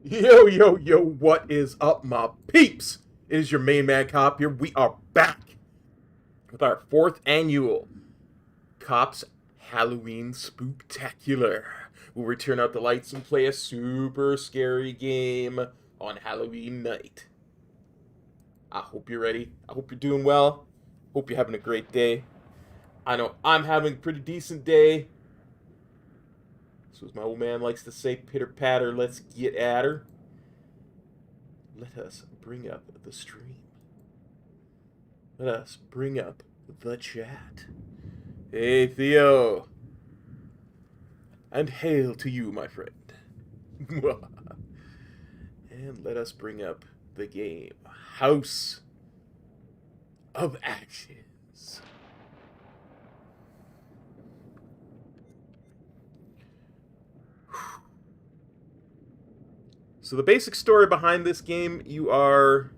Yo, yo, yo, what is up, my peeps? It is your main man, Cop, here. We are back with our 4th annual Cops Halloween Spook-tacular. We'll return out the lights and play a super scary game on Halloween night. I hope you're ready. I hope you're doing well. Hope you're having a great day. I know I'm having a pretty decent day. So as my old man likes to say, pitter-patter, let's get at her. Let us bring up the stream. Let us bring up the chat. Hey, Theo. And hail to you, my friend. And let us bring up the game. House of Ashes. So the basic story behind this game, it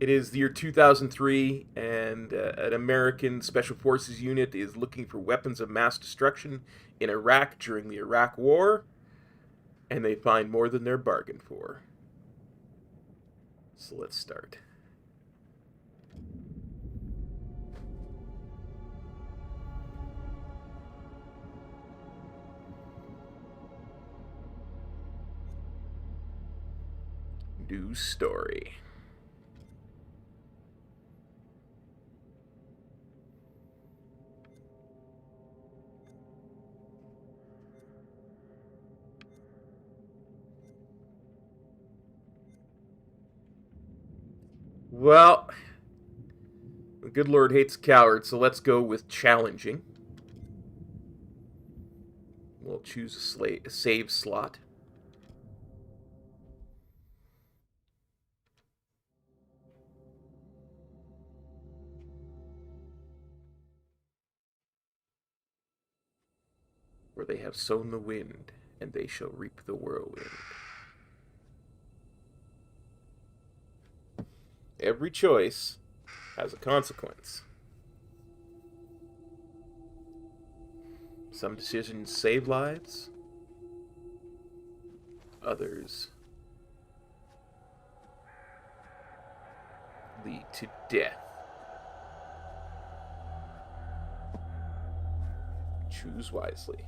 is the year 2003, and an American Special Forces unit is looking for weapons of mass destruction in Iraq during the Iraq War, and they find more than they're bargained for. So let's start. New story. Well, the good Lord hates cowards, so let's go with challenging. We'll choose a save slot. For they have sown the wind, and they shall reap the whirlwind. Every choice has a consequence. Some decisions save lives. Others lead to death. Choose wisely.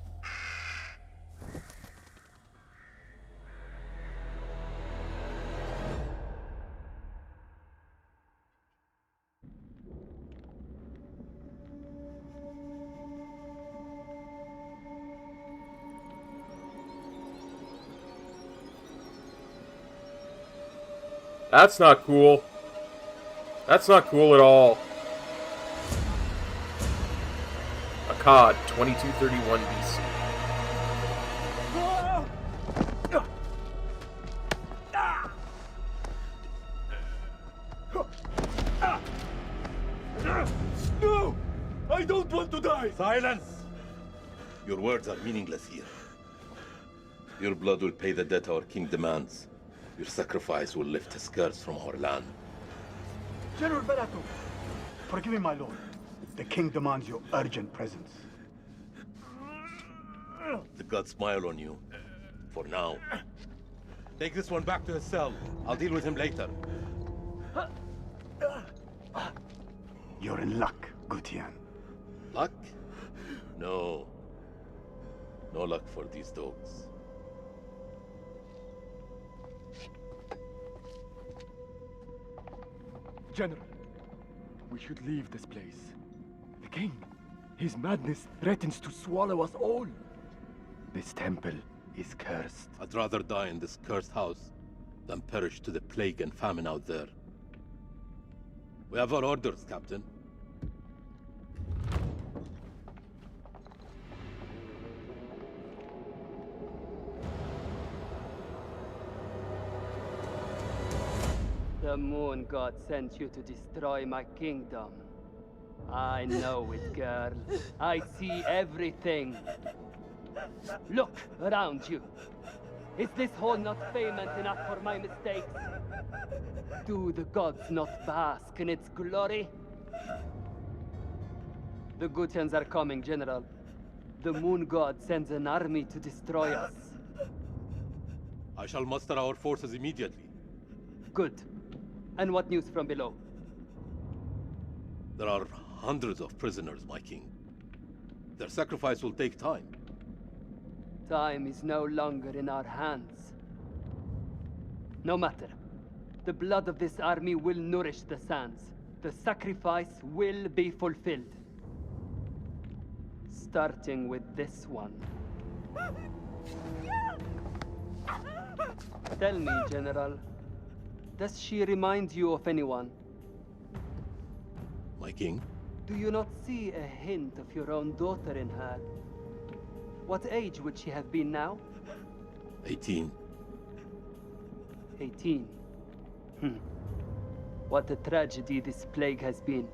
That's not cool. That's not cool at all. A COD 2231 BC. No! I don't want to die! Silence! Your words are meaningless here. Your blood will pay the debt our king demands. Your sacrifice will lift his curse from our land. General Barato, forgive me, my lord. The king demands your urgent presence. The gods smile on you. For now. Take this one back to his cell. I'll deal with him later. You're in luck, Gutian. Luck? No. No luck for these dogs. General, we should leave this place. The king, his madness threatens to swallow us all. This temple is cursed. I'd rather die in this cursed house than perish to the plague and famine out there. We have our orders, Captain. The moon god sent you to destroy my kingdom. I know it, girl. I see everything. Look around you. Is this hall not famous enough for my mistakes? Do the gods not bask in its glory? The Gutians are coming, General. The moon god sends an army to destroy us. I shall muster our forces immediately. Good. And what news from below? There are hundreds of prisoners, my king. Their sacrifice will take time. Time is no longer in our hands. No matter. The blood of this army will nourish the sands. The sacrifice will be fulfilled. Starting with this one. Tell me, General, does she remind you of anyone? My king? Do you not see a hint of your own daughter in her? What age would she have been now? 18. 18. What a tragedy this plague has been.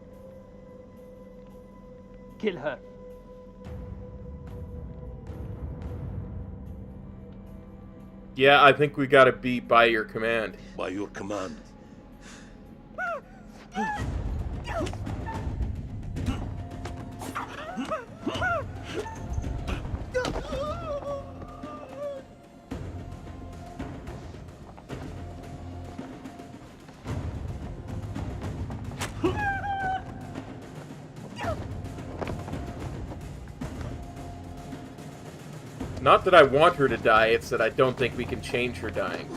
Kill her. Yeah, I think we gotta be by your command. By your command. Not that I want her to die, it's that I don't think we can change her dying.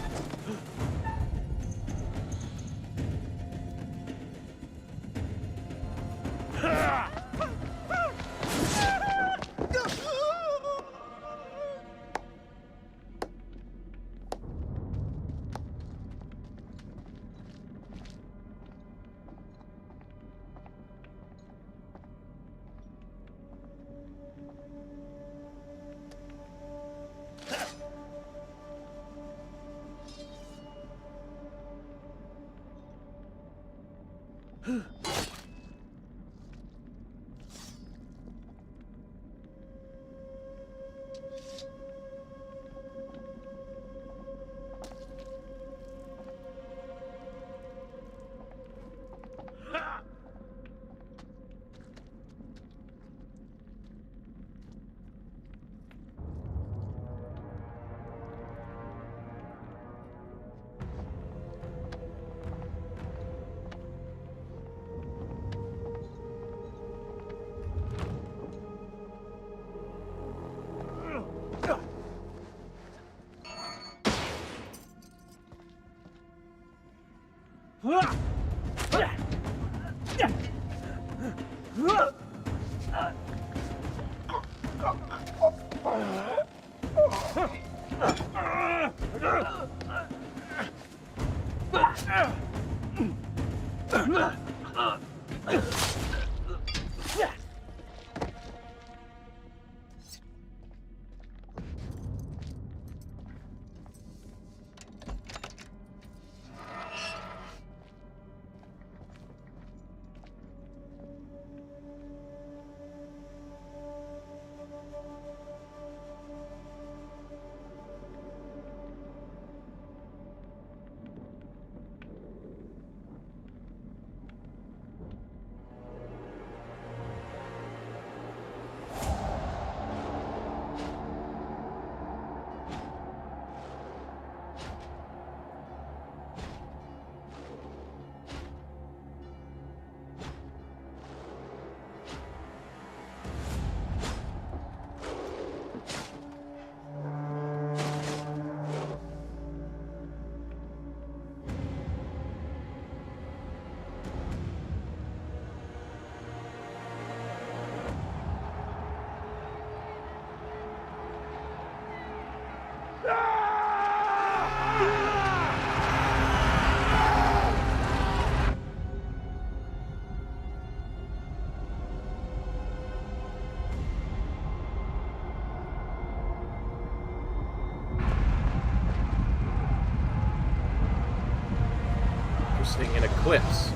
cliffs.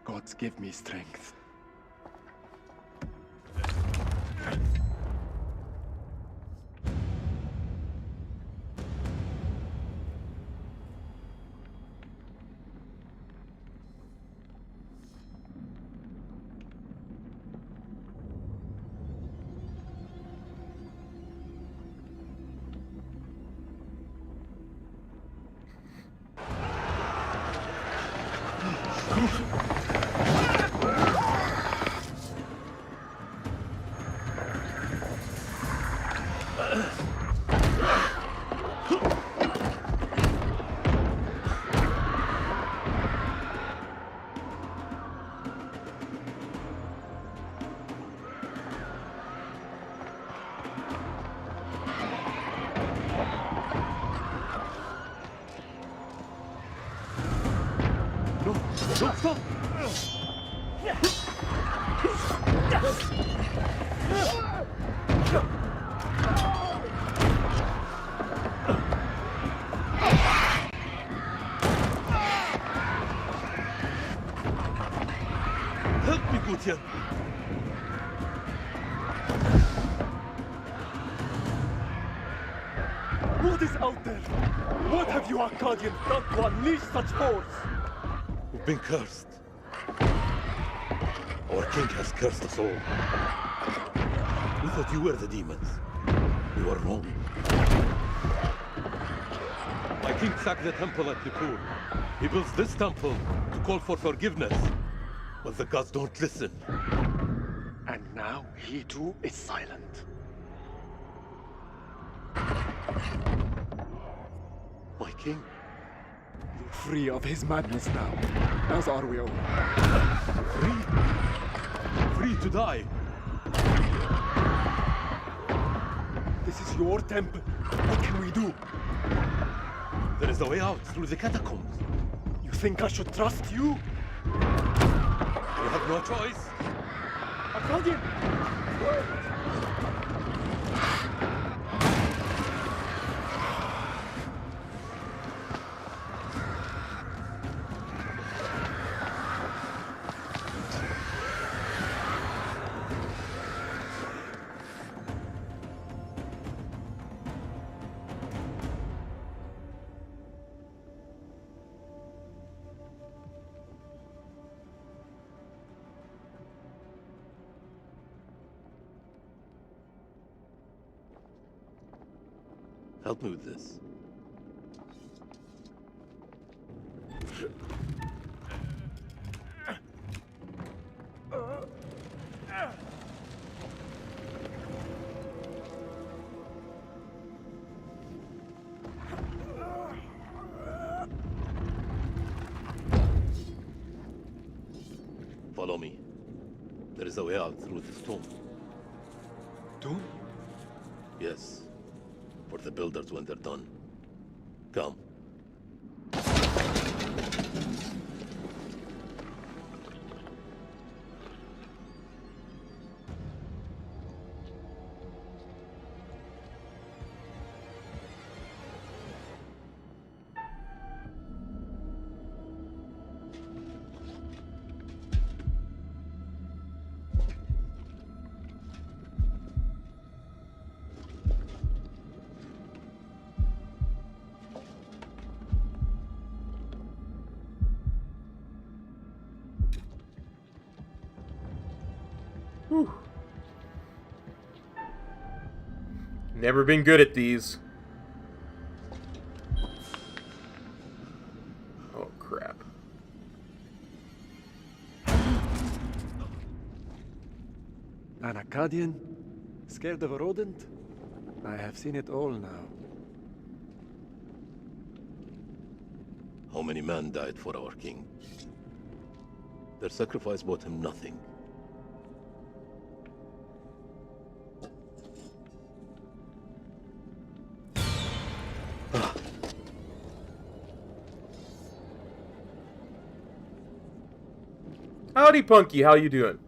Gods give me strength. No, stop! Help me, Gutian! What is out there? What have you Akkadians done to unleash such force? We've been cursed. Our king has cursed us all. We thought you were the demons. We were wrong. My king sacked the temple at Nippur. He builds this temple to call for forgiveness. But the gods don't listen. And now he too is silent. My king? You're free of his madness now, as are we all. Free? Free to die? This is your temple. What can we do? There is a way out through the catacombs. You think I should trust you? We have no choice. Akkadian! Wait! Help me with this. Follow me. There is a way out through this tomb. Tomb? Yes. For the builders when they're done. Come. Whew. Never been good at these. Oh, crap. An Akkadian? Scared of a rodent? I have seen it all now. How many men died for our king? Their sacrifice bought him nothing. Howdy, Punky. How you doing?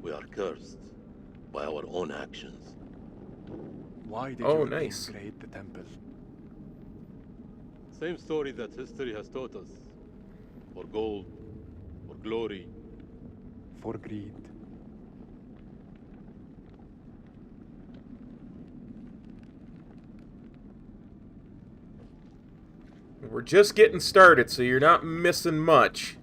We are cursed by our own actions. Why did Oh, your nice. king raid the temple? Same story that history has taught us. For gold, for glory. For greed. We're just getting started, so you're not missing much.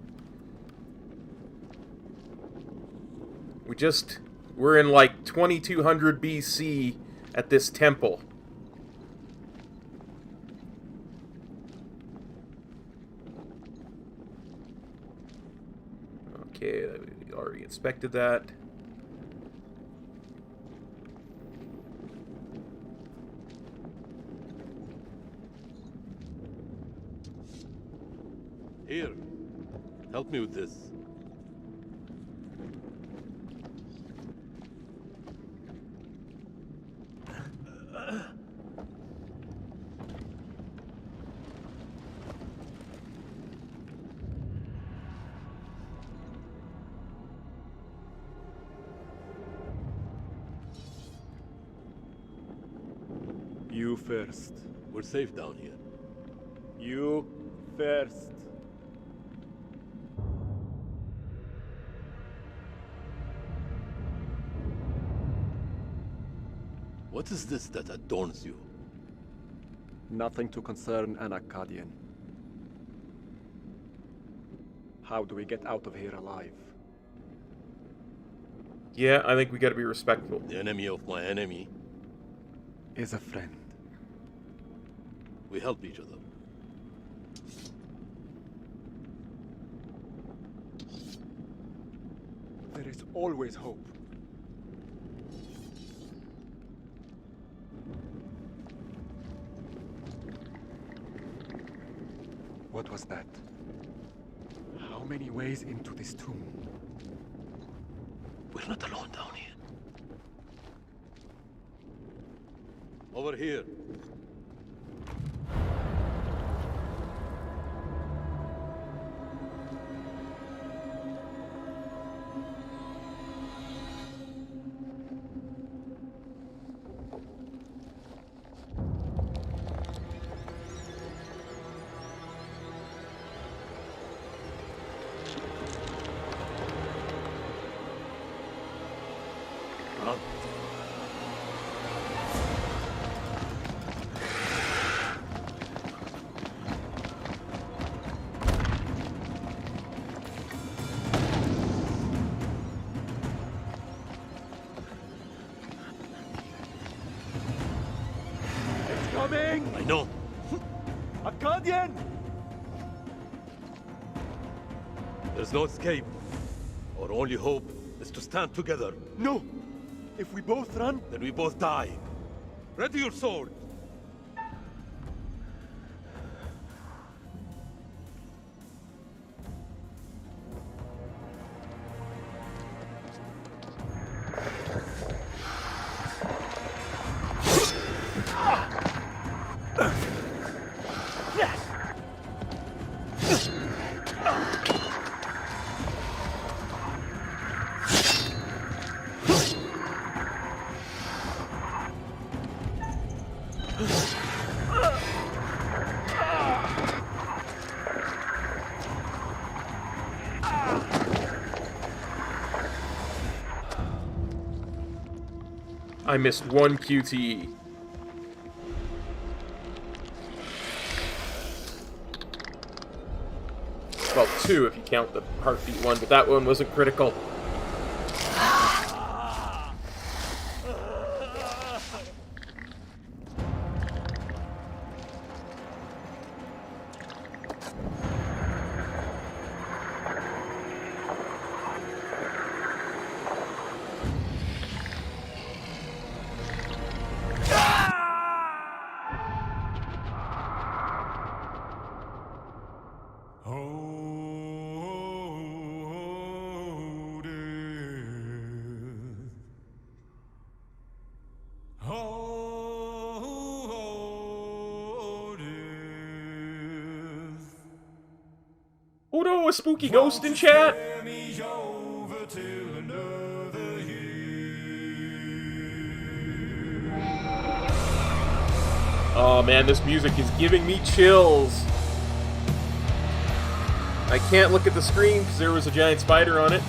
We're in like 2200 BC at this temple. Okay, we already inspected that. Here, help me with this. You first. We're safe down here. You first. What is this that adorns you? Nothing to concern an Akkadian. How do we get out of here alive? Yeah, I think we gotta be respectful. The enemy of my enemy. Is a friend. We help each other. There is always hope. What was that? How many ways into this tomb? We're not alone down here. Over here. Run. It's coming! I know. Akkadian! There's no escape. Our only hope is to stand together. No! If we both run, Then we both die. Ready your sword. I missed one QTE. Well, two if you count the heartbeat one, but that one wasn't critical. Udo, a spooky ghost in chat? Oh man, this music is giving me chills. I can't look at the screen because there was a giant spider on it.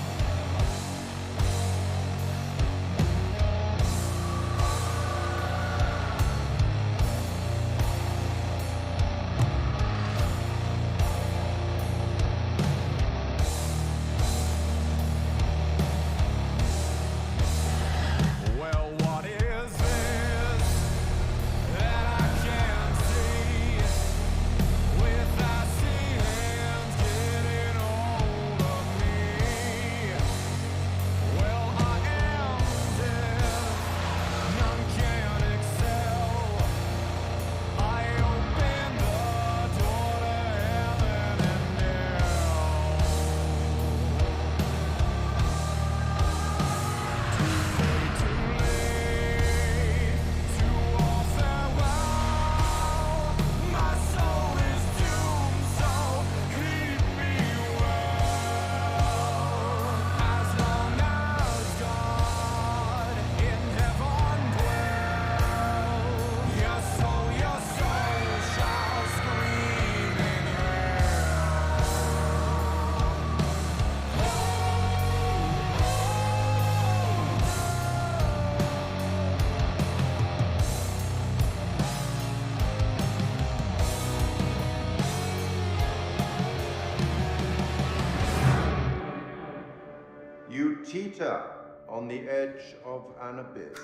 Teeter on the edge of an abyss.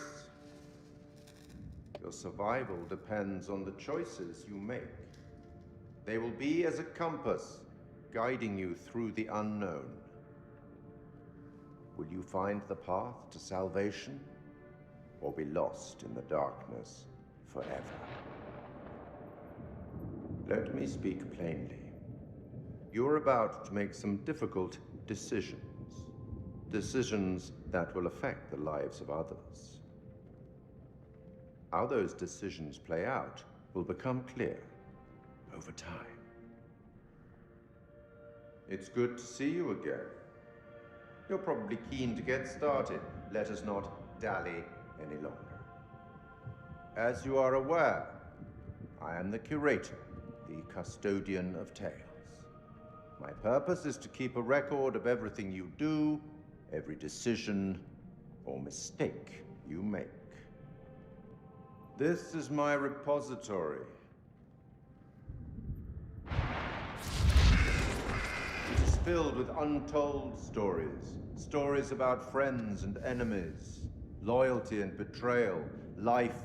Your survival depends on the choices you make. They will be as a compass, guiding you through the unknown. Will you find the path to salvation, or be lost in the darkness forever? Let me speak plainly. You're about to make some difficult decisions. Decisions that will affect the lives of others. How those decisions play out will become clear over time. It's good to see you again. You're probably keen to get started. Let us not dally any longer. As you are aware, I am the curator, the custodian of tales. My purpose is to keep a record of everything you do, every decision or mistake you make. This is my repository. It is filled with untold stories. Stories about friends and enemies, loyalty and betrayal, life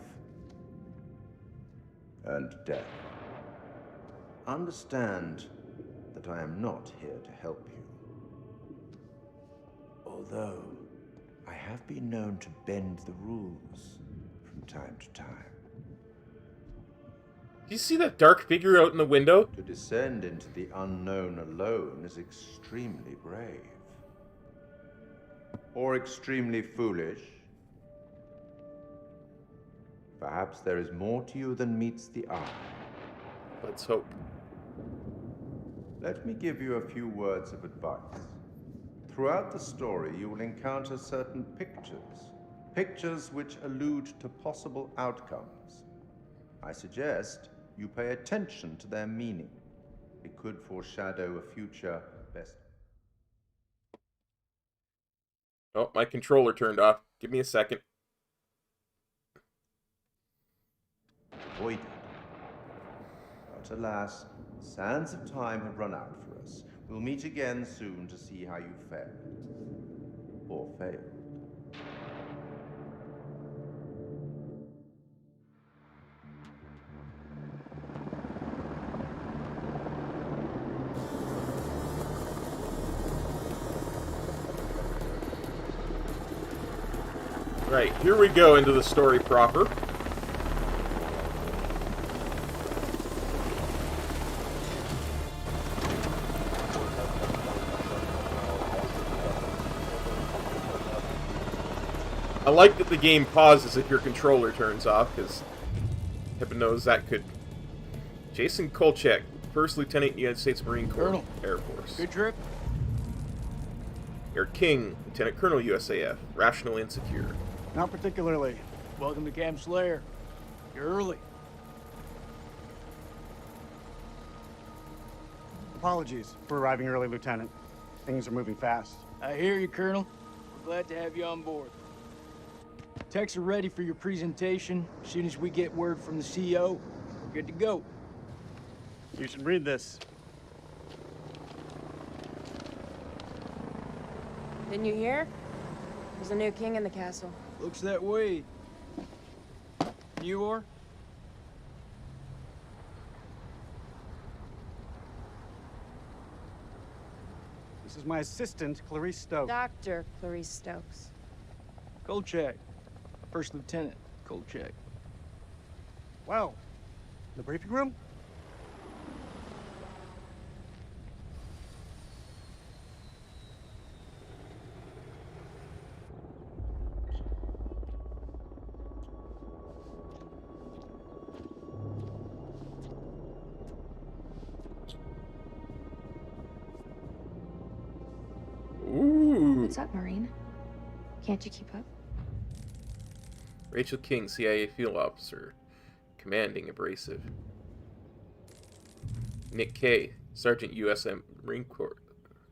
and death. Understand that I am not here to help you. Although, I have been known to bend the rules from time to time. Do you see that dark figure out in the window? To descend into the unknown alone is extremely brave. Or extremely foolish. Perhaps there is more to you than meets the eye. Let's hope. Let me give you a few words of advice. Throughout the story, you will encounter certain pictures. Pictures which allude to possible outcomes. I suggest you pay attention to their meaning. It could foreshadow a future best. Oh, my controller turned off. Give me a second. avoided. But alas, the sands of time have run out for us. We'll meet again soon to see how you fared. Or failed. Right, here we go into the story proper. I like that the game pauses if your controller turns off, because heaven knows that could... Jason Kolchak, First Lieutenant, United States Marine Corps, Colonel. Air Force. Good trip? Eric King, Lieutenant Colonel, USAF, Rational and Secure. Not particularly. Welcome to Camp Slayer. You're early. Apologies for arriving early, Lieutenant. Things are moving fast. I hear you, Colonel. We're glad to have you on board. Techs are ready for your presentation. As soon as we get word from the CEO, we're good to go. You should read this. Didn't you hear? There's a new king in the castle. Looks that way. You are? This is my assistant, Clarice Stokes. Dr. Clarice Stokes. Kolchak. First Lieutenant Kolchak. Well, the briefing room? Ooh. What's up, Marine? Can't you keep up? Rachel King, CIA Field Officer, Commanding Abrasive. Nick Kay, Sergeant USM Marine Corps.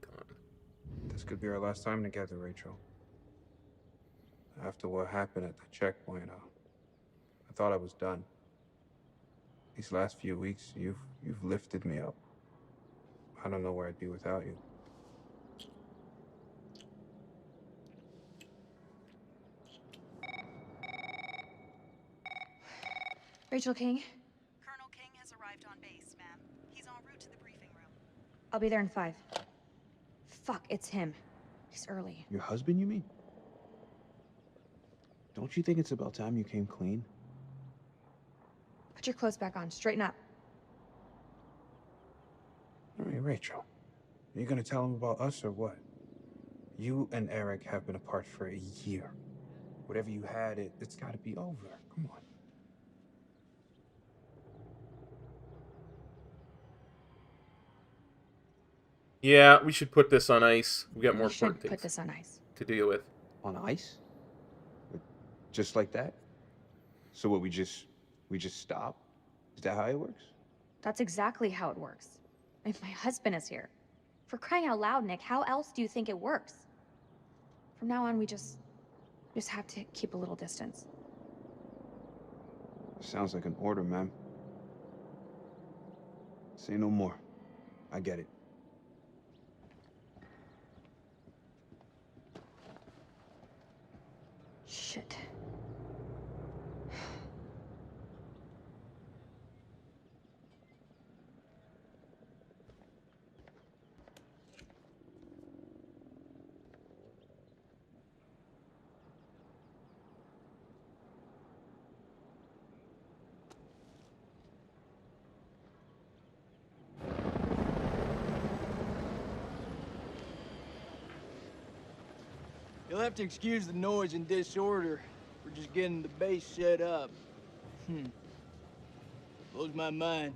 Come on. This could be our last time together, Rachel. After what happened at the checkpoint, I thought I was done. These last few weeks, you've lifted me up. I don't know where I'd be without you. Rachel King? Colonel King has arrived on base, ma'am. He's en route to the briefing room. I'll be there in 5. Fuck, it's him. He's early. Your husband, you mean? Don't you think it's about time you came clean? Put your clothes back on. Straighten up. All right, Rachel. Are you gonna tell him about us or what? You and Eric have been apart for a year. Whatever you had, it's gotta be over. Come on. Yeah, we should put this on ice. We got more We should important put things this on ice. to deal with. On ice? Just like that? So what, we just stop? Is that how it works? That's exactly how it works. If my husband is here. For crying out loud, Nick, how else do you think it works? From now on, we just have to keep a little distance. Sounds like an order, ma'am. Say no more. I get it. Shit. You'll have to excuse the noise and disorder. We're just getting the base set up. Blows my mind.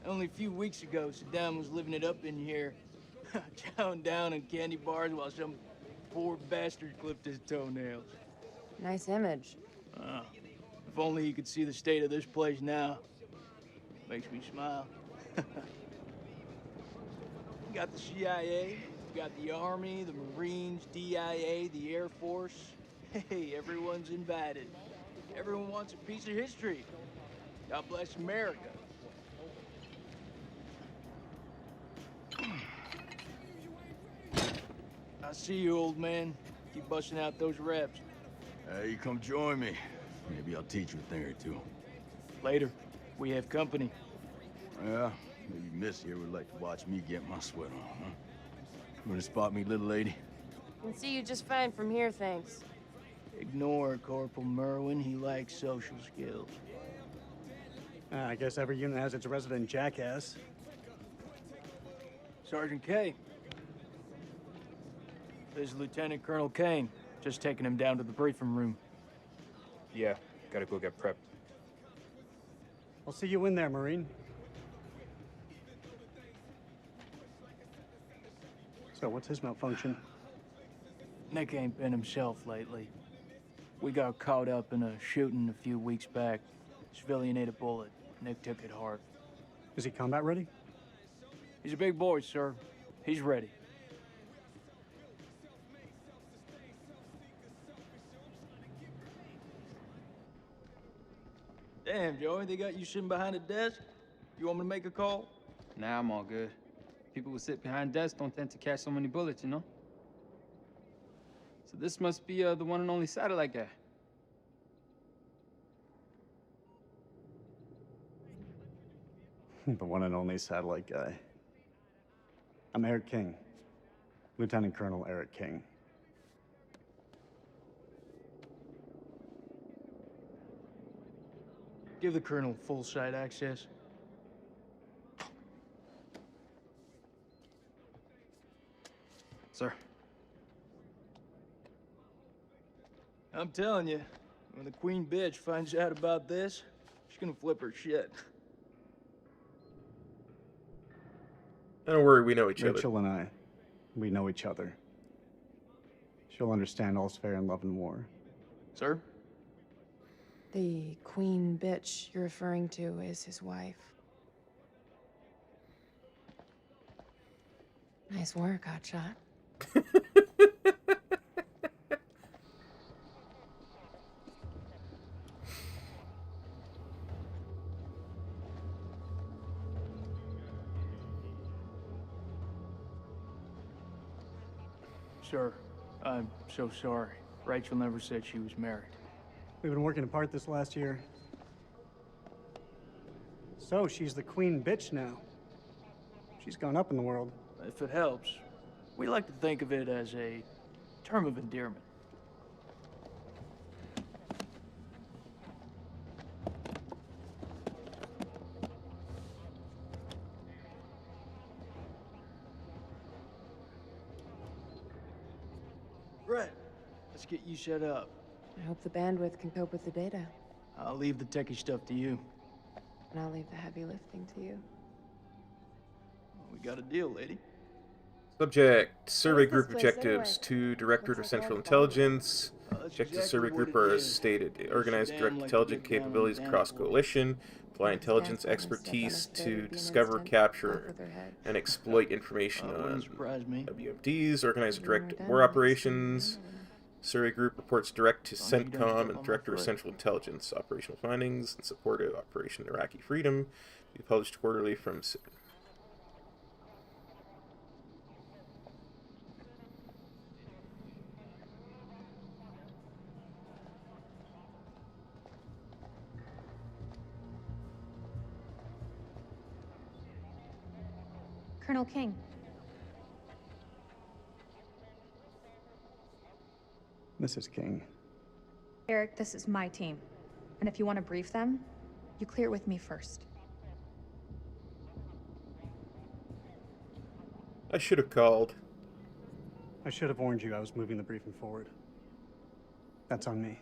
Only a few weeks ago, Saddam was living it up in here. Chowing down on candy bars while some poor bastard clipped his toenails. Nice image. If only you could see the state of this place now. Makes me smile. You got the CIA, you got the Army, the Marines, DIA, the Air Force. Hey, everyone's invited. Everyone wants a piece of history. God bless America. I see you, old man. Keep busting out those reps. You come join me. Maybe I'll teach you a thing or two. Later, we have company. Yeah, maybe Miss here would like to watch me get my sweat on, huh? You wanna spot me, little lady? Can see you just fine from here, thanks. Ignore Corporal Merwin. He lacks social skills. I guess every unit has its resident jackass. Sergeant K. This is Lieutenant Colonel Kane. Just taking him down to the briefing room. Yeah, gotta go get prepped. I'll see you in there, Marine. So, what's his malfunction? Nick ain't been himself lately. We got caught up in a shooting a few weeks back. Civilian ate a bullet. Nick took it hard. Is he combat ready? He's a big boy, sir. He's ready. Damn, Joey, they got you sitting behind a desk? You want me to make a call? Nah, I'm all good. People who sit behind desks don't tend to catch so many bullets, you know? So this must be the one and only satellite guy. The one and only satellite guy. I'm Eric King. Lieutenant Colonel Eric King. Give the Colonel full site access. Sir. I'm telling you, when the Queen bitch finds out about this, she's gonna flip her shit. Don't worry, we know each other. Rachel and I, we know each other. She'll understand all's fair in love and war. Sir? The queen bitch you're referring to is his wife. Nice work, hotshot. Sir, I'm so sorry. Rachel never said she was married. We've been working apart this last year. So, she's the queen bitch now. She's gone up in the world. If it helps, we like to think of it as a term of endearment. Brett, let's get you set up. I hope the bandwidth can cope with the data. I'll leave the techie stuff to you. And I'll leave the heavy lifting to you. We got a deal, lady. Subject: Survey this group place objectives anyway? to Directorate of Looks like Central all the bodies. Objectives. That's Objectives exactly survey what group it are as is. stated. It's Organize damn direct like intelligence you live down on capabilities the across damn floor. coalition. Apply intelligence Dance on and step on expertise his foot, to it'd be an discover, instant capture, over their head. and exploit information Wouldn't on surprise me. WMDs. Organize Maybe direct we're done war with this operations. thing. Survey group reports direct to As long as you don't step CENTCOM on and my Director of foot. Central Intelligence. Operational findings in support of Operation Iraqi Freedom. Be published quarterly from. Colonel King. Mrs. King. Eric, this is my team. And if you want to brief them, you clear it with me first. I should have called. I should have warned you I was moving the briefing forward. That's on me.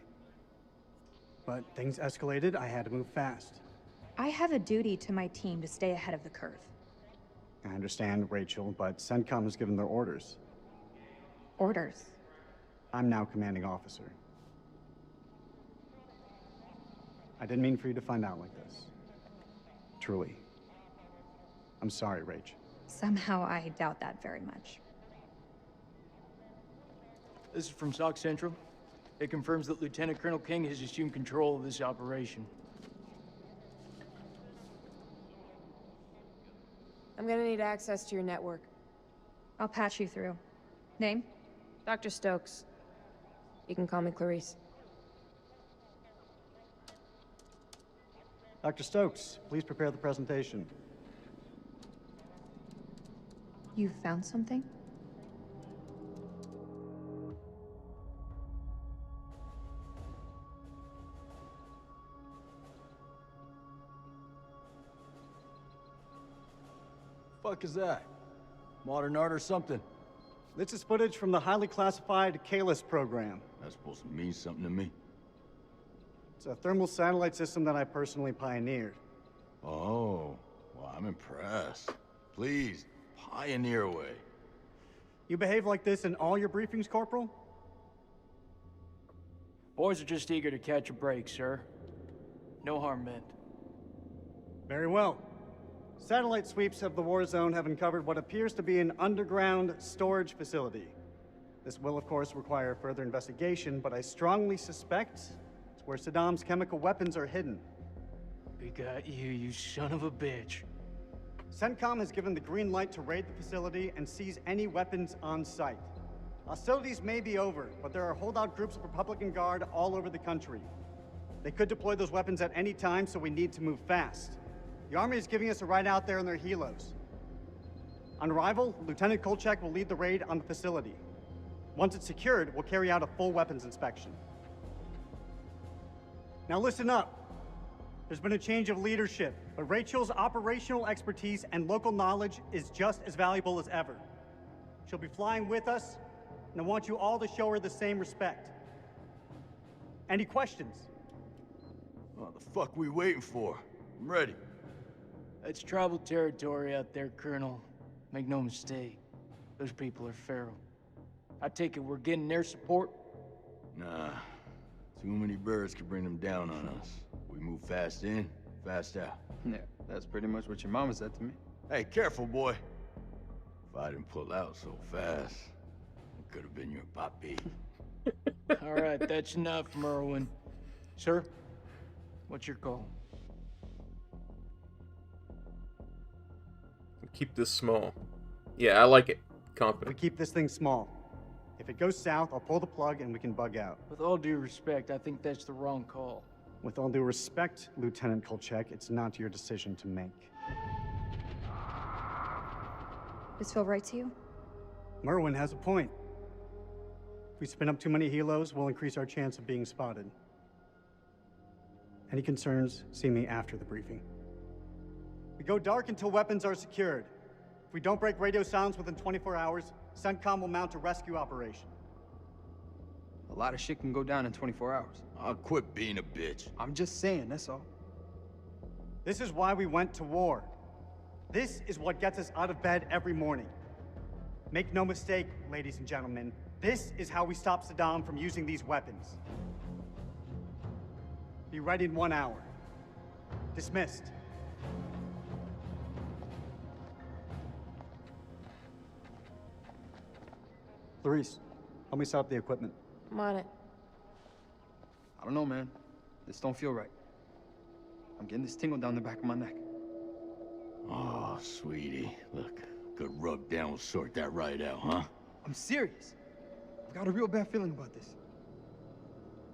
But things escalated, I had to move fast. I have a duty to my team to stay ahead of the curve. I understand, Rachel, but CENTCOM has given their orders. Orders. I'm now commanding officer. I didn't mean for you to find out like this. Truly. I'm sorry, Rach. Somehow I doubt that very much. This is from SOC Central. It confirms that Lieutenant Colonel King has assumed control of this operation. I'm gonna need access to your network. I'll patch you through. Name? Dr. Stokes. You can call me Clarice. Dr. Stokes, please prepare the presentation. You found something? Fuck is that? Modern art or something? This is footage from the highly classified Kalis program. That's supposed to mean something to me. It's a thermal satellite system that I personally pioneered. Oh, well, I'm impressed. Please, pioneer away. You behave like this in all your briefings, Corporal? Boys are just eager to catch a break, sir. No harm meant. Very well. Satellite sweeps of the war zone have uncovered what appears to be an underground storage facility. This will, of course, require further investigation, but I strongly suspect it's where Saddam's chemical weapons are hidden. We got you, you son of a bitch. CENTCOM has given the green light to raid the facility and seize any weapons on site. Hostilities may be over, but there are holdout groups of Republican Guard all over the country. They could deploy those weapons at any time, so we need to move fast. The Army is giving us a ride out there in their helos. On arrival, Lieutenant Kolchak will lead the raid on the facility. Once it's secured, we'll carry out a full weapons inspection. Now listen up. There's been a change of leadership, but Rachel's operational expertise and local knowledge is just as valuable as ever. She'll be flying with us, and I want you all to show her the same respect. Any questions? What the fuck we waiting for? I'm ready. It's tribal territory out there, Colonel. Make no mistake. Those people are feral. I take it we're getting their support? Nah. Too many birds could bring them down on us. We move fast in, fast out. Yeah, that's pretty much what your mama said to me. Hey, careful, boy. If I didn't pull out so fast, it could have been your papi. All right, that's enough, Merwin. Sir, what's your call? Keep this small. Yeah, I like it. We Confident. keep this thing small. If it goes south, I'll pull the plug and we can bug out. With all due respect, I think that's the wrong call. With all due respect, Lieutenant Kolchak, it's not your decision to make. This feel right to you? Merwin has a point. If we spin up too many helos, we'll increase our chance of being spotted. Any concerns, see me after the briefing. We go dark until weapons are secured. If we don't break radio silence within 24 hours, CENTCOM will mount a rescue operation. A lot of shit can go down in 24 hours. I'll quit being a bitch. I'm just saying, that's all. This is why we went to war. This is what gets us out of bed every morning. Make no mistake, ladies and gentlemen, this is how we stop Saddam from using these weapons. Be ready in 1 hour. Dismissed. Clarice, help me set up the equipment. I'm on it. I don't know, man. This don't feel right. I'm getting this tingle down the back of my neck. Oh, sweetie. Look, good rub down will sort that right out, huh? I'm serious. I've got a real bad feeling about this.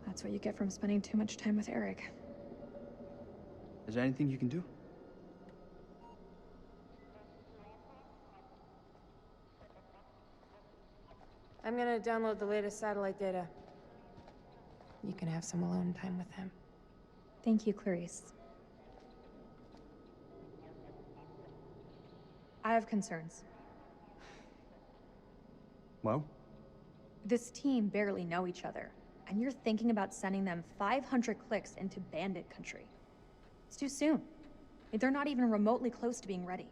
That's what you get from spending too much time with Eric. Is there anything you can do? I'm gonna download the latest satellite data. You can have some alone time with him. Thank you, Clarice. I have concerns. Well? This team barely know each other, and you're thinking about sending them 500 clicks into bandit country. It's too soon. They're not even remotely close to being ready.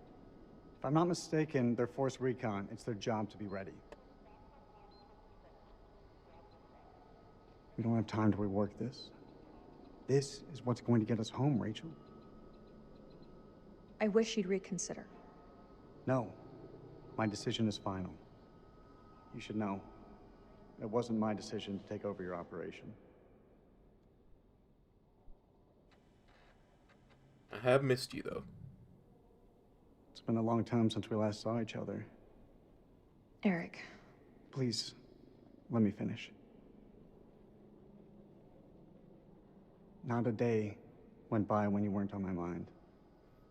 If I'm not mistaken, they're force recon. It's their job to be ready. We don't have time to rework this. This is what's going to get us home, Rachel. I wish you'd reconsider. No. My decision is final. You should know. It wasn't my decision to take over your operation. I have missed you, though. It's been a long time since we last saw each other. Eric. Please, let me finish. Not a day went by when you weren't on my mind.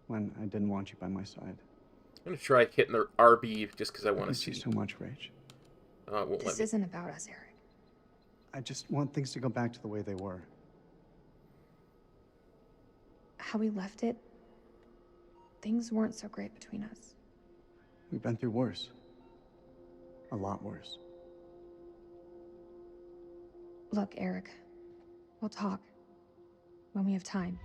When I didn't want you by my side. I'm gonna try hitting the RB just because I want to miss see. you so much, Rach. It won't let This me. isn't about us, Eric. I just want things to go back to the way they were. How we left it, things weren't so great between us. We've been through worse. A lot worse. Look, Eric, we'll talk when we have time.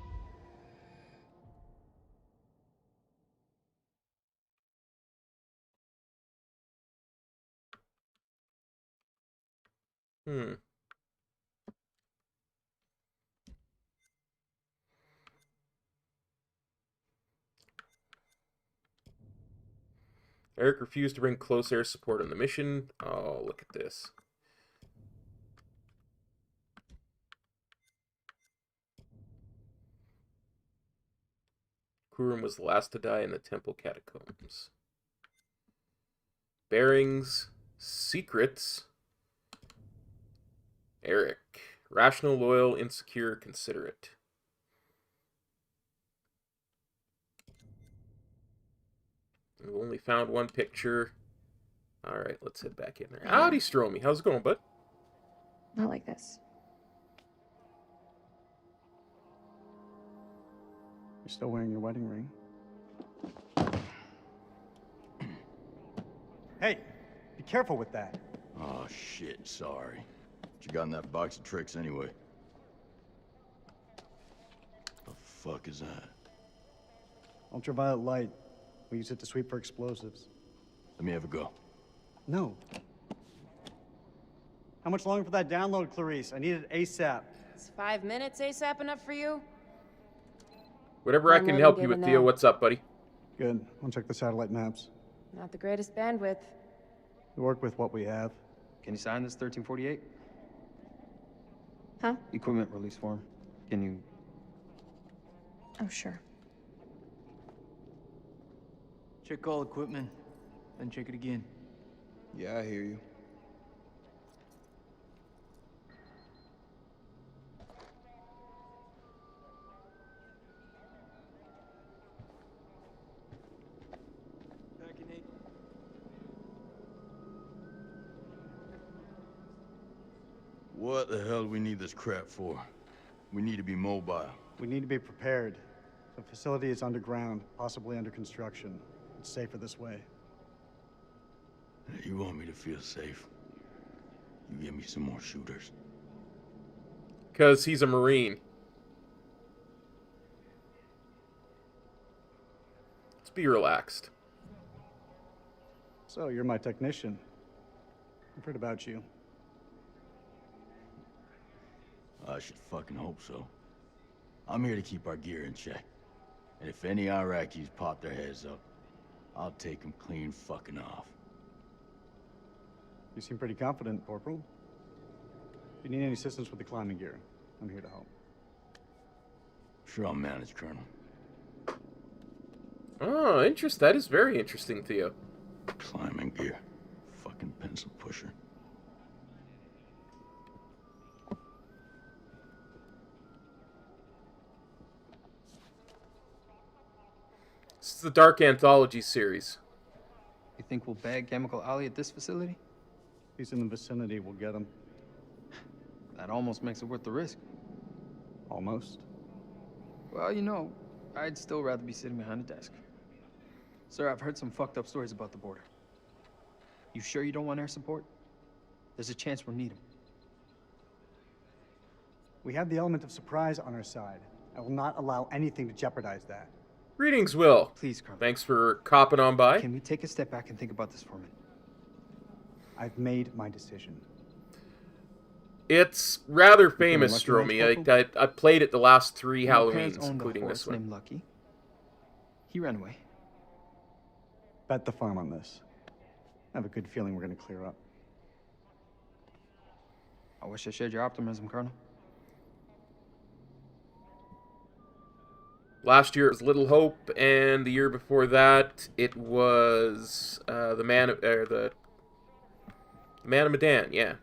Eric refused to bring close air support on the mission. Oh, look at this. Kurum was the last to die in the temple catacombs. Bearings, secrets. Eric. Rational, loyal, insecure, considerate. We've only found one picture. Alright, let's head back in there. Howdy, Stromy. How's it going, bud? Not like this. You're still wearing your wedding ring. Hey, be careful with that. Oh, shit, sorry. What you got in that box of tricks, anyway? The fuck is that? Ultraviolet light. We use it to sweep for explosives. Let me have a go. No. How much longer for that download, Clarice? I need it ASAP. Is 5 minutes ASAP enough for you? Whatever I can help you with, Theo. What's up, buddy? Good. I'll check the satellite maps. Not the greatest bandwidth. We work with what we have. Can you sign this 1348? Huh? Equipment release form. Can you... Oh, sure. Check all equipment, then check it again. Yeah, I hear you. Packing 8. What the hell do we need this crap for? We need to be mobile. We need to be prepared. The facility is underground, possibly under construction. It's safer this way. You want me to feel safe? You give me some more shooters. Because he's a Marine. Let's be relaxed. So, you're my technician. I've heard about you. I should fucking hope so. I'm here to keep our gear in check. And if any Iraqis pop their heads up, I'll take them clean fucking off. You seem pretty confident, Corporal. If you need any assistance with the climbing gear, I'm here to help. Sure, I'll manage, Colonel. Oh, that is very interesting, Theo. Climbing gear. Fucking pencil pusher. This is the Dark Anthology series. You think we'll bag Chemical Ali at this facility? He's in the vicinity, we'll get him. That almost makes it worth the risk. Almost. Well, you know, I'd still rather be sitting behind a desk. Sir, I've heard some fucked up stories about the border. You sure you don't want air support? There's a chance we'll need them. We have the element of surprise on our side. I will not allow anything to jeopardize that. Greetings, Will. Please, Colonel. Thanks for copping on by. Can we take a step back and think about this for a minute? I've made my decision. It's rather famous, Lucky Stromy. Lunch, I played it the last 3 My parents Halloweens, owned a including this horse one. named Lucky. He ran away. Bet the farm on this. I have a good feeling we're gonna clear up. I wish I shared your optimism, Colonel. Last year it was Little Hope, and the year before that it was the Man of Medan. Yeah.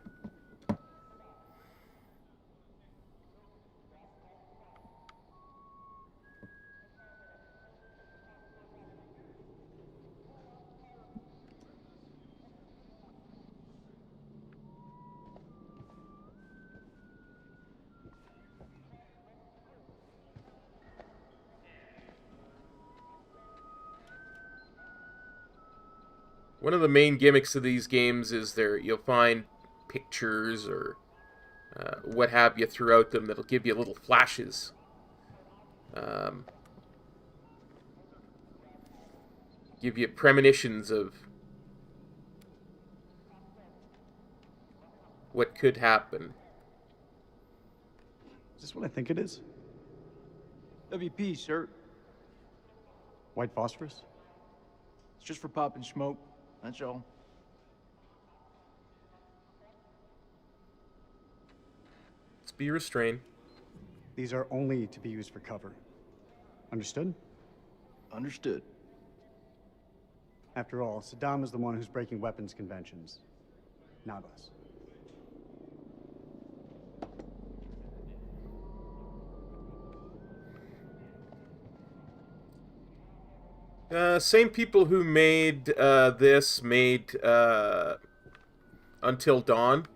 One of the main gimmicks of these games is you'll find pictures or what have you throughout them that'll give you little flashes. Give you premonitions of what could happen. Is this what I think it is? WP, sir. White phosphorus? It's just for popping smoke, that's all. Let's be restrained. These are only to be used for cover. Understood? Understood. After all, Saddam is the one who's breaking weapons conventions, not us. Same people who made this made Until Dawn.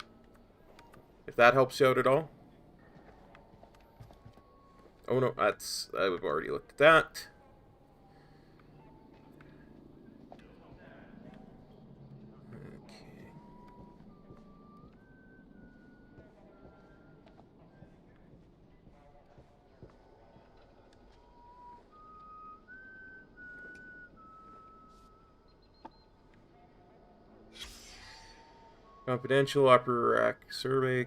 If that helps you out at all. Oh no, I've already looked at that. Okay. Confidential opera survey.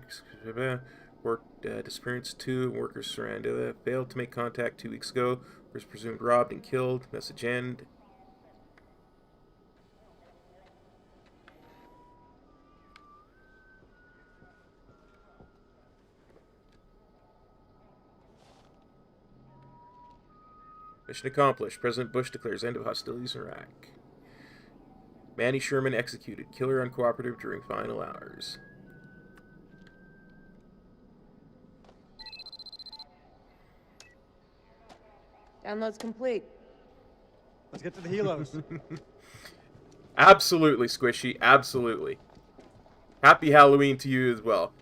Work disappearance 2. Workers surrounded. Failed to make contact 2 weeks ago. Was presumed robbed and killed. Message end. Mission accomplished. President Bush declares end of hostilities in Iraq. Manny Sherman executed. Killer uncooperative during final hours. Download's complete. Let's get to the helos. Absolutely, Squishy. Absolutely. Happy Halloween to you as well.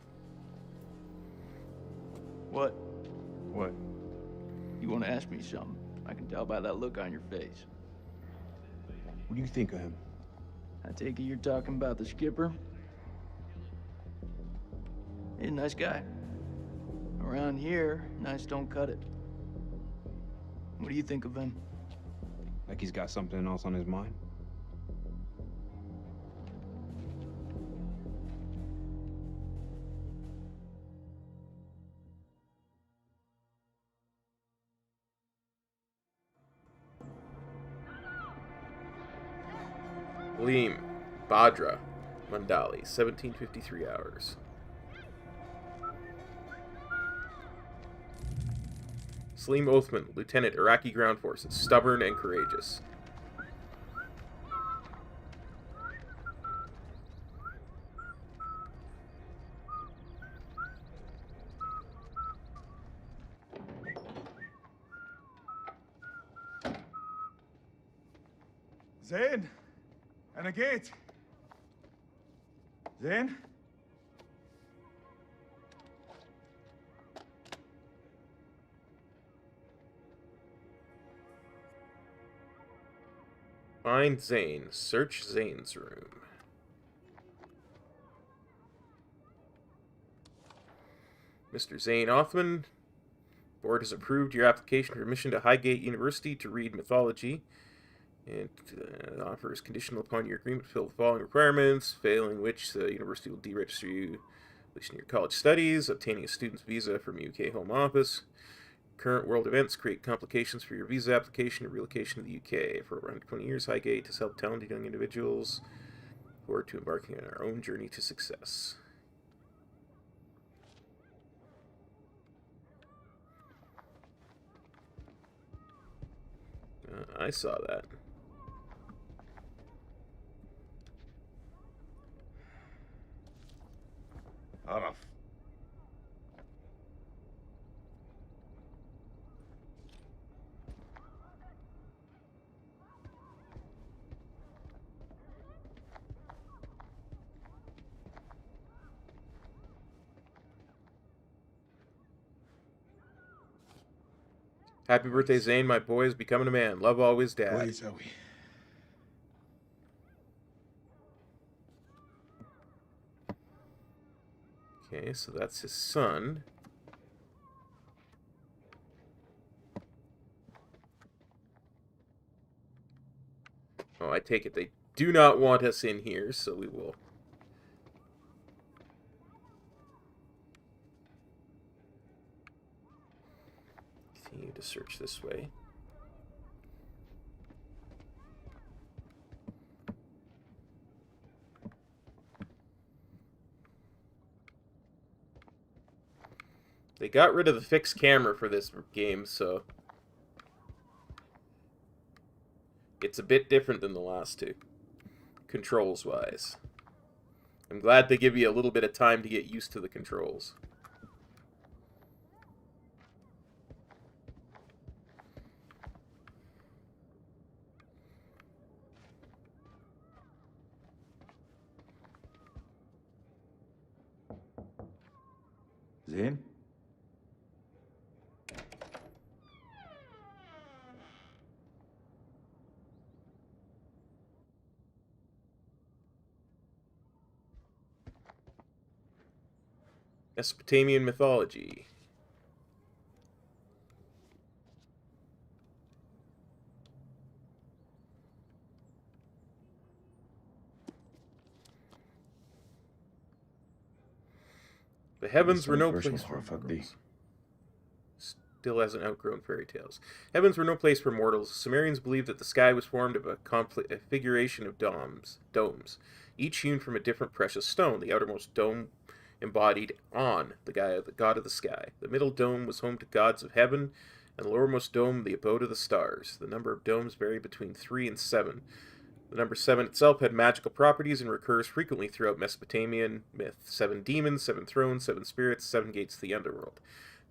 What? What? You want to ask me something? I can tell by that look on your face. What do you think of him? I take it you're talking about the skipper? He's a nice guy. Around here, nice don't cut it. What do you think of him? Like he's got something else on his mind? Leem, Badra, Mandali, 1753 hours. Saleem Othman, Lieutenant, Iraqi Ground Forces, stubborn and courageous. زين أنا جيت زين Find Zane. Search Zane's room. Mr. Zane Othman, board has approved your application for admission to Highgate University to read mythology. And the offer is conditional upon your agreement to fill the following requirements, failing which the university will deregister you, completion your college studies, obtaining a student's visa from UK Home Office. Current world events create complications for your visa application and relocation to the UK. For around 20 years, Highgate has helped talented young individuals forward to embarking on our own journey to success. I saw that. Araf. Happy birthday, Zane. My boy is becoming a man. Love always, Dad. Okay, so that's his son. Oh, I take it they do not want us in here, so we will continue to search this way. They got rid of the fixed camera for this game, so it's a bit different than the last two, controls-wise. I'm glad they give you a little bit of time to get used to the controls. Zane? Mesopotamian mythology. The heavens were no place for mortals. Still hasn't outgrown fairy tales. Heavens were no place for mortals. Sumerians believed that the sky was formed of a configuration of domes, each hewn from a different precious stone. The outermost dome embodied On, the god of the sky. The middle dome was home to gods of heaven, and the lowermost dome the abode of the stars. The number of domes varied between 3 and 7. The number 7 itself had magical properties and recurs frequently throughout Mesopotamian myth. 7 demons, 7 thrones, 7 spirits, 7 gates to the underworld.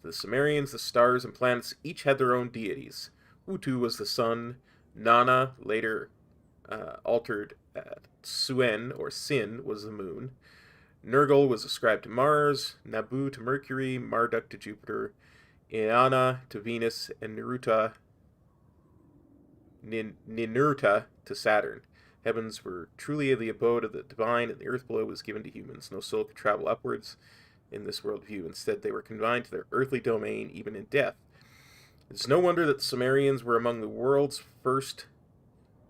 For the Sumerians, the stars and planets each had their own deities. Utu was the sun, Nana, later altered Suen, or Sin, was the moon. Nergal was ascribed to Mars, Nabu to Mercury, Marduk to Jupiter, Inanna to Venus, and Ninurta to Saturn. Heavens were truly the abode of the divine, and the earth below was given to humans. No soul could travel upwards in this worldview. Instead, they were confined to their earthly domain, even in death. It's no wonder that the Sumerians were among the world's first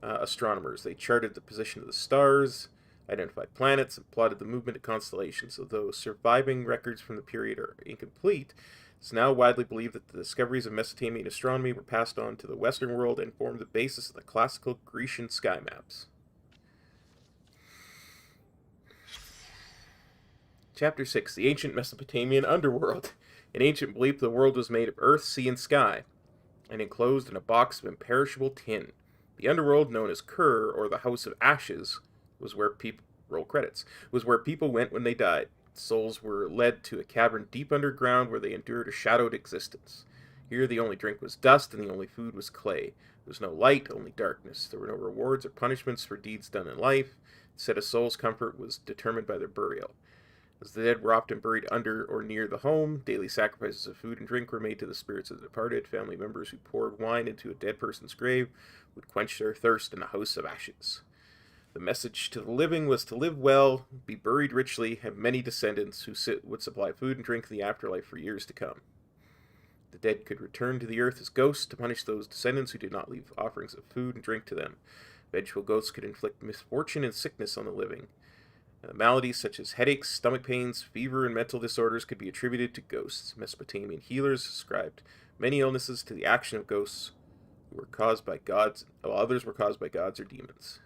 astronomers. They charted the position of the stars, identified planets, and plotted the movement of constellations. Although surviving records from the period are incomplete, it's now widely believed that the discoveries of Mesopotamian astronomy were passed on to the Western world and formed the basis of the classical Grecian sky maps. Chapter 6, the Ancient Mesopotamian Underworld. In ancient belief, the world was made of earth, sea, and sky, and enclosed in a box of imperishable tin. The underworld, known as Kur, or the House of Ashes, was where people went when they died. Souls were led to a cavern deep underground where they endured a shadowed existence. Here the only drink was dust and the only food was clay. There was no light, only darkness. There were no rewards or punishments for deeds done in life. Instead, a soul's comfort was determined by their burial. As the dead were often buried under or near the home, daily sacrifices of food and drink were made to the spirits of the departed. Family members who poured wine into a dead person's grave would quench their thirst in a house of ashes. The message to the living was to live well, be buried richly, have many descendants who would supply food and drink in the afterlife for years to come. The dead could return to the earth as ghosts to punish those descendants who did not leave offerings of food and drink to them. Vengeful ghosts could inflict misfortune and sickness on the living. Maladies such as headaches, stomach pains, fever, and mental disorders could be attributed to ghosts. Mesopotamian healers ascribed many illnesses to the action of ghosts who were caused by gods, while others were caused by gods or demons.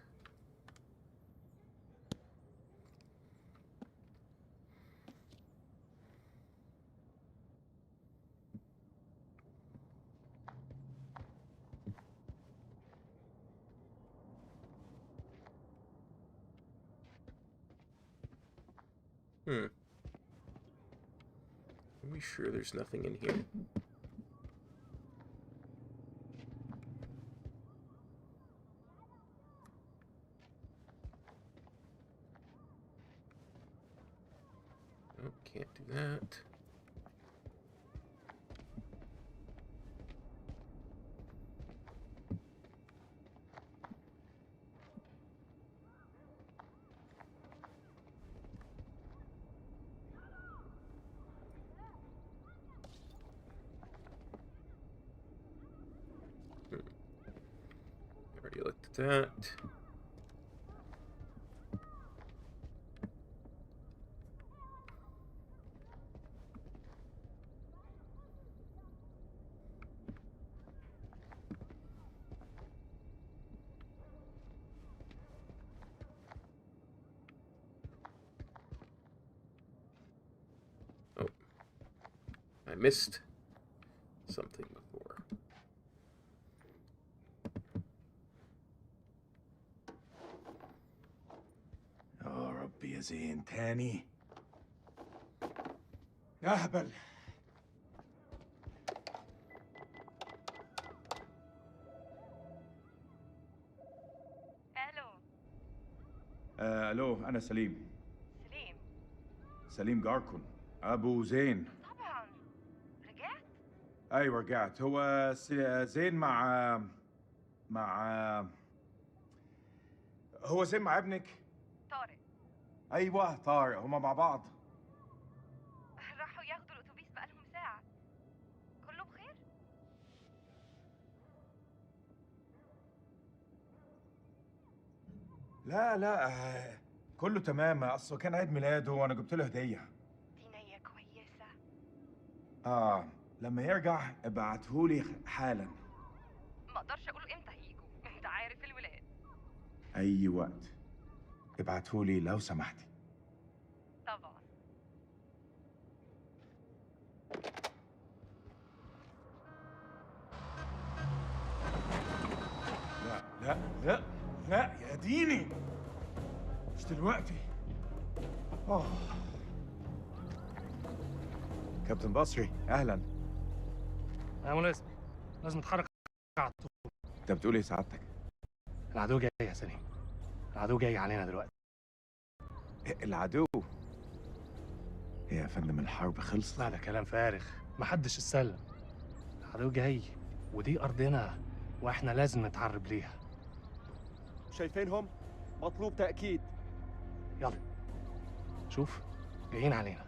sure there's nothing in here? Oh, can't do that. Already looked at that. Oh, I missed something before. يا رب يا زين تاني. اهبل. الو انا سليم. سليم جاركون ابو زين. طبعا رجعت؟ ايوه رجعت. هو زين مع هو زين مع ابنك؟ طارق. ايوه طارق، هما مع بعض. راحوا ياخدوا الاتوبيس بقالهم ساعة. كله بخير؟ لا كله تمام. اصله كان عيد ميلاده وانا جبت له هديه. دي نية كويسة. لما يرجع ابعتهولي حالا. ما اقدرش اقول امتى هيجوا، انت عارف الولاد. اي وقت ابعتهولي لو سمحتي. طبعا. لا يا ديني، مش دلوقتي. كابتن بصري اهلا. يا ملازم، لازم نتحرك على طول. انت بتقول ايه سعادتك؟ العدو جاي يا سليم، العدو جاي علينا دلوقتي. العدو؟ ايه يا فندم، الحرب خلصت؟ لا ده كلام فارغ، محدش اتسلم. العدو جاي ودي ارضنا واحنا لازم نتعرب ليها. شايفينهم؟ مطلوب تأكيد. يلا شوف جايين علينا.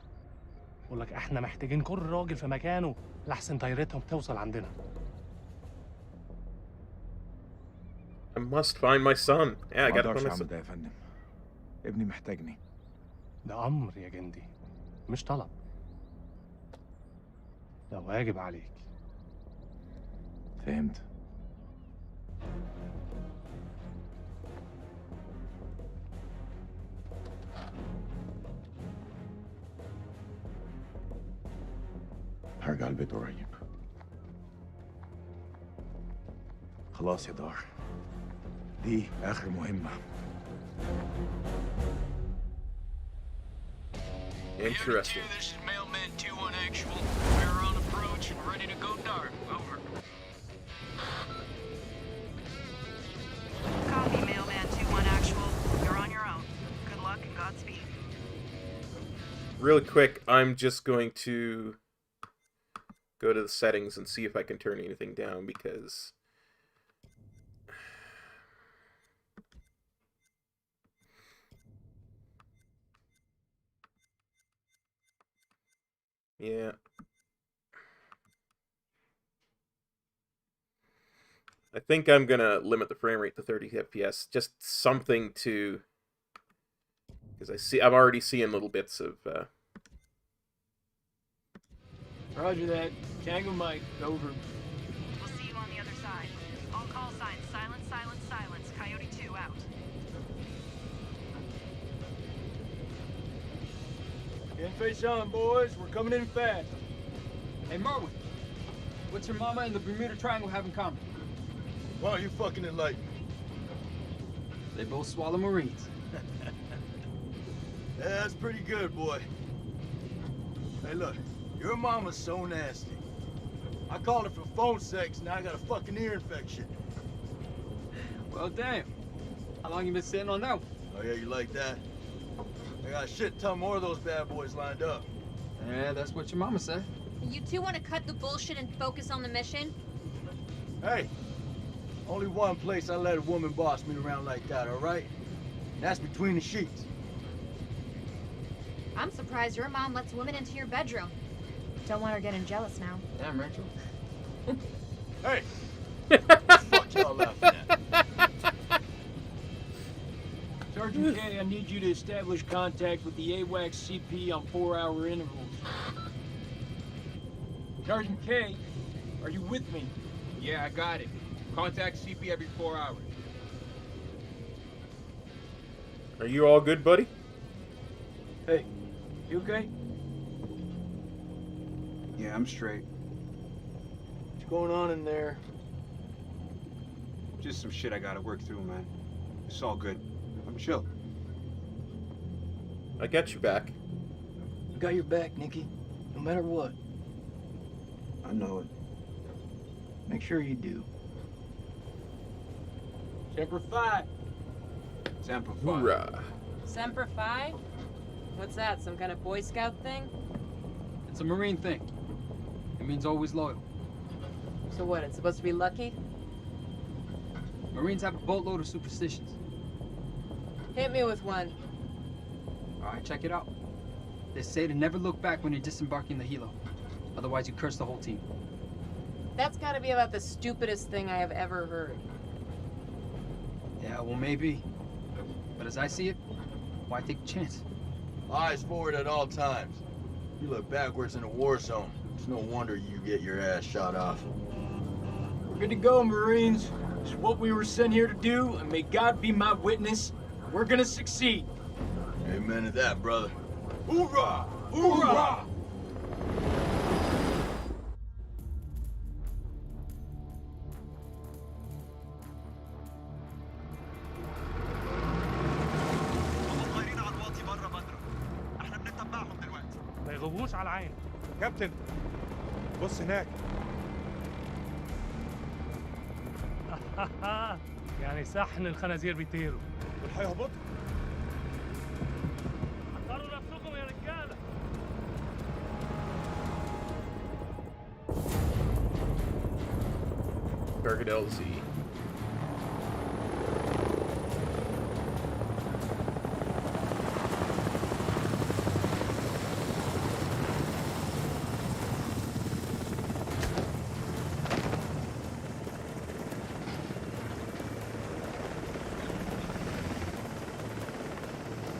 بقول لك احنا محتاجين كل راجل في مكانه لحسن طيارتهم توصل عندنا. I must find my son. Yeah, I gotta find my اعمل son. ده يا فندم، ابني محتاجني. ده امر يا جندي مش طلب، ده واجب عليك. فهمت. هرجع البيت قريب. خلاص يا دار، دي آخر مهمة. Interesting. This is Mailman 2-1 actual. We're on approach and ready to go dark. Over. Copy, Mailman 2-1 actual. You're on your own. Good luck and Godspeed. Really quick, I'm just going to go to the settings and see if I can turn anything down, because yeah. I think I'm gonna limit the frame rate to 30 FPS. Just something to, because I'm already seeing little bits of. Roger that. Tango Mike, over. We'll see you on the other side. All call signs, silence, silence, silence. Coyote 2 out. Get face on, boys. We're coming in fast. Hey, Marwin, what's your mama and the Bermuda Triangle have in common? Why don't you fucking enlighten me? They both swallow Marines. Yeah, that's pretty good, boy. Hey, look, Your mama's so nasty. I called her for phone sex, now I got a fucking ear infection. Well, damn. How long you been sitting on that one? Oh yeah, you like that? I got a shit ton more of those bad boys lined up. Yeah, that's what your mama said. You two want to cut the bullshit and focus on the mission? Hey, only one place I let a woman boss me around like that, all right? And that's between the sheets. I'm surprised your mom lets women into your bedroom. Don't want her getting jealous now. Damn, Rachel. Hey! What the fuck y'all laughing at? Sergeant K, I need you to establish contact with the AWACS CP on 4-hour intervals. Sergeant K, are you with me? Yeah, I got it. Contact CP every 4 hours. Are you all good, buddy? Hey, you okay? Yeah, I'm straight. What's going on in there? Just some shit I gotta work through, man. It's all good. I'm chill. I got you back. I got your back, Nikki. No matter what. I know it. Make sure you do. Semper Fi. Semper Fi. Hoorah. Semper Fi? What's that, some kind of Boy Scout thing? It's a Marine thing. It means always loyal. So what, it's supposed to be lucky? Marines have a boatload of superstitions. Hit me with one. All right, check it out. They say to never look back when you're disembarking the helo. Otherwise, you curse the whole team. That's gotta be about the stupidest thing I have ever heard. Yeah, well, maybe. But as I see it, why take a chance? Eyes forward at all times. You look backwards in a war zone. It's no wonder you get your ass shot off. We're good to go, Marines. It's what we were sent here to do, and may God be my witness. We're gonna succeed. Amen to that, brother. Hoorah! Hoorah! ما يغوبوش على العين. كابتن بص هناك. يعني صحن الخنازير بيطيروا. دول هيهبطوا. حضروا نفسكم يا رجاله. Target LZ.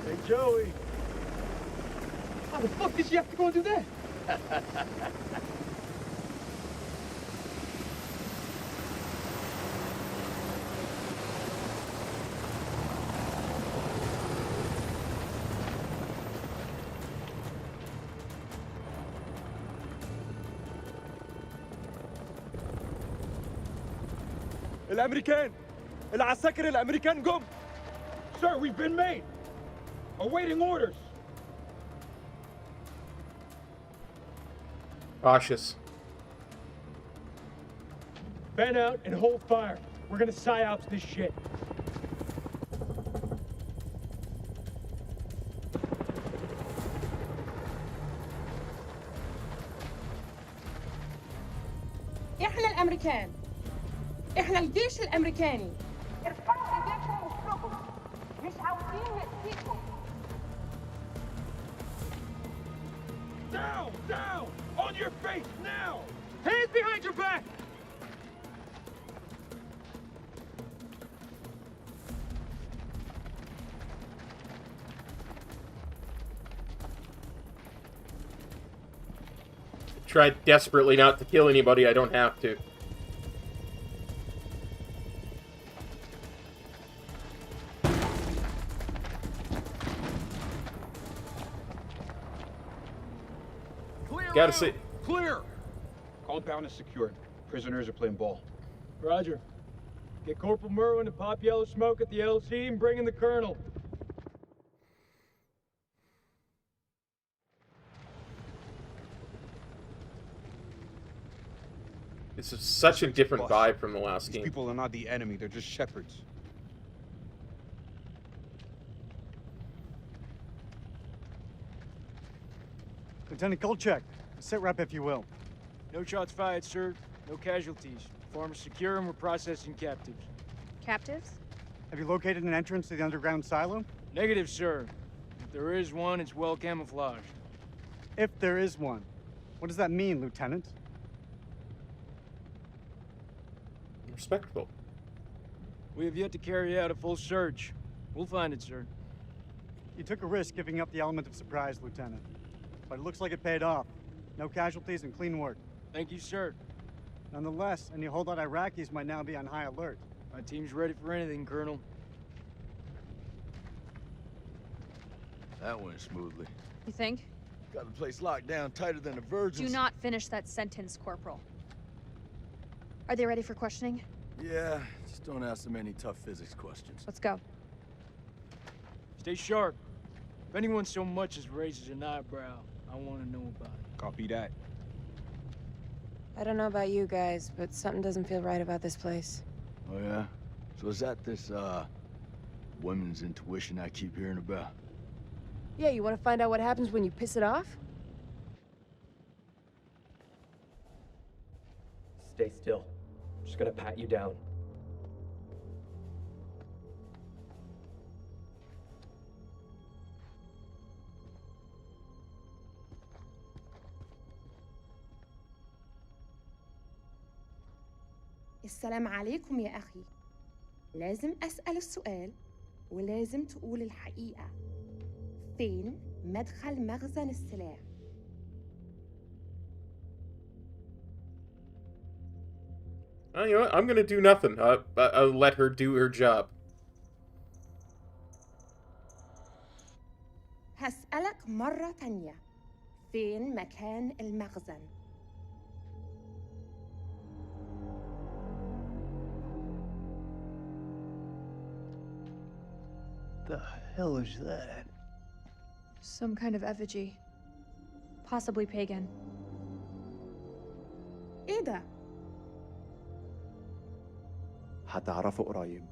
Hey, Joey. How the fuck did you have to go and do that? الامريكان العساكر الامريكان جم. Sir, we've been made. Awaiting orders. Cautious. Fan out and hold fire. We're gonna psyops this shit. احنا الامريكان. احنا الجيش الامريكاني. ارفعوا ايديكم وفوقكم. مش عاوزين نأذيكم. Down, down! On your face now! Hands behind your back! Try desperately not to kill anybody I don't have to. Gotta say, Clear! Compound is secured. Prisoners are playing ball. Roger. Get Corporal Merwin to pop yellow smoke at the LZ and bring in the Colonel. This is such a different Boss, vibe from the last these game. people are not the enemy, they're just shepherds. Lieutenant Goldcheck, sit rep if you will. No shots fired, sir. No casualties. Farm is secure and we're processing captives. Captives? Have you located an entrance to the underground silo? Negative, sir. If there is one, it's well camouflaged. If there is one. What does that mean, Lieutenant? Respectful. We have yet to carry out a full search. We'll find it, sir. You took a risk giving up the element of surprise, Lieutenant. But it looks like it paid off. No casualties and clean work. Thank you, sir. Nonetheless, any holdout Iraqis might now be on high alert. My team's ready for anything, Colonel. That went smoothly. You think? Got the place locked down tighter than a virgin's. Do not finish that sentence, Corporal. Are they ready for questioning? Yeah, just don't ask them any tough physics questions. Let's go. Stay sharp. If anyone so much as raises an eyebrow, I want to know about it. Copy that. I don't know about you guys, but something doesn't feel right about this place. Oh yeah? So is that this, women's intuition I keep hearing about? Yeah, you want to find out what happens when you piss it off? Stay still. I'm just gonna pat you down. السلام عليكم يا أخي. لازم أسأل السؤال ولازم تقول الحقيقة. فين مدخل مخزن السلاح؟ You know what? I'm gonna do nothing. I'll let her do her job. هسألك مرة تانية. فين مكان المخزن؟ The hell is that? Some kind of effigy. Possibly pagan. إيه ده؟ هتعرفوا قريب.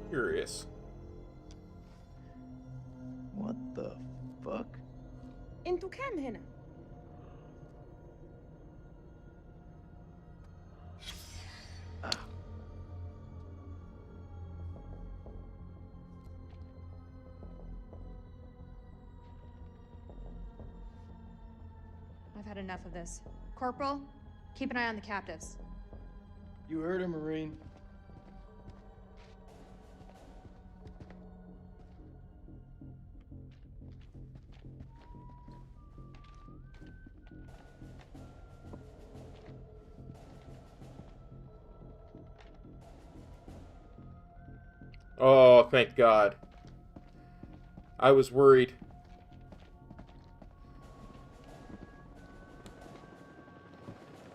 Curious. What the fuck? انتوا كام هنا؟ I've had enough of this. Corporal, keep an eye on the captives. You heard her, Marine. Oh, thank God. I was worried.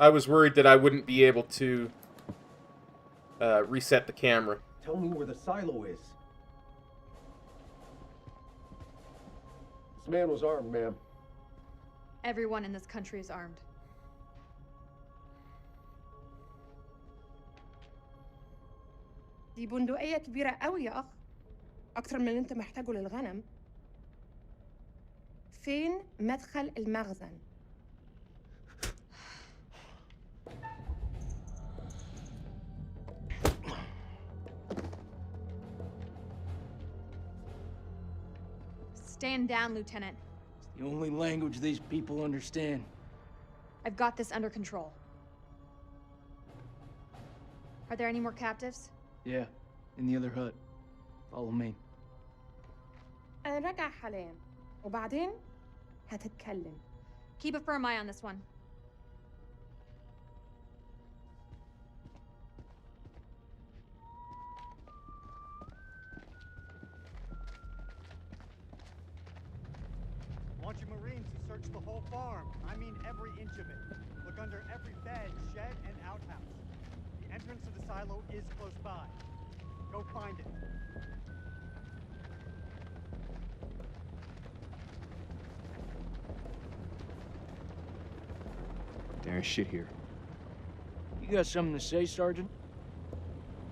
I was worried that I wouldn't be able to reset the camera. Tell me where the silo is. This man was armed, ma'am. Everyone in this country is armed. دي بندقية كبيرة قوي يا أخ. أكتر من اللي أنت محتاجه للغنم. فين مدخل المخزن؟ Stand down, Lieutenant. It's the only language these people understand. I've got this under control. Are there any more captives? Yeah, in the other hut. Follow me. أنا راجع حاليا وبعدين هتتكلم. Keep a firm eye on this one. I want you Marines to search the whole farm. I mean every inch of it. Look under every bed, shed, and outhouse. The entrance to the silo is close by. Go find it. There ain't shit here. You got something to say, Sergeant?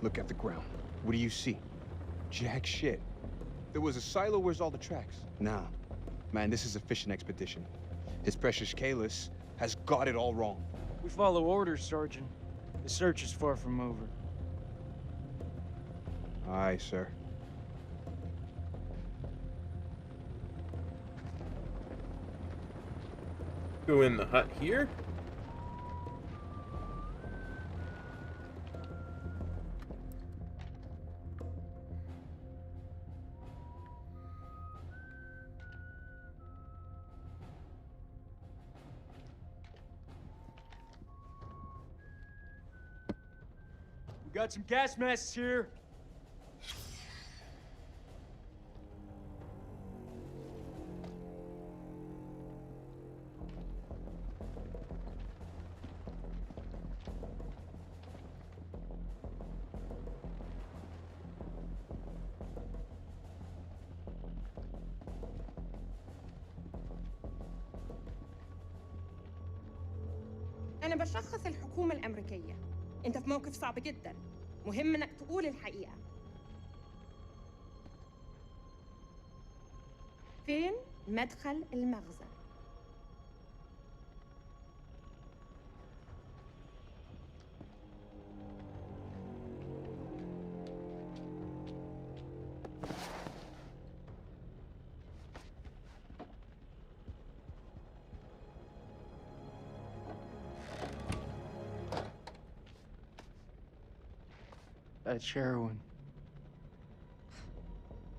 Look at the ground. What do you see? Jack shit. There was a silo. Where's all the tracks? Nah. Man, this is a fishing expedition. His precious Kalis has got it all wrong. We follow orders, Sergeant. The search is far from over. Aye, sir. Go in the hut here. We got some gas masks here. أنا بشخص الحكومة الأمريكية. أنت في موقف صعب جدا. مهم إنك تقول الحقيقة. فين مدخل المخزن؟ That's heroin.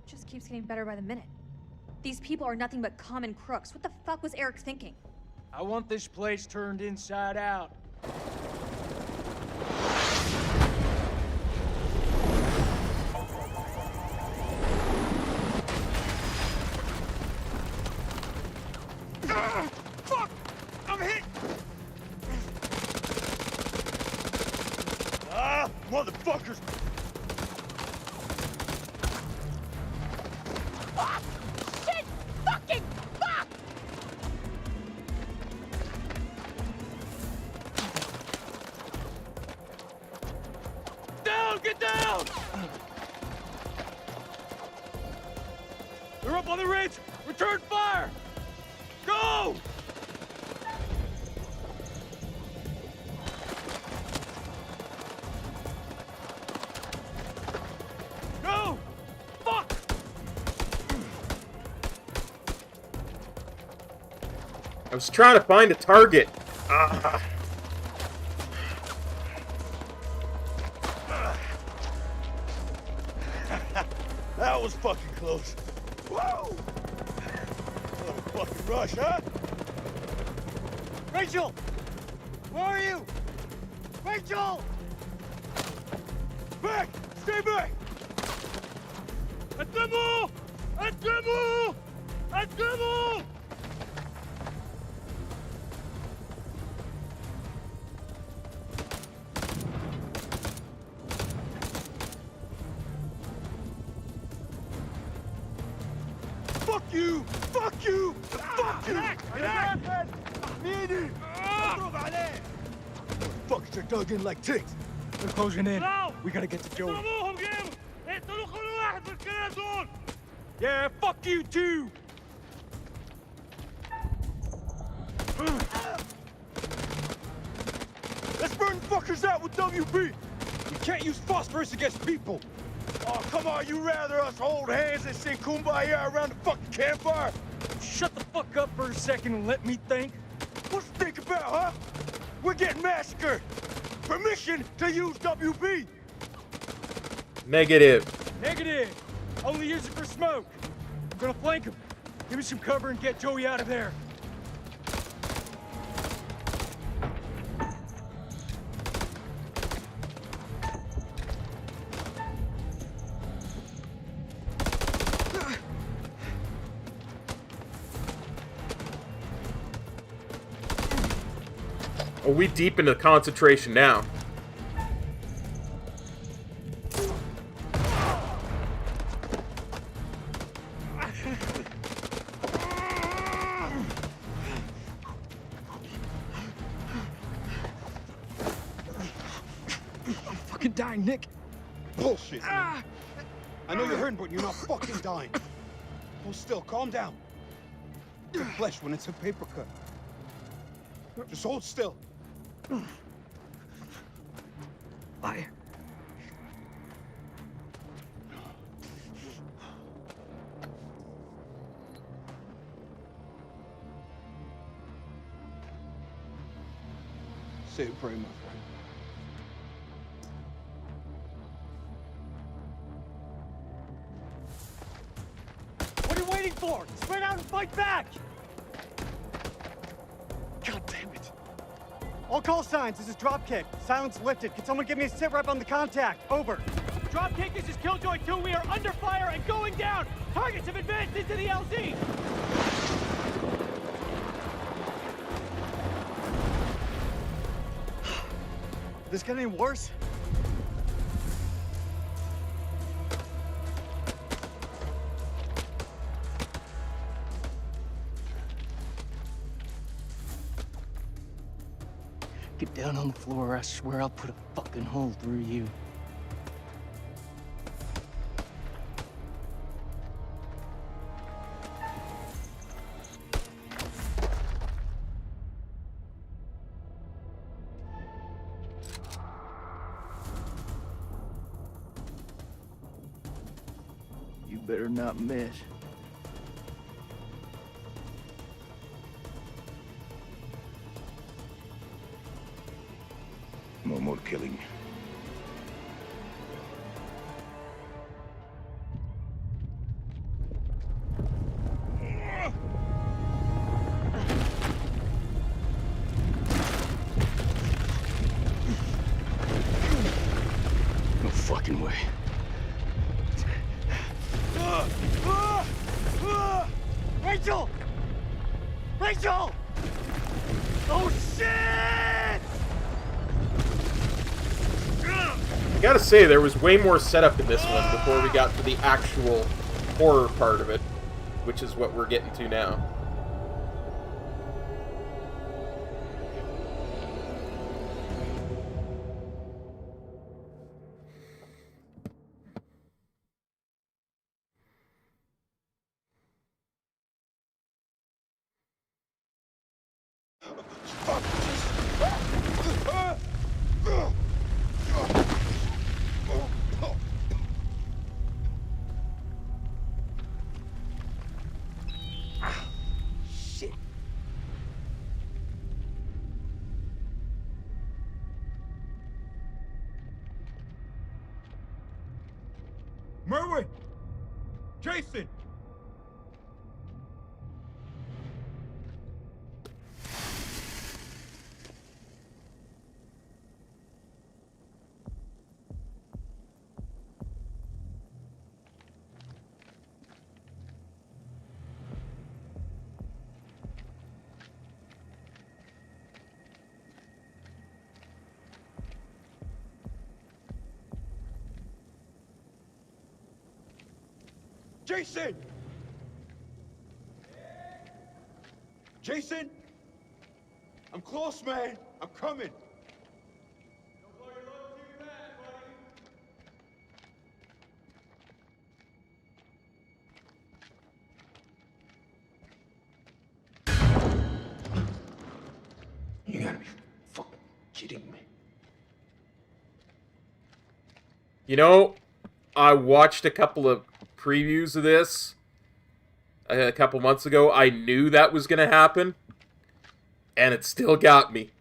Just keeps getting better by the minute. These people are nothing but common crooks. What the fuck was Eric thinking? I want this place turned inside out. Fuck! I'm hit! Ah, motherfuckers! Fuck! Shit! Fucking fuck! Down! Get down! They're up on the ridge! Return fire! Go! Go! Fuck! I was trying to find a target. Ah. That was fucking close. Whoa! What a fucking rush, huh? Rachel! Where are you? Rachel! Back! Stay back! الدمو! الدمو! الدمو! Fuck you! Fuck you! Fuck you! Fuckers are dug in like ticks. They're closing in. We gotta get to Joey. Yeah, fuck you too! Let's burn fuckers out with WB! You can't use phosphorus against people! Oh, come on, you rather us hold hands and sing Kumbaya around the fucking campfire? Shut the fuck up for a second and let me think. What's to think about, huh? We're getting massacred! Permission to use WB! Negative. Negative. Only use it for smoke. I'm gonna flank him. Give me some cover and get Joey out of there. Are we deep into concentration now? dying, Nick. Bullshit. I know you're hurting, but you're not fucking dying. Hold still, calm down. It's flesh when it's a paper cut. Just hold still. Liar. Say a prayer, my friend. What are you waiting for? Spread out and fight back! God damn it. All call signs, this is Dropkick. Silence lifted. Can someone give me a sit rep on the contact? Over. Dropkick, this is Killjoy 2. We are under fire and going down. Targets have advanced into the LZ. This get any worse? Get down on the floor, or I swear I'll put a fucking hole through you. You better not miss. No more killing. No fucking way. Rachel! Rachel! Oh shit! I gotta say, there was way more setup in this one before we got to the actual horror part of it, which is what we're getting to now. Merwin! Jason! Jason! Jason? I'm close, man. I'm coming. You gotta be fucking kidding me. You know, I watched a couple of previews of this a couple months ago. I knew that was going to happen, and it still got me.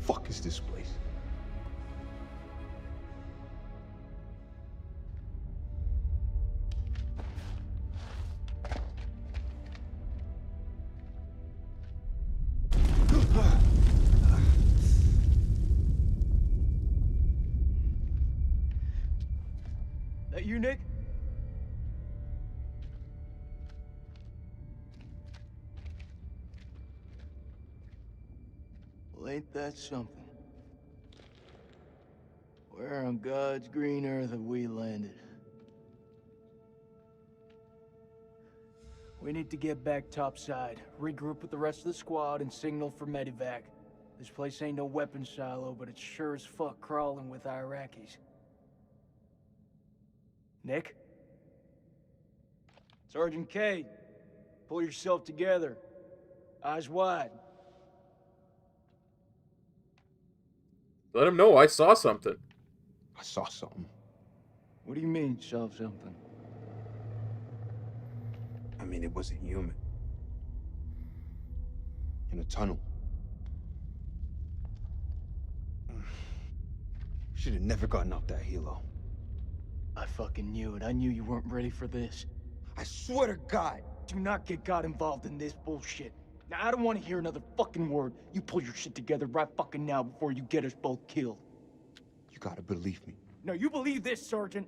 fuck is this place? That you, Nick? Well, ain't that something? Where on God's green earth have we landed? We need to get back topside, regroup with the rest of the squad, and signal for medevac. This place ain't no weapons silo, but it's sure as fuck crawling with Iraqis. Nick? Sergeant Cade, pull yourself together. Eyes wide. Let him know I saw something. I saw something. What do you mean, saw something? I mean, it wasn't human. In a tunnel. Should have never gotten out that helo. I fucking knew it. I knew you weren't ready for this. I swear to God. Do not get God involved in this bullshit. Now, I don't want to hear another fucking word. You pull your shit together right fucking now before you get us both killed. You gotta believe me. No, you believe this, Sergeant.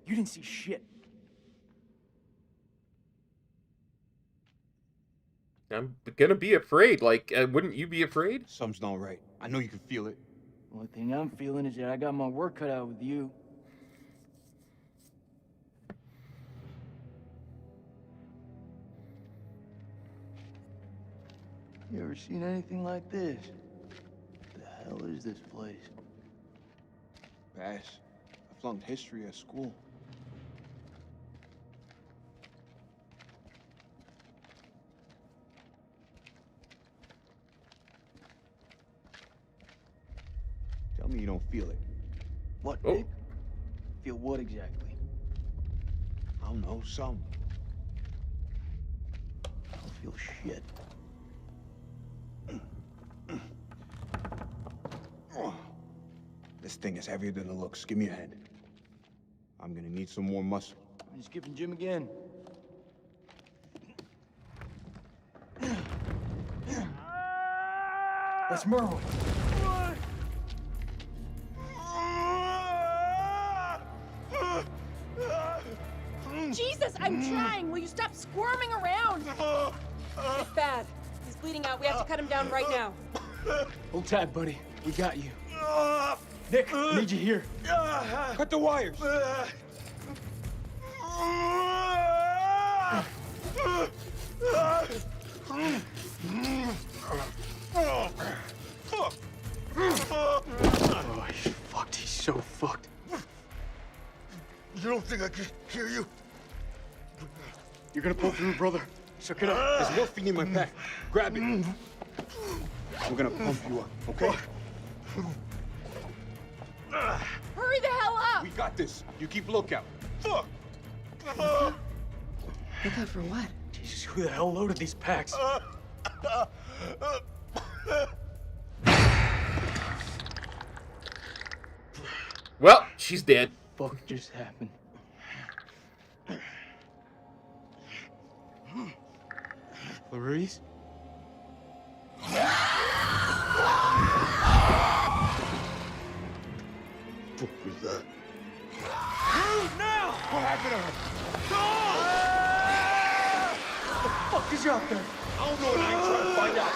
You didn't see shit. I'm gonna be afraid. Like, wouldn't you be afraid? Something's not right. I know you can feel it. The only thing I'm feeling is that I got my work cut out with you. You ever seen anything like this? What the hell is this place? Bash. I flunked history at school. Tell me you don't feel it. What, Nick? Feel what exactly? I don't know, some. I don't feel shit. This thing is heavier than it looks. Give me a hand. I'm gonna need some more muscle. I'm skipping gym again. That's Merwin. Jesus, I'm trying. Will you stop squirming around? It's bad. He's bleeding out. We have to cut him down right now. Hold tight, buddy. We got you. Nick, I need you here. Cut the wires. Oh, he's fucked. He's so fucked. You don't think I can hear you? You're gonna pull through, brother. Suck it up. There's morphine in my pack. Grab it. We're gonna pump you up, okay? Hurry the hell up! We got this. You keep lookout. Fuck! Lookout for what? Jesus, who the hell loaded these packs? Well, she's dead. Fuck just happened. Clarice? Fuck was that? Move now! What happened to her? What the fuck is out there? I don't know, and I ain't trying to find out.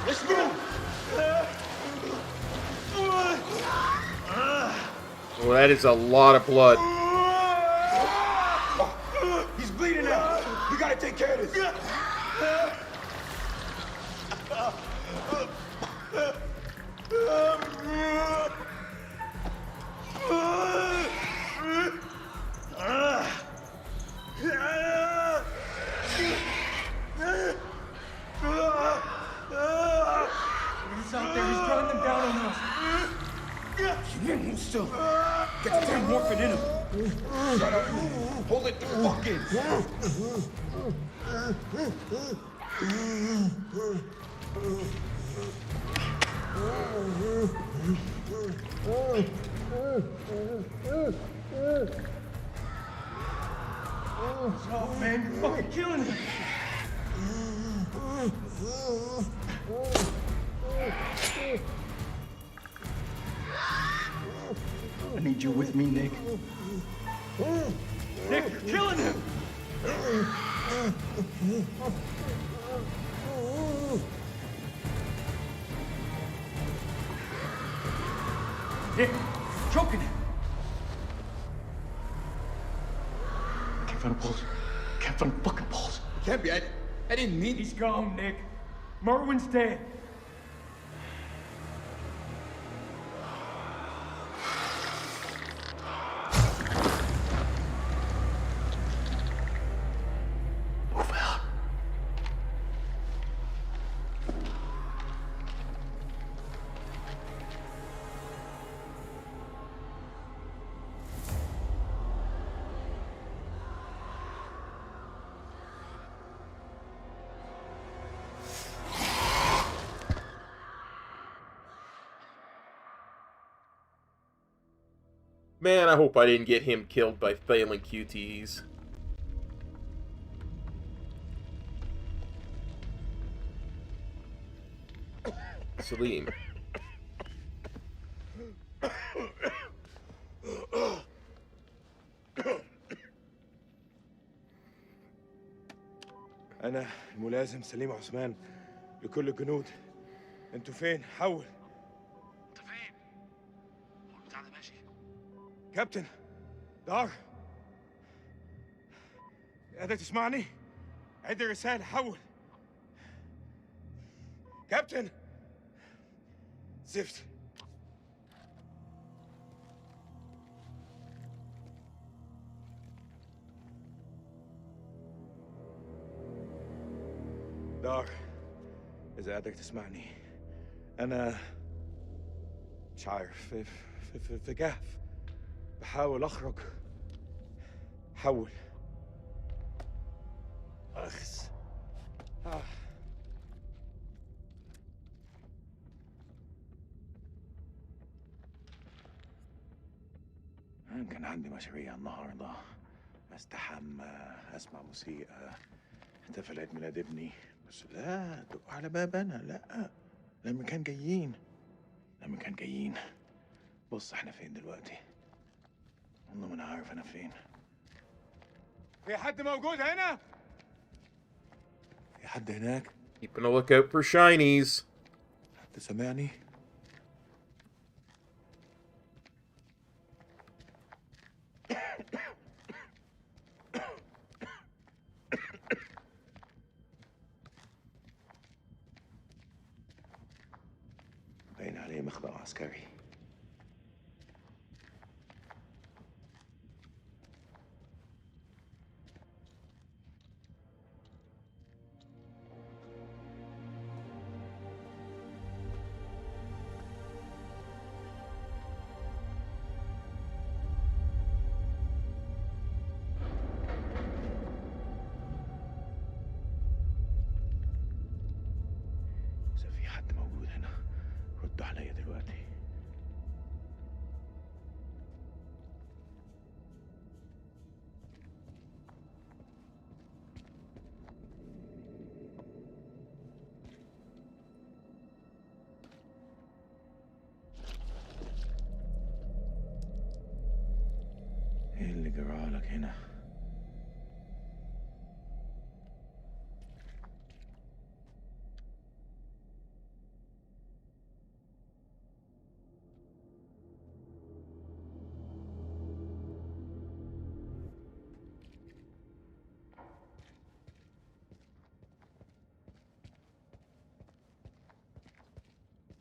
Let's move! Well, that is a lot of blood. He's bleeding out. We gotta take care of this. He's out there. He's drawing them down on us. You didn't move still. Get the damn morphine in him. Shut up. Hold it the fuck in. Oh, man, you're fucking killing him. I need you with me, Nick. Nick, you're killing him. Nick, choking him. Can't find a pulse. Can't find a fucking pulse. It can't be. I didn't mean. He's gone, Nick. Merwin's dead. Move out. Man, I hope I didn't get him killed by failing QTEs. Salim. أنا الملازم سليم عثمان لكل الجنود. أنتوا فين؟ حول. انت فين؟ هو البتاع ده ماشي؟ كابتن دار، قادر تسمعني؟ عد الرسالة. حول. كابتن زفت. دار، إذا قادر تسمعني، أنا مش عارف، في كهف بحاول أخرج. حول. أخس. كان عندي مشاريع النهارده، استحمى، اسمع موسيقى، احتفل عيد ميلاد ابني، بس لا دقوا على باب انا. لا، لما كان جايين. بص احنا فين دلوقتي؟ والله ما انا عارف انا فين. في حد موجود هنا؟ في حد هناك؟ Keeping a lookout for shinies. حد سامعني؟ باين عليه مخبأ عسكري. إذا في حد موجود هنا رد عليا دلوقتي. ايه اللي جرالك هنا؟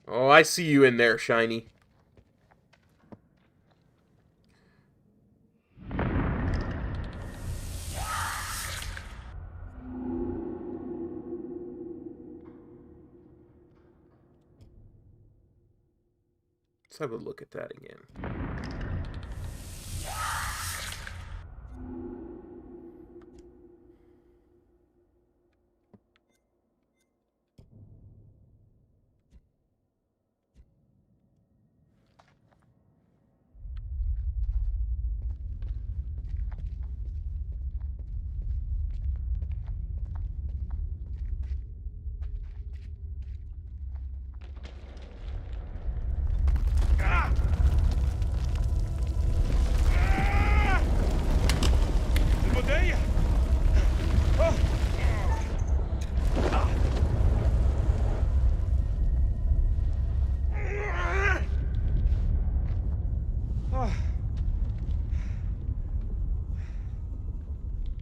Oh, I see you in there, Shiny. Let's have a look at that again.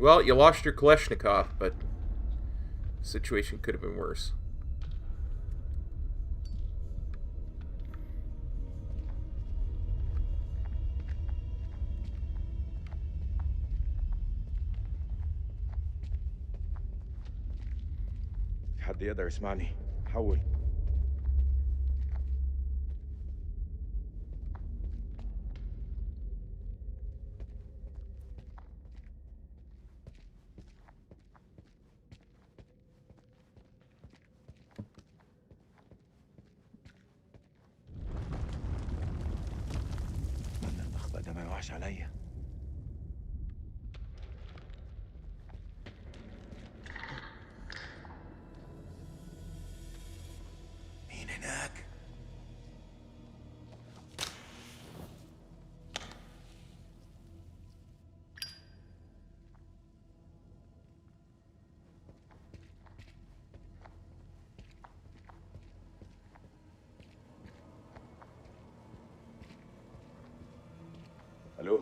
Well, you lost your Kalashnikov, but the situation could have been worse. في حد يقدر يسمعني؟ حول. الأخطاء ده ما يوحش عليا. مين هناك؟ الو.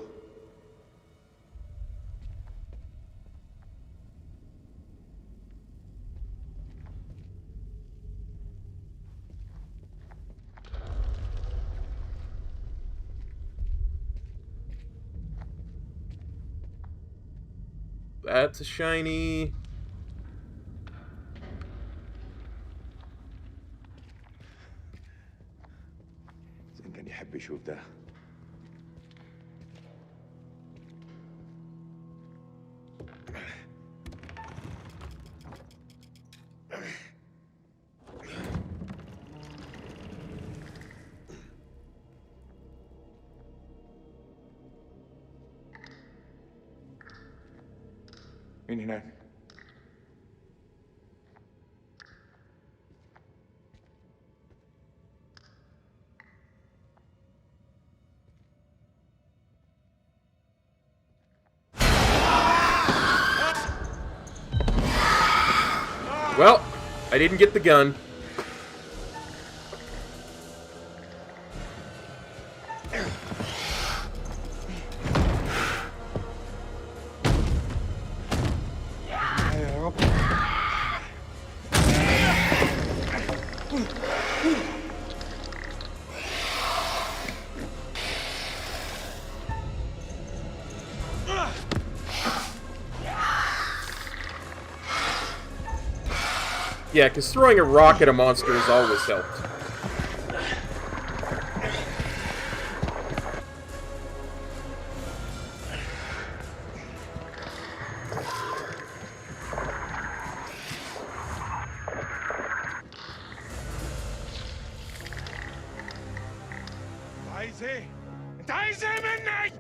That's a shiny. زين كان يحب يشوف ده. مين هناك؟ Well, I didn't get the gun. Yeah, because throwing a rock at a monster has always helped. عايز ايه؟ انت عايز ايه مني؟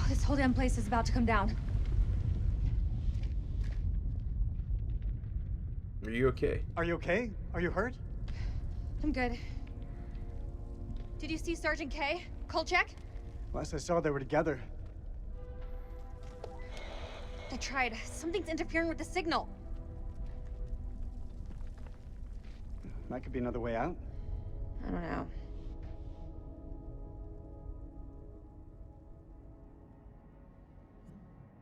This whole damn place is about to come down. Are you okay? Are you okay? Are you hurt? I'm good. Did you see Sergeant K? Kolchak? Last I saw, they were together. I tried. Something's interfering with the signal. That could be another way out. I don't know.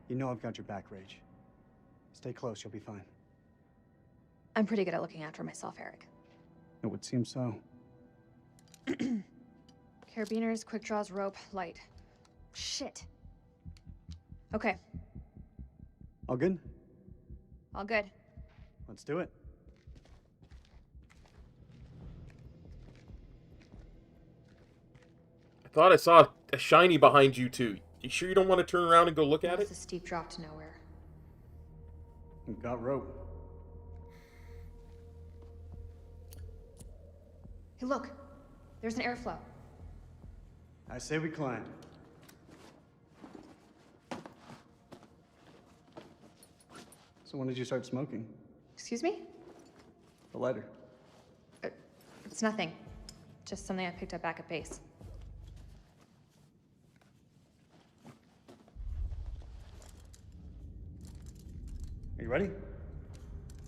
You know I've got your back, Rage. Stay close, you'll be fine. I'm pretty good at looking after myself, Eric. It would seem so. Carabiners, quick draws, rope, light. Shit. Okay, All good? all good. Let's do it. I thought I saw a shiny behind you two. You sure you don't want to turn around and go look at it? It's a steep drop to nowhere. We've got rope. Hey, look. There's an airflow. I say we climb. So when did you start smoking? Excuse me? The lighter. It's nothing. Just something I picked up back at base. Are you ready?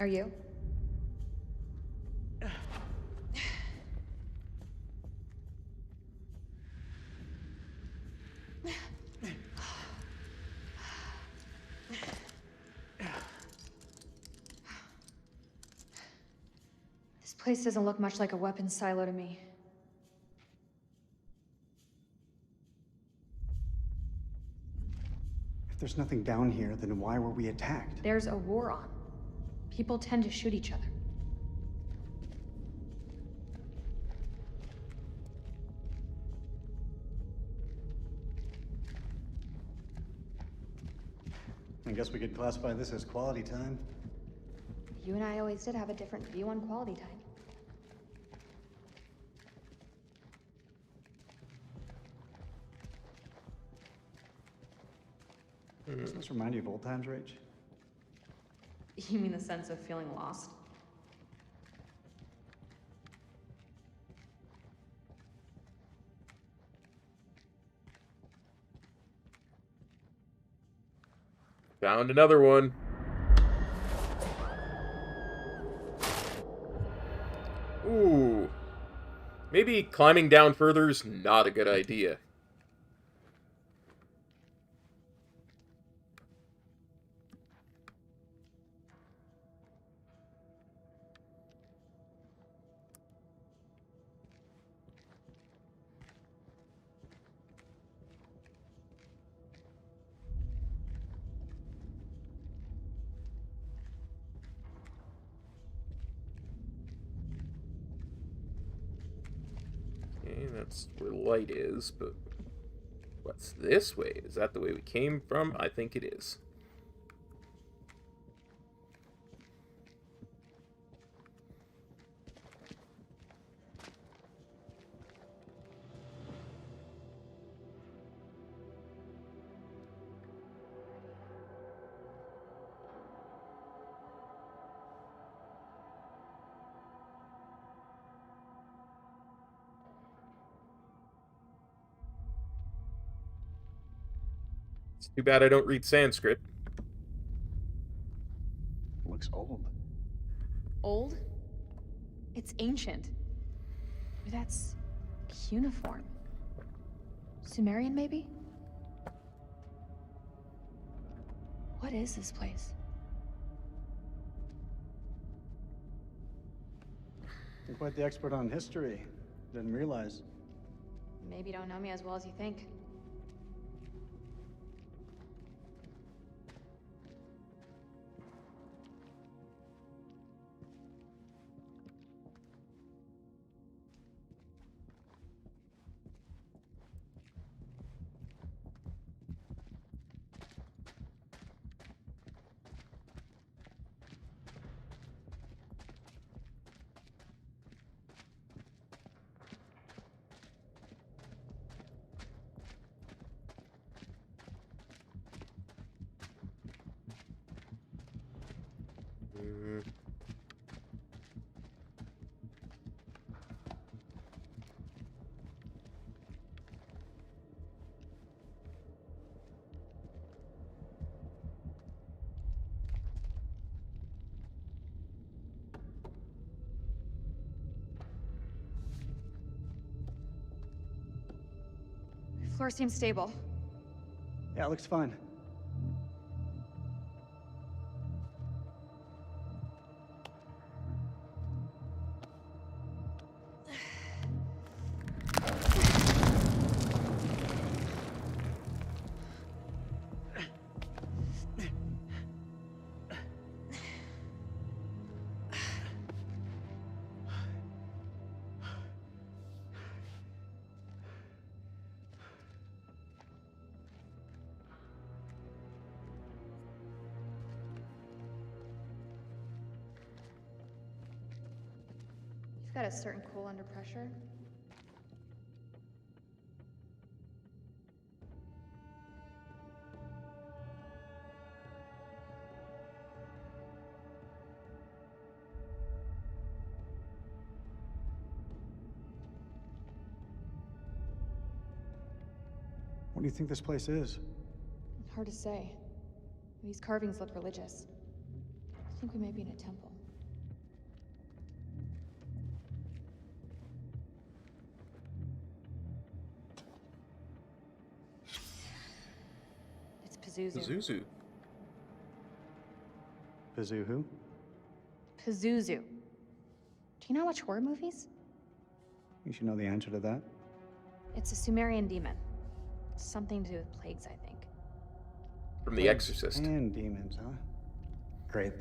Are you? This place doesn't look much like a weapons silo to me. If there's nothing down here, then why were we attacked? There's a war on. People tend to shoot each other. I guess we could classify this as quality time. You and I always did have a different view on quality time. Doesn't this remind you of old times, Rach? You mean the sense of feeling lost? Found another one. Ooh. Maybe climbing down further is not a good idea. Okay, that's where light is, but what's this way? Is that the way we came from? I think it is. It's too bad I don't read Sanskrit. Looks old. Old? It's ancient. Or that's cuneiform. Sumerian, maybe? What is this place? You're quite the expert on history. Didn't realize. Maybe you don't know me as well as you think. The floor seems stable. Yeah, it looks fine. got a certain cool under pressure. What do you think this place is? Hard to say. These carvings look religious. I think we may be in a temple. It's Pazuzu. Pazuzu. Pazu who? Pazuzu. Do you not watch horror movies? You should know the answer to that. It's a Sumerian demon. Something to do with plagues, I think. From The Exorcist. And demons, huh? Great.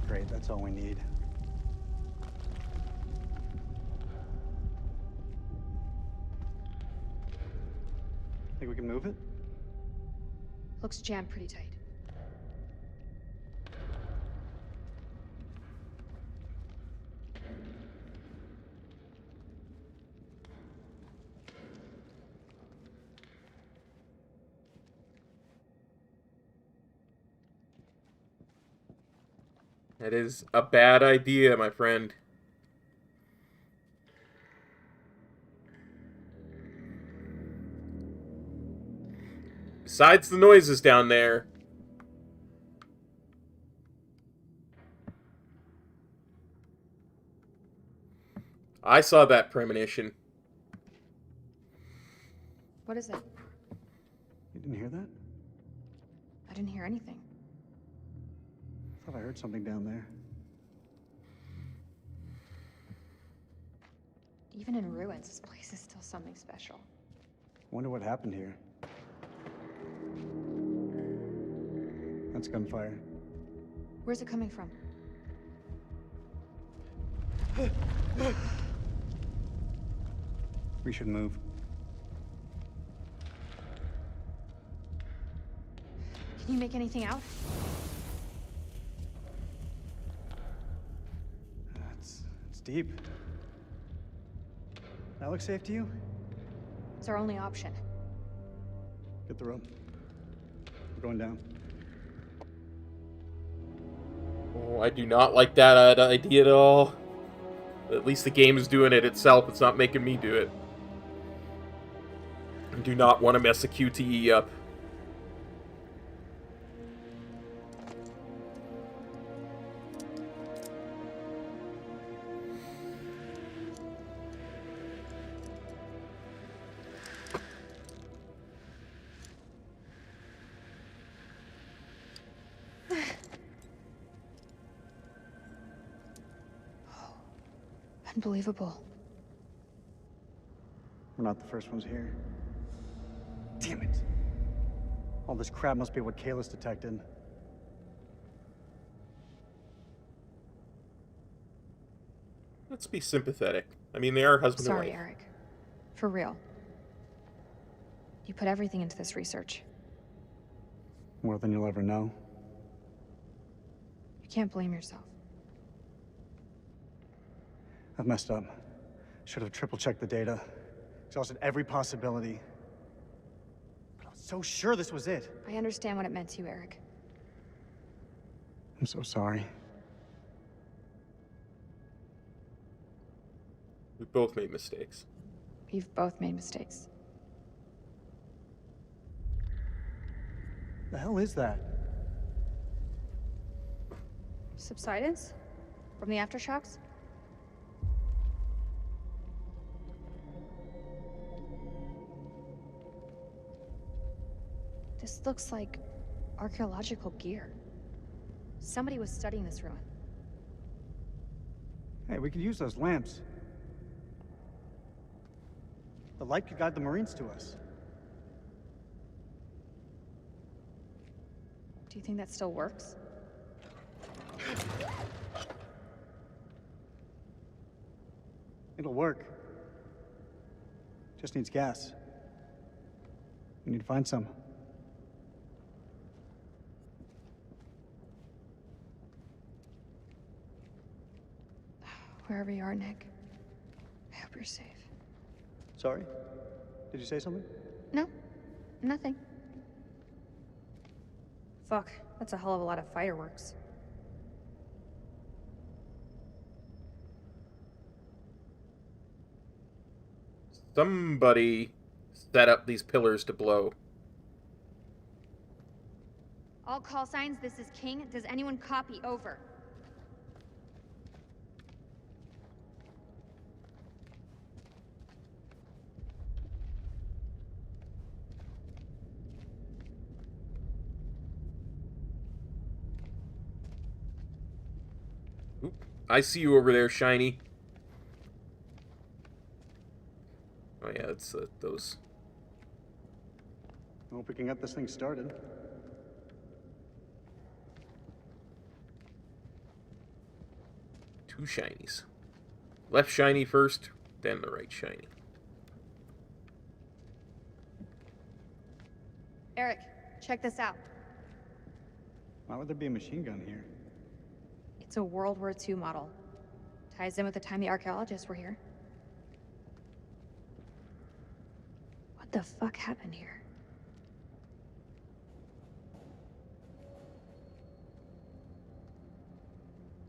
Great, that's all we need. Think we can move it? Looks jammed pretty tight. That is a bad idea, my friend. Besides the noises down there. I saw that premonition. What is that? You didn't hear that? I didn't hear anything. I thought I heard something down there. Even in ruins, this place is still something special. Wonder what happened here. That's gunfire. Where's it coming from? We should move. Can you make anything out? It's deep. That looks safe to you? It's our only option. Get the rope. We're going down. Oh, I do not like that idea at all. At least the game is doing it itself. It's not making me do it. I do not want to mess a QTE up. Unbelievable. We're not the first ones here. Damn it. All this crap must be what Kayla's detected. Let's be sympathetic. I mean, they are husband and Sorry, wife. Eric. For real. You put everything into this research. More than you'll ever know. You can't blame yourself. I've messed up. Should have triple-checked the data. Exhausted every possibility. But I was so sure this was it. I understand what it meant to you, Eric. I'm so sorry. We both made mistakes. We've both made mistakes. The hell is that? Subsidence? From the aftershocks? This looks like archaeological gear. Somebody was studying this ruin. Hey, we could use those lamps. The light could guide the Marines to us. Do you think that still works? It'll work. Just needs gas. We need to find some. Wherever you are, Nick, I hope you're safe. Sorry? Did you say something? No, nothing. Fuck, that's a hell of a lot of fireworks. Somebody set up these pillars to blow. All call signs, this is King. Does anyone copy? Over. Oop, I see you over there, Shiny. Oh yeah, it's those. I hope we can get this thing started. Two shinies. Left shiny first, then the right shiny. Eric, check this out. Why would there be a machine gun here? It's a World War II model. Ties in with the time the archaeologists were here. What the fuck happened here?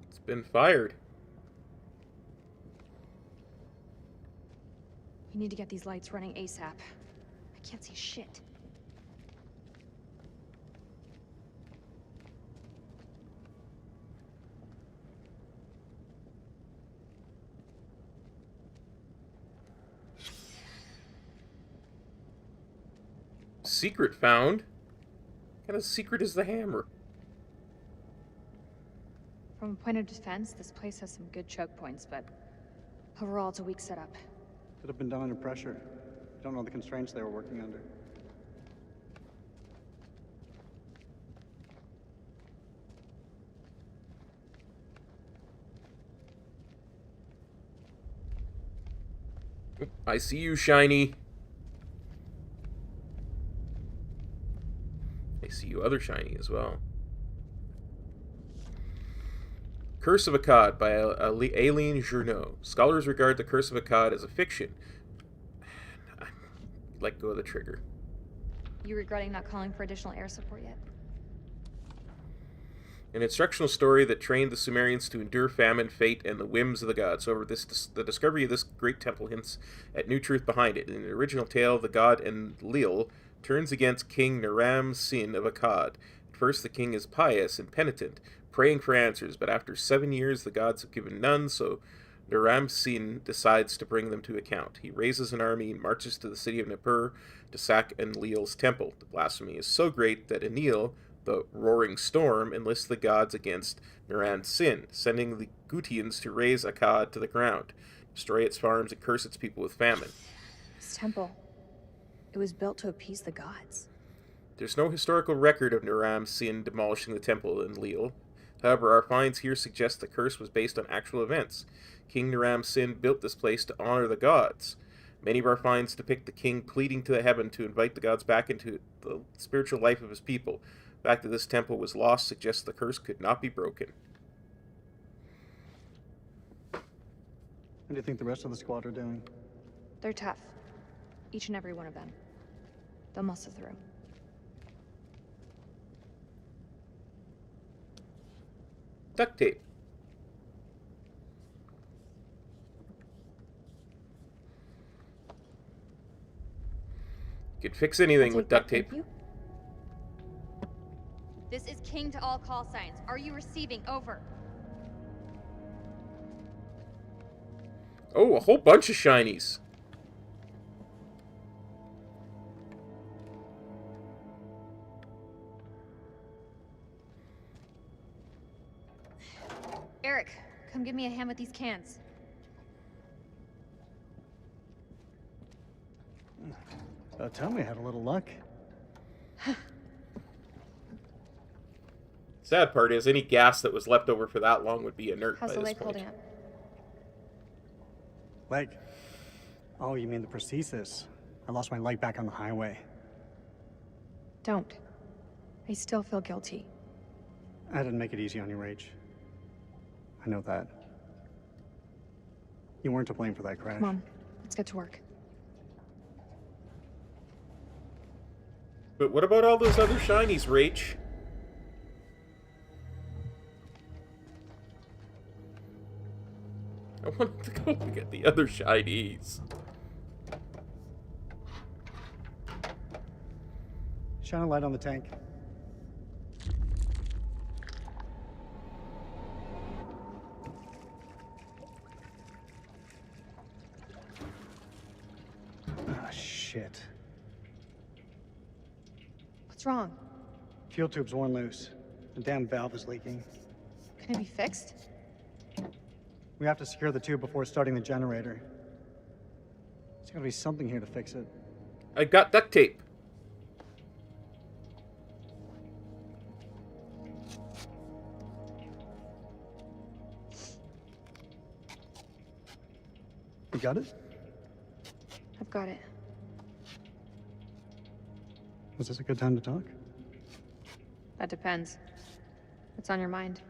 It's been fired. We need to get these lights running ASAP. I can't see shit. Secret found. What kind of secret is the hammer? From a point of defense, this place has some good choke points, but overall it's a weak setup. Could have been done under pressure. You don't know the constraints they were working under. I see you, Shiny. I see you, other Shiny, as well. Curse of Akkad by Aileen Journeau. Scholars regard the Curse of Akkad as a fiction. Let go of the trigger. You regretting not calling for additional air support yet? An instructional story that trained the Sumerians to endure famine, fate, and the whims of the gods. However, the discovery of this great temple hints at new truth behind it. In the original tale, the god Enlil turns against King Naram Sin of Akkad. At first, the king is pious and penitent, praying for answers, but after 7 years, the gods have given none, so Naram Sin decides to bring them to account. He raises an army and marches to the city of Nippur to sack Enlil's temple. The blasphemy is so great that Enlil, the roaring storm, enlists the gods against Naram Sin, sending the Gutians to raze Akkad to the ground, destroy its farms, and curse its people with famine. This temple, it was built to appease the gods. There's no historical record of Naram Sin demolishing the temple in Enlil. However, our finds here suggest the curse was based on actual events. King Naram Sin built this place to honor the gods. Many of our finds depict the king pleading to the heaven to invite the gods back into the spiritual life of his people. The fact that this temple was lost suggests the curse could not be broken. How do you think the rest of the squad are doing? They're tough. Each and every one of them. They'll muscle through. Duct tape. You could fix anything with duct tape. This is King to all call signs. Are you receiving? Over. Oh, a whole bunch of shinies. Eric, come give me a hand with these cans. Tell me I had a little luck. Sad part is, any gas that was left over for that long would be inert by How's the this leg point. holding up? Leg? Oh, you mean the prosthesis? I lost my leg back on the highway. Don't. I still feel guilty. I didn't make it easy on you, Rach. I know that. You weren't to blame for that crash. Come on, let's get to work. But what about all those other shinies, Rach? I wanted to go look at the other shinies. Shine a light on the tank. Ah, shit. What's wrong? Fuel tube's worn loose. The damn valve is leaking. Can it be fixed? We have to secure the tube before starting the generator. There's gotta be something here to fix it. I got duct tape. You got it? I've got it. Was this a good time to talk? That depends. What's on your mind?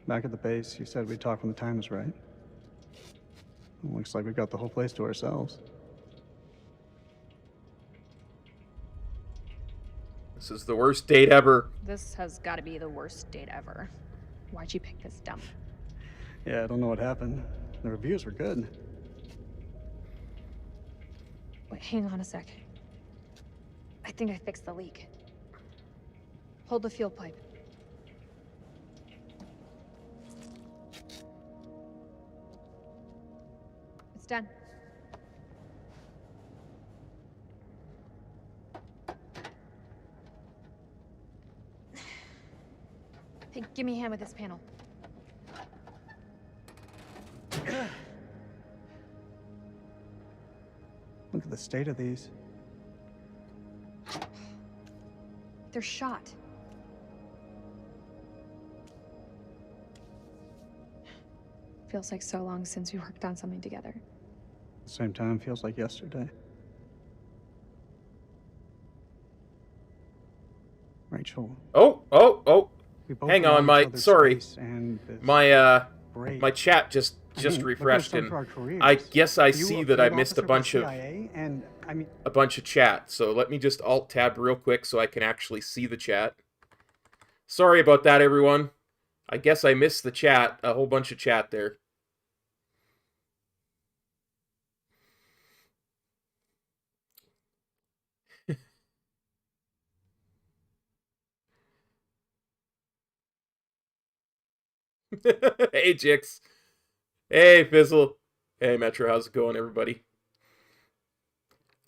Back at the base, you said we'd talk when the time was right. Well, looks like we've got the whole place to ourselves. This is the worst date ever. This has got to be the worst date ever. Why'd you pick this dump? Yeah, I don't know what happened. The reviews were good. Wait, hang on a sec. I think I fixed the leak. Hold the fuel pipe. It's done. Hey, give me a hand with this panel. Look at the state of these. They're shot. Feels like so long since we worked on something together. At the same time, feels like yesterday. Rachel. Oh. We both Hang know on, each my other's sorry. space and this My chat just look refreshed, what it's done and for our careers. I guess I You, see a that I field missed a officer for bunch of CIA, and I mean, a bunch of chat. So let me just alt tab real quick so I can actually see the chat. Sorry about that, everyone. I guess I missed the chat, a whole bunch of chat there. Hey, Jix. Hey, Fizzle. Hey, Metro. How's it going, everybody?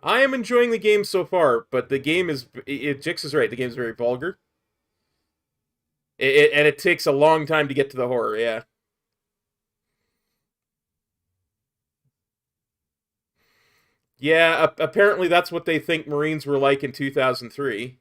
I am enjoying the game so far, but the game is... Jix is right. The game is very vulgar. And it takes a long time to get to the horror, yeah. Yeah, apparently that's what they think Marines were like in 2003.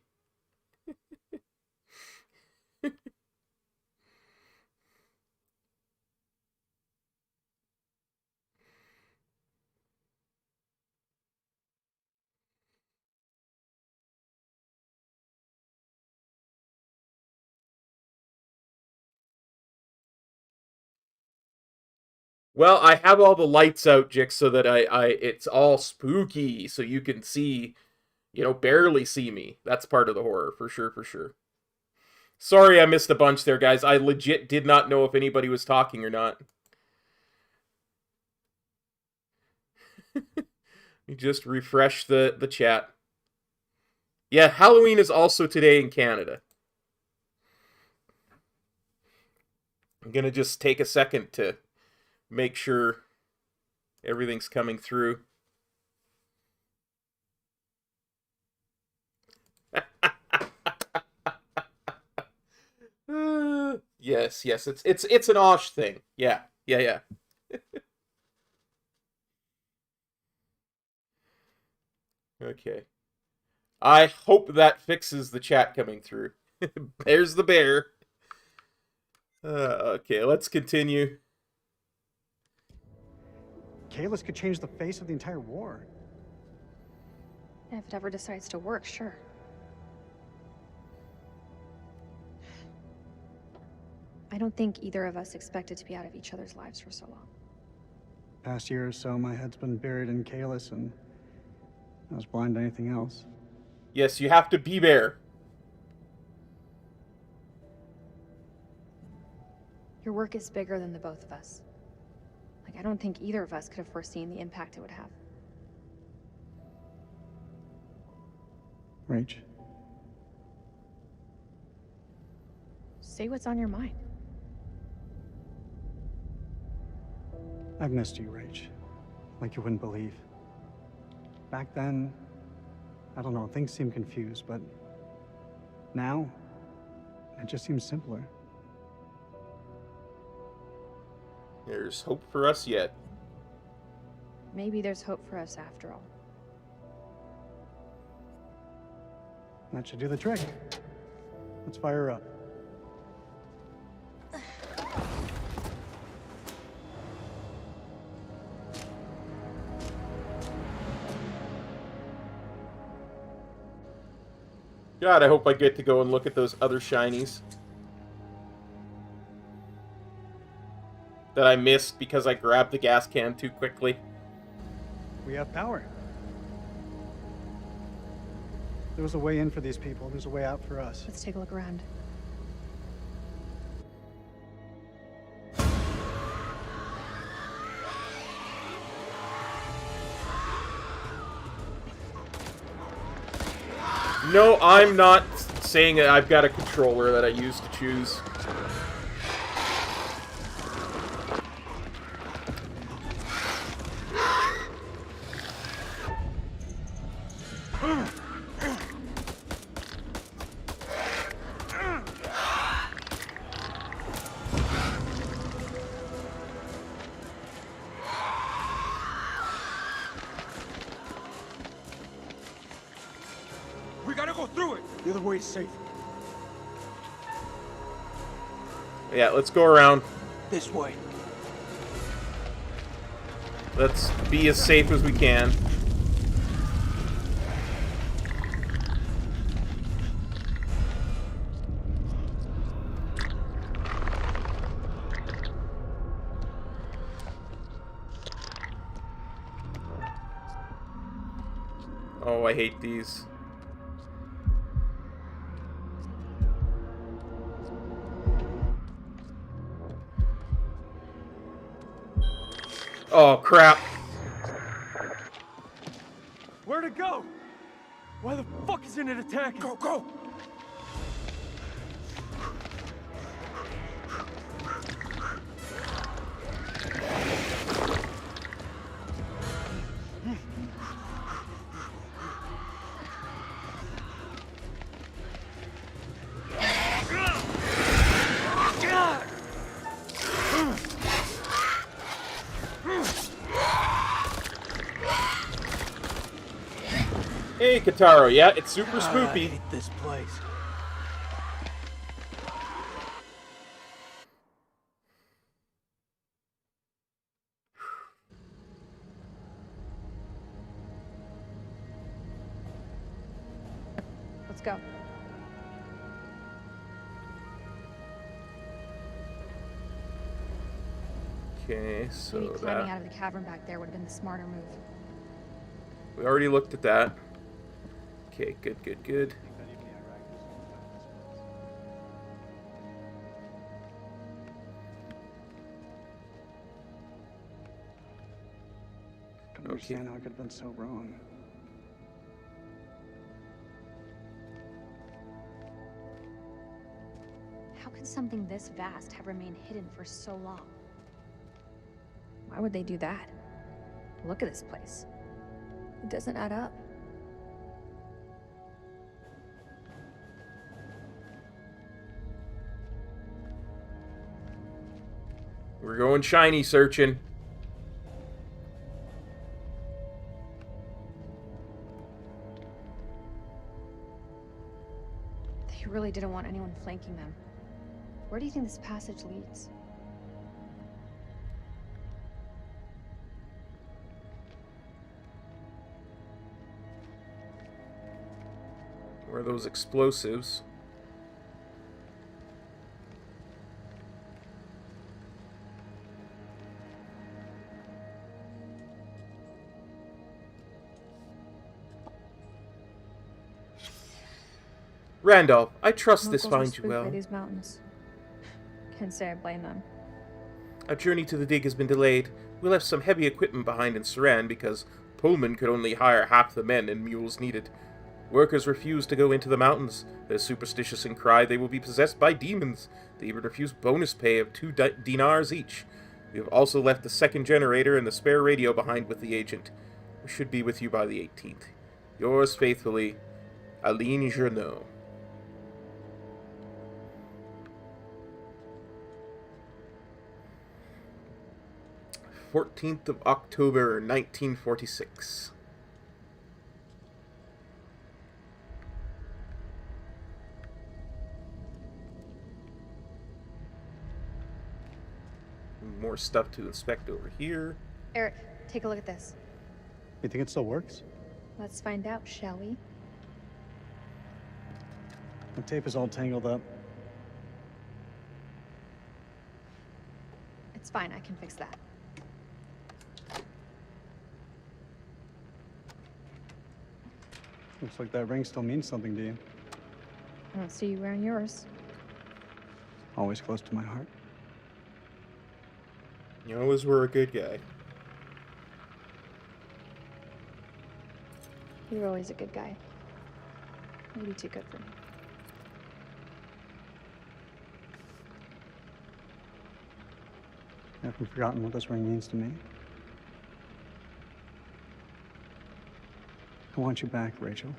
Well, I have all the lights out, Jix, so that it's all spooky, so you can see, barely see me. That's part of the horror, for sure, for sure. Sorry I missed a bunch there, guys. I legit did not know if anybody was talking or not. You just refresh the chat. Yeah, Halloween is also today in Canada. I'm going to just take a second to make sure everything's coming through. Yes, it's an Osh thing. Yeah. Okay. I hope that fixes the chat coming through. There's the bear. Okay, let's continue. Kalis could change the face of the entire war. If it ever decides to work, sure. I don't think either of us expected to be out of each other's lives for so long. Past year or so, my head's been buried in Kalis, and I was blind to anything else. Yes, you have to be there. Your work is bigger than the both of us. Like, I don't think either of us could have foreseen the impact it would have. Rach, Say what's on your mind. I've missed you, Rach. Like you wouldn't believe. Back then, I don't know, things seemed confused, but now, it just seems simpler. There's hope for us yet. Maybe there's hope for us after all. That should do the trick. Let's fire her up. God, I hope I get to go and look at those other shinies that I missed because I grabbed the gas can too quickly. We have power. There was a way in for these people. There's a way out for us. Let's take a look around. No, I'm not saying that I've got a controller that I use to choose. We gotta go through it. The other way is safe. Yeah, let's go around. This way. Let's be as safe as we can. Oh, I hate these. Oh, crap. Where'd it go? Why the fuck isn't it attacking? Go, go! Hey, Kataro. Yeah, it's super spoopy. I hate this place. Let's go. Okay, so Maybe climbing that... out of the cavern back there would have been the smarter move. We already looked at that. Okay, good, good, good. Don't understand how I could have been so wrong. How could something this vast have remained hidden for so long? Why would they do that? Look at this place. It doesn't add up. We're going shiny searching. They really didn't want anyone flanking them. Where do you think this passage leads? Where are those explosives? Randolph, I trust this finds you well. These mountains. Can't say I blame them. Our journey to the dig has been delayed. We left some heavy equipment behind in Saran because Pullman could only hire half the men and mules needed. Workers refuse to go into the mountains. They're superstitious and cry they will be possessed by demons. They even refuse bonus pay of 2 dinars each. We have also left the second generator and the spare radio behind with the agent. We should be with you by the 18th. Yours faithfully, Aline Journeau. 14th of October, 1946. More stuff to inspect over here. Eric, take a look at this. You think it still works? Let's find out, shall we? The tape is all tangled up. It's fine, I can fix that. Looks like that ring still means something to you. I don't see you wearing yours. Always close to my heart. You always were a good guy. You're always a good guy. Maybe too good for me. Haven't forgotten what this ring means to me. I want you back, Rachel.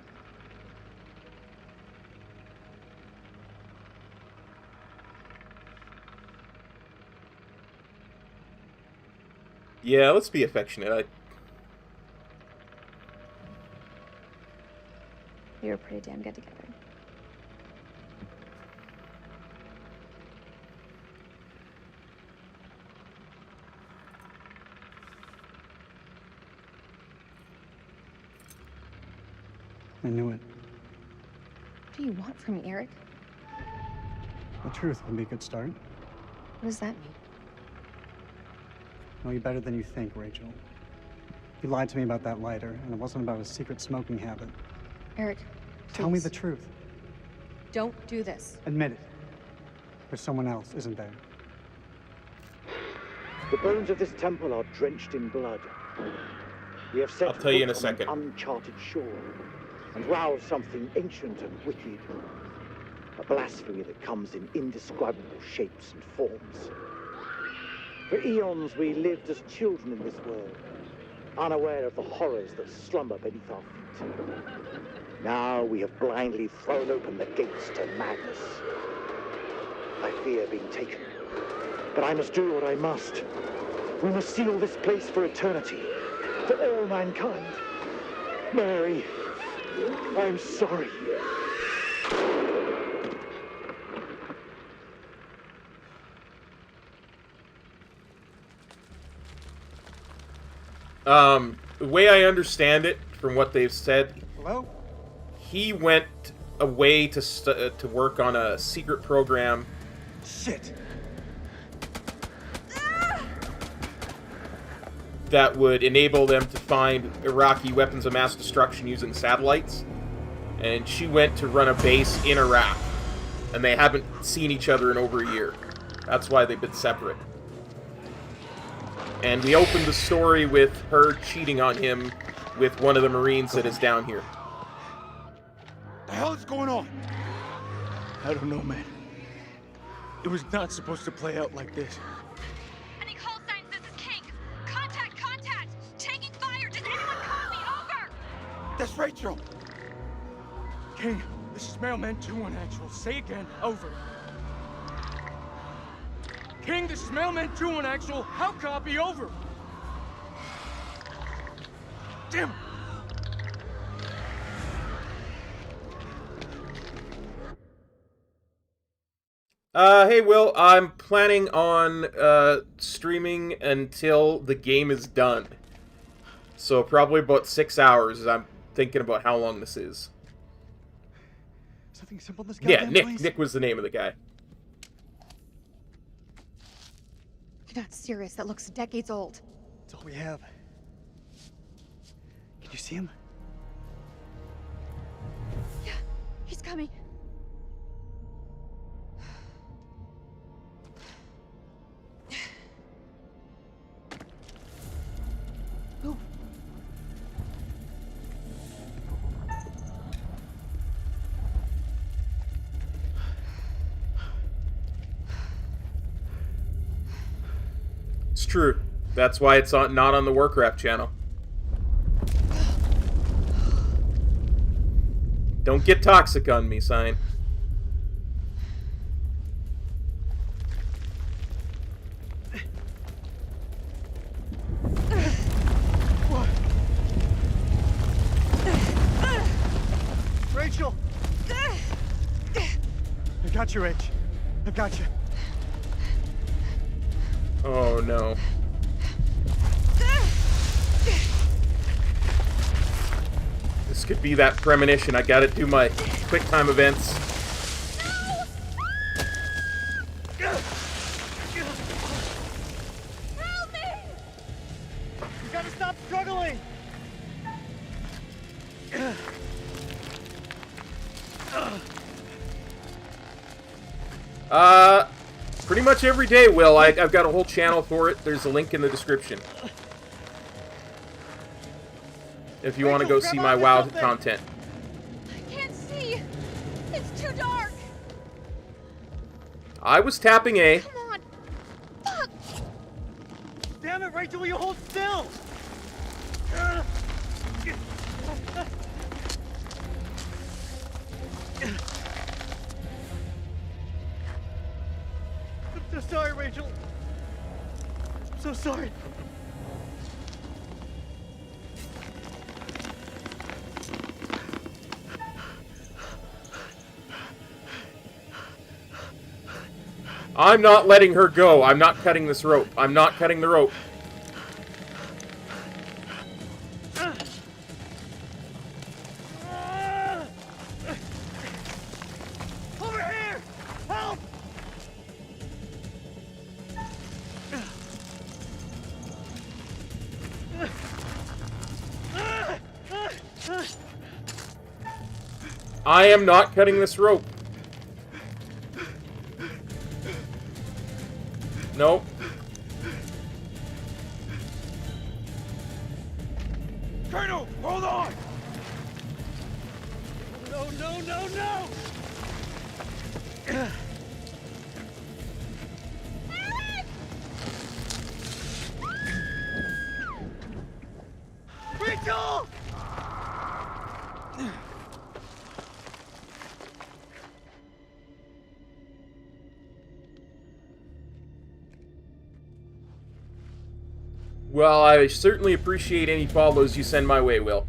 Yeah, let's be affectionate. You're pretty damn good together. I knew it. What do you want from me, Eric? The truth would be a good start. What does that mean? I know you better than you think, Rachel. You lied to me about that lighter, and it wasn't about a secret smoking habit. Eric, Tell me please. the truth. Don't do this. Admit it. There's someone else, isn't there? The bones of this temple are drenched in blood. We have set I'll tell you in a foot on second. an uncharted shore and roused something ancient and wicked. A blasphemy that comes in indescribable shapes and forms. For eons we lived as children in this world, unaware of the horrors that slumber beneath our feet. Now we have blindly thrown open the gates to madness. I fear being taken, but I must do what I must. We must seal this place for eternity, for all mankind. Mary, I'm sorry. The way I understand it, from what they've said, Hello? he went away to work on a secret program. Shit. That would enable them to find Iraqi weapons of mass destruction using satellites. And she went to run a base in Iraq. And they haven't seen each other in over a year. That's why they've been separate. And we opened the story with her cheating on him with one of the Marines that is down here. The hell is going on? I don't know, man. It was not supposed to play out like this. Any call signs? This is King. Contact, contact! Taking fire! Does anyone call me? Over! That's Rachel. King, this is Mailman 2-1 actual. Say again. Over. King, this is Mailman 2-1 actual. How copy? Over. Damn it. Hey Will, I'm planning on streaming until the game is done. So probably about 6 hours. I'm thinking about how long this is. Something simple in this Yeah, goddamn Nick. place? Nick was the name of the guy. You're not serious. That looks decades old. That's all we have. Can you see him? Yeah, he's coming. Oh. It's true. That's why it's not on the Warcraft channel. Don't get toxic on me, sign. Rachel! I got you, Rach. I got you. Oh no. This could be that premonition. I gotta do my quick time events. Help me! You gotta stop struggling! Pretty much every day, Will. I've got a whole channel for it. There's a link in the description. If you want to go see my WoW content. I can't see. It's too dark. I was tapping A. Come on. Fuck. Damn it, Rachel, will you hold still? I'm so sorry, Rachel. I'm so sorry. I'm not letting her go. I'm not cutting this rope. I'm not cutting the rope. Over here! Help! I am not cutting this rope. Nope. Colonel, hold on! No, no, no, no! Rachel! Well, I certainly appreciate any follows you send my way, Will.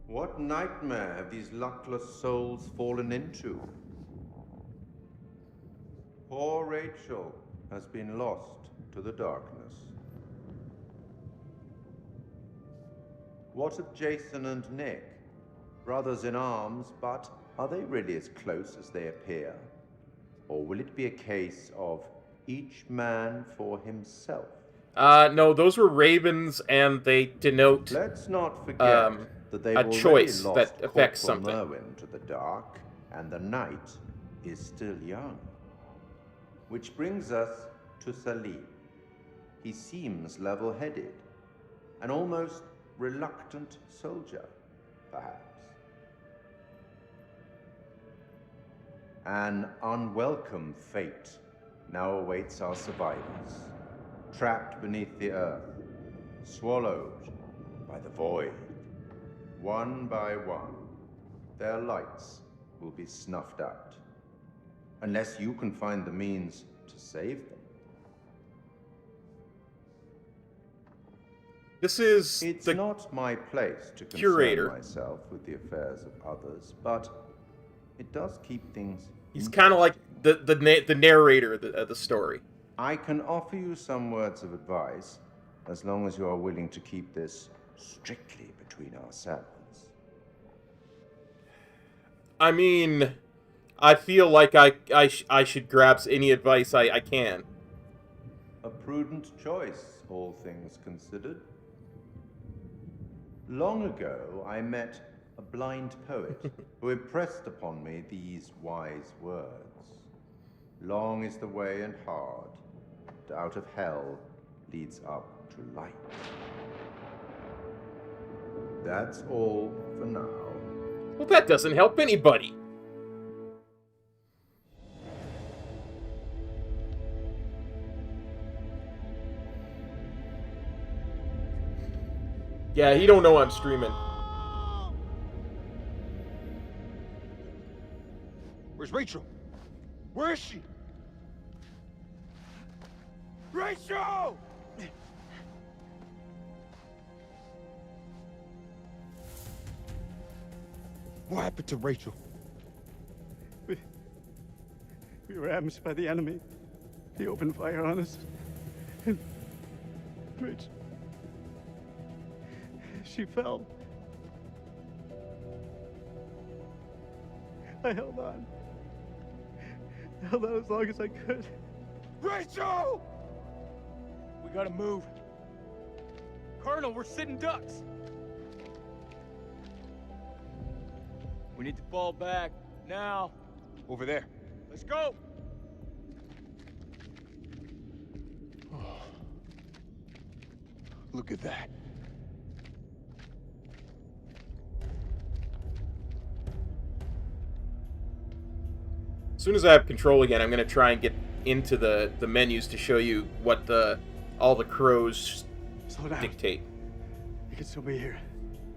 What nightmare have these luckless souls fallen into? Poor Rachel has been lost to the darkness. What of Jason and Nick? Brothers in arms, but are they really as close as they appear? Or will it be a case of each man for himself? No, those were ravens, and they denote Let's not forget that they've a already choice lost that affects Corporal something. Merwin to the dark, and the night is still young. Which brings us to Salim. He seems level-headed, an almost reluctant soldier, perhaps. An unwelcome fate now awaits our survivors, trapped beneath the earth, swallowed by the void. One by one, their lights will be snuffed out, unless you can find the means to save them. This is It's the not my place to curator. concern myself with the affairs of others, but it does keep things. He's kind of like the narrator of the story. I can offer you some words of advice, as long as you are willing to keep this strictly between ourselves. I mean, I feel like I should grab any advice I can. A prudent choice, all things considered. Long ago, I met a blind poet who impressed upon me these wise words. Long is the way and hard, and out of hell leads up to light. That's all for now. Well, that doesn't help anybody. Yeah, he don't know I'm streaming. Where's Rachel? Where is she? Rachel! What happened to Rachel? We were ambushed by the enemy. He opened fire on us. And Rach, she fell. I held on. I held on as long as I could. Rachel! We gotta move. Colonel, we're sitting ducks. We need to fall back, now. Over there. Let's go! Look at that. As soon as I have control again, I'm going to try and get into the menus to show you what all the crows dictate. You can still be here.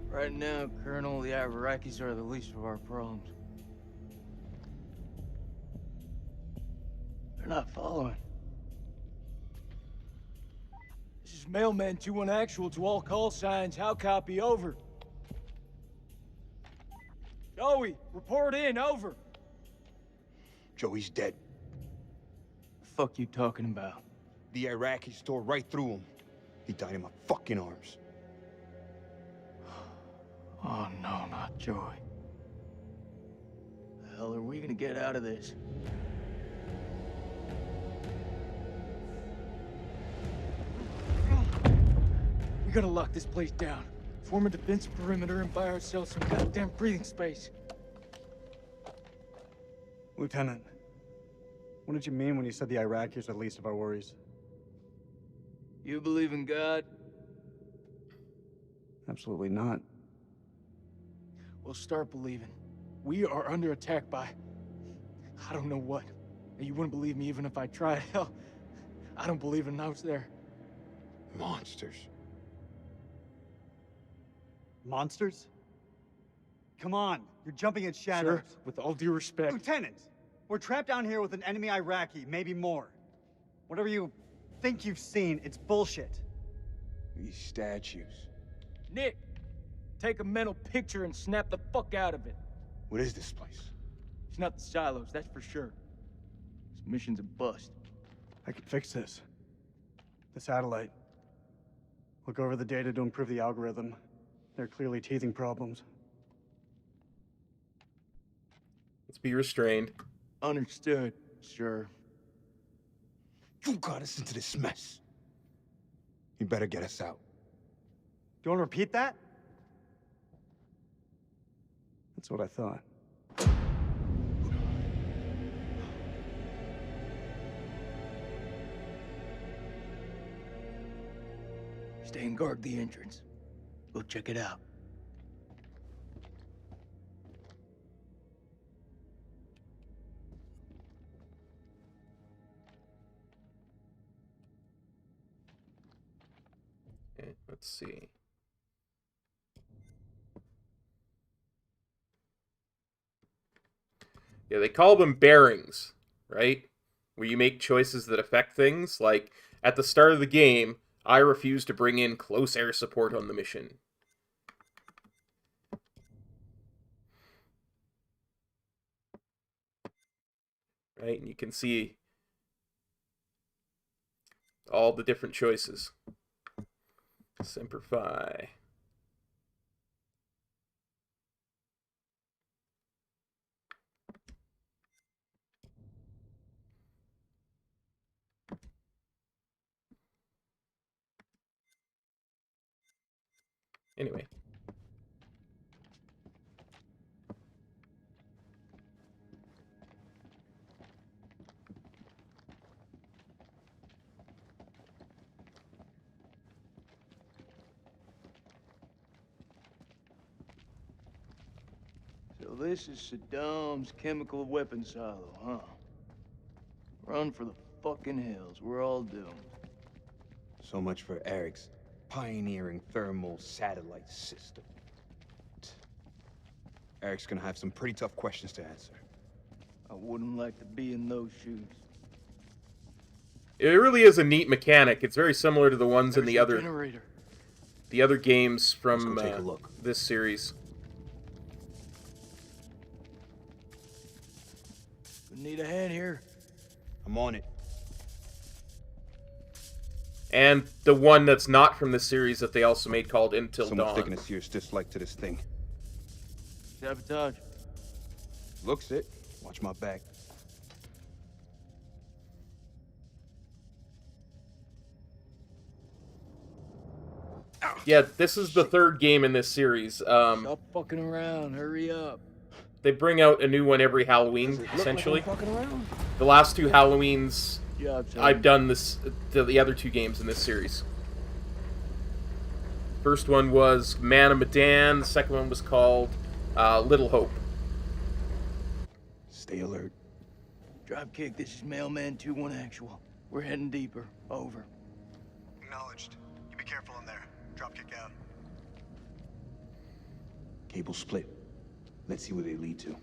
Right now, Colonel, the Iraqis are the least of our problems. They're not following. This is Mailman 2-1 actual to all call signs. How copy? Over. Joey, report in. Over. Joey's dead. The fuck you talking about? The Iraqis tore right through him. He died in my fucking arms. Oh no, not Joey. The hell are we gonna get out of this? We gotta lock this place down. Form a defense perimeter and buy ourselves some goddamn breathing space. Lieutenant, what did you mean when you said the Iraqis are the least of our worries? You believe in God? Absolutely not. Well, start believing. We are under attack by... I don't know what. You wouldn't believe me even if I tried. Hell, I don't believe in out there. Monsters. Monsters? Come on, you're jumping at shadows. Sir, with all due respect... Lieutenant, we're trapped down here with an enemy Iraqi, maybe more. Whatever you think you've seen, it's bullshit. These statues. Nick, take a mental picture and snap the fuck out of it. What is this place? It's not the silos, that's for sure. This mission's a bust. I can fix this. The satellite. Look over the data to improve the algorithm. There are clearly teething problems. Let's be restrained. Understood, sure. You got us into this mess. You better get us out. Do you want to repeat that? That's what I thought. Stay and guard the entrance. Go check it out. Okay, let's see. Yeah, they call them bearings, right? Where you make choices that affect things. Like, at the start of the game, I refuse to bring in close air support on the mission. Right, and you can see all the different choices. Semper Fi. Anyway. So this is Saddam's chemical weapon silo, huh? Run for the fucking hills. We're all doomed. So much for Eric's pioneering thermal satellite system. Eric's gonna have some pretty tough questions to answer. I wouldn't like to be in those shoes. It really is a neat mechanic. It's very similar to the ones in the other generator. the other games from Let's go take a look. this series. We need a hand here. I'm on it. And the one that's not from the series that they also made called Until Someone's Dawn. taking a serious dislike to this thing. Sabotage. Looks it. Watch my back. Yeah, this is the third game in this series. Stop fucking around. Hurry up. They bring out a new one every Halloween, essentially. Fucking around. The last two Halloweens, Job done. I've done the other two games in this series. First one was Man of Medan. The second one was called Little Hope. Stay alert. Dropkick, this is Mailman 2-1 actual. We're heading deeper. Over. Acknowledged. You be careful in there. Dropkick out. Cable split. Let's see where they lead to.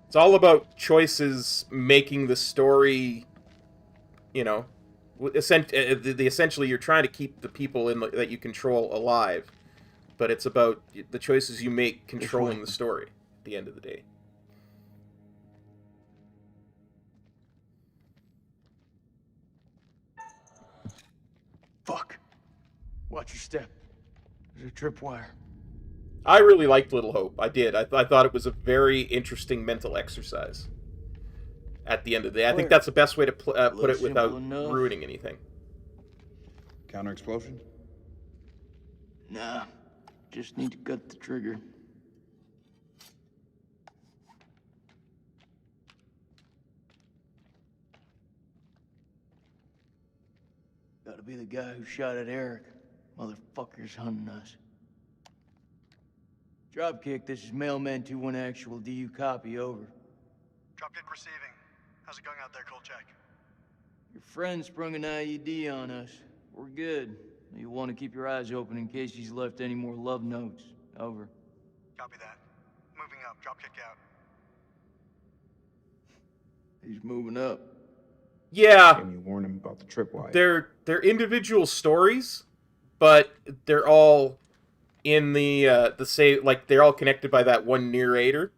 It's all about choices making the story, you know, essentially you're trying to keep the people that you control alive, but it's about the choices you make controlling the story at the end of the day. Fuck. Watch your step. There's a tripwire. I really liked Little Hope. I did. I thought it was a very interesting mental exercise at the end of the day. I think that's the best way to put it without ruining anything. Counter explosion? Nah. Just need to cut the trigger. Gotta be the guy who shot at Eric. Motherfucker's hunting us. Dropkick, this is Mailman 2-1 actual. Do you copy? Over. Dropkick receiving. How's it going out there, Kolchak? Your friend sprung an IED on us. We're good. You'll want to keep your eyes open in case he's left any more love notes. Over. Copy that. Moving up. Dropkick out. He's moving up. Yeah. Can you warn him about the tripwire? They're individual stories, but they're all in the same, like, they're all connected by that one narrator.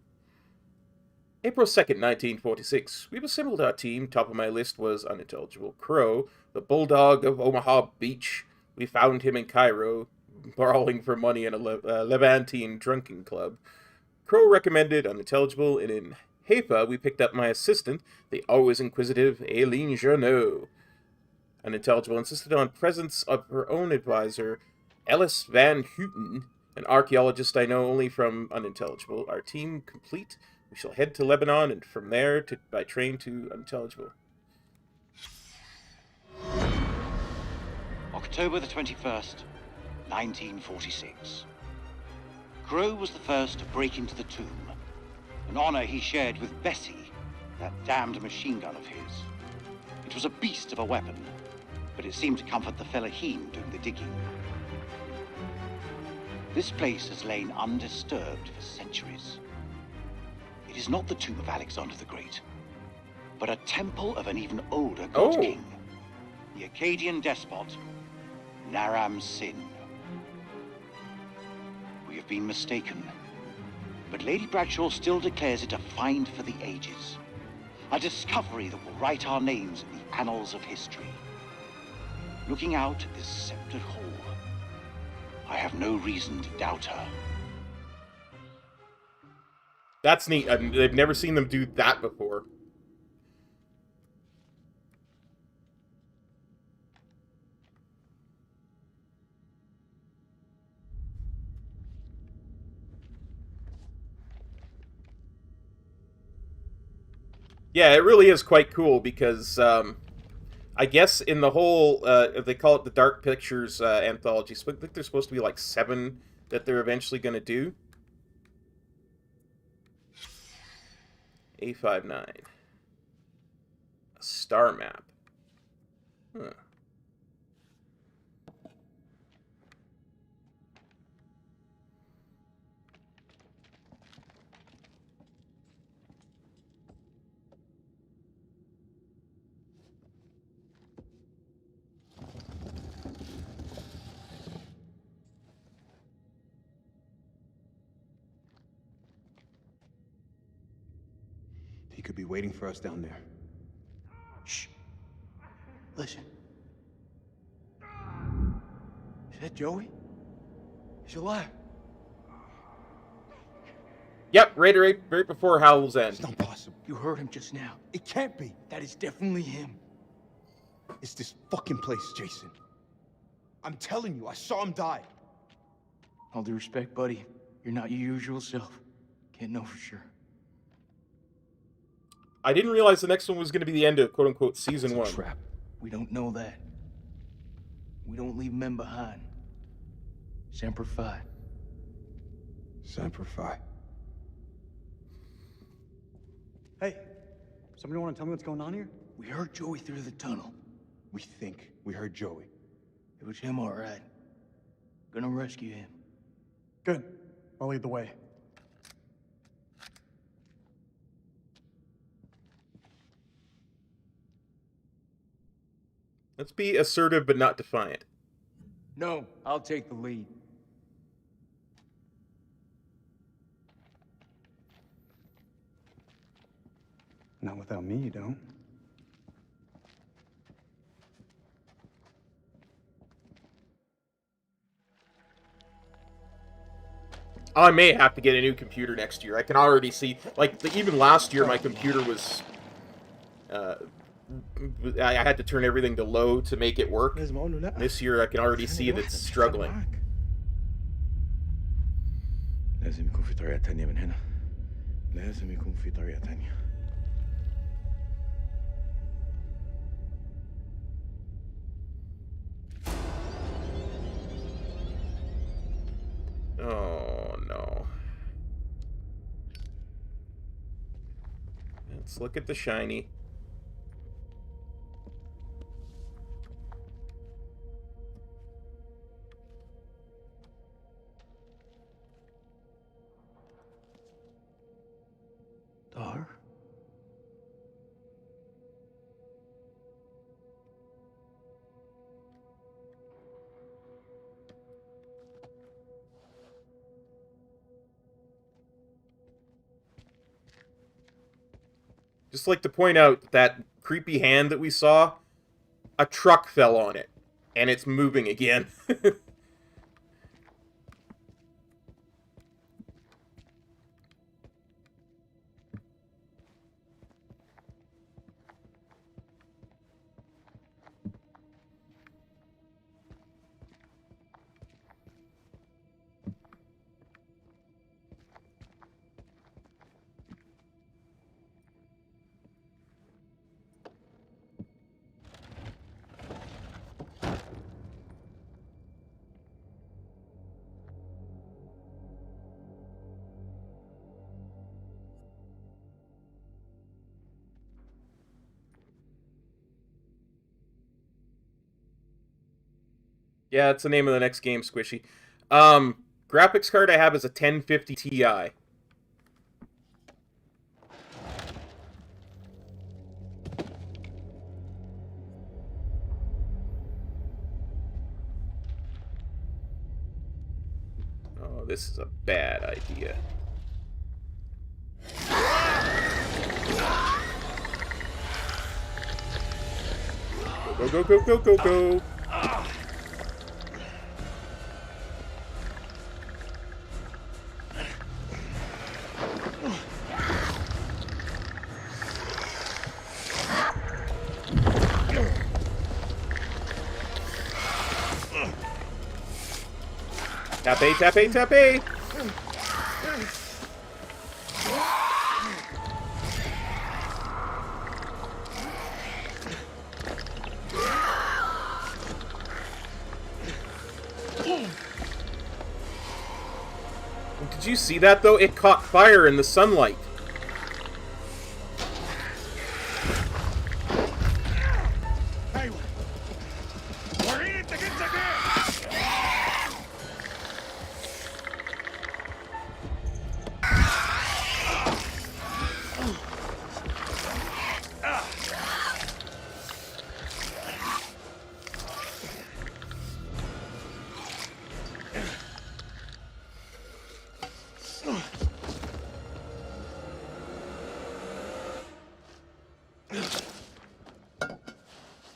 April 2nd, 1946. We've assembled our team. Top of my list was Unintelligible Crow, the bulldog of Omaha Beach. We found him in Cairo, brawling for money in a Levantine drinking club. Crow recommended Unintelligible, and in Haifa, we picked up my assistant, the always inquisitive Aileen Journeau. Unintelligible insisted on presence of her own advisor, Ellis Van Houten, an archaeologist I know only from Unintelligible. Our team complete. We shall head to Lebanon and from there by train to Unintelligible. October the 21st, 1946. Crow was the first to break into the tomb, an honor he shared with Bessie, that damned machine gun of his. It was a beast of a weapon, but it seemed to comfort the fellaheen doing the digging. This place has lain undisturbed for centuries. It is not the tomb of Alexander the Great, but a temple of an even older god king, the Akkadian despot, Naram Sin. We have been mistaken, but Lady Bradshaw still declares it a find for the ages, a discovery that will write our names in the annals of history. Looking out at this sceptred hall, I have no reason to doubt her. That's neat. They've never seen them do that before. Yeah, it really is quite cool because I guess in the whole, they call it the Dark Pictures Anthology. So I think there's supposed to be like 7 that they're eventually going to do. A59. A star map. Huh. He could be waiting for us down there. Shh. Listen. Is that Joey? He's alive. Yep, right before Howl's End. It's not possible. You heard him just now. It can't be. That is definitely him. It's this fucking place, Jason. I'm telling you, I saw him die. All due respect, buddy. You're not your usual self. Can't know for sure. I didn't realize the next one was going to be the end of quote-unquote Season 1. Trap. We don't know that. We don't leave men behind. Semper Fi. Semper Fi. Hey, somebody want to tell me what's going on here? We heard Joey through the tunnel. We think we heard Joey. It was him, all right. Gonna rescue him. Good. I'll lead the way. Let's be assertive but not defiant. No, I'll take the lead. Not without me, you don't. I may have to get a new computer next year. I can already see, like, even last year my computer was, I had to turn everything to low to make it work. This year I can already see that it's struggling. لازم يكون في طريقة تانية من هنا. لازم يكون في طريقة تانية. Oh, no. Let's look at the shiny. Dar? Just like to point out that creepy hand that we saw, a truck fell on it, and it's moving again. Yeah, that's the name of the next game, Squishy. Graphics card I have is a 1050 Ti. Oh, this is a bad idea. Go, go, go, go, go, go! Tap A, tap A, tap A! Did you see that, though? It caught fire in the sunlight. Hey, we're in it to get the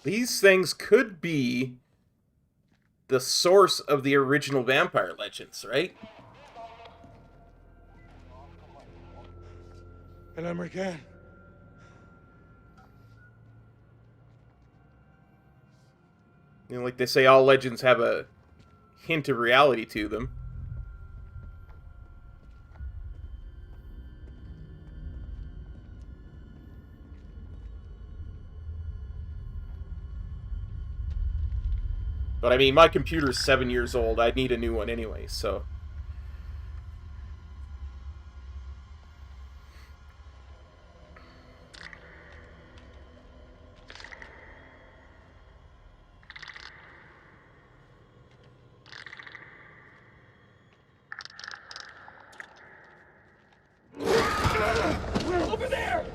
These things could be the source of the original vampire legends, right? El American. You know, like they say, all legends have a hint of reality to them. But I mean, my computer's 7 years old. I'd need a new one anyway, so... Over there!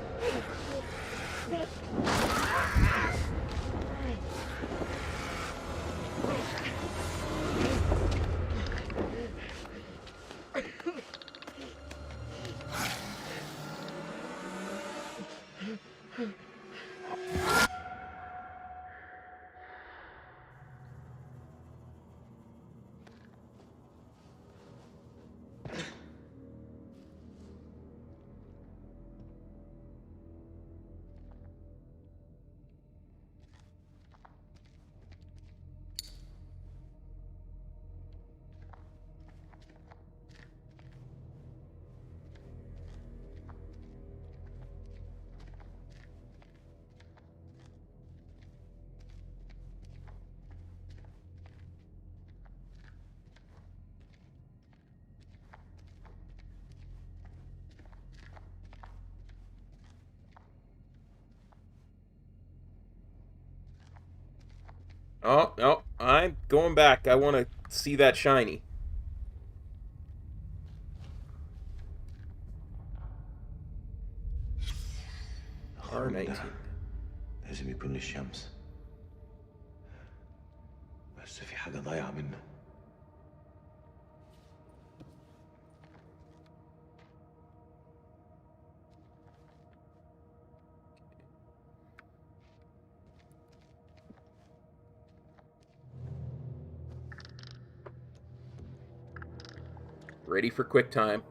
Oh, no, I'm going back. I want to see that shiny. R19. لازم يكون للشمس. بس في حاجة ضايعة منه. Ready for quick time.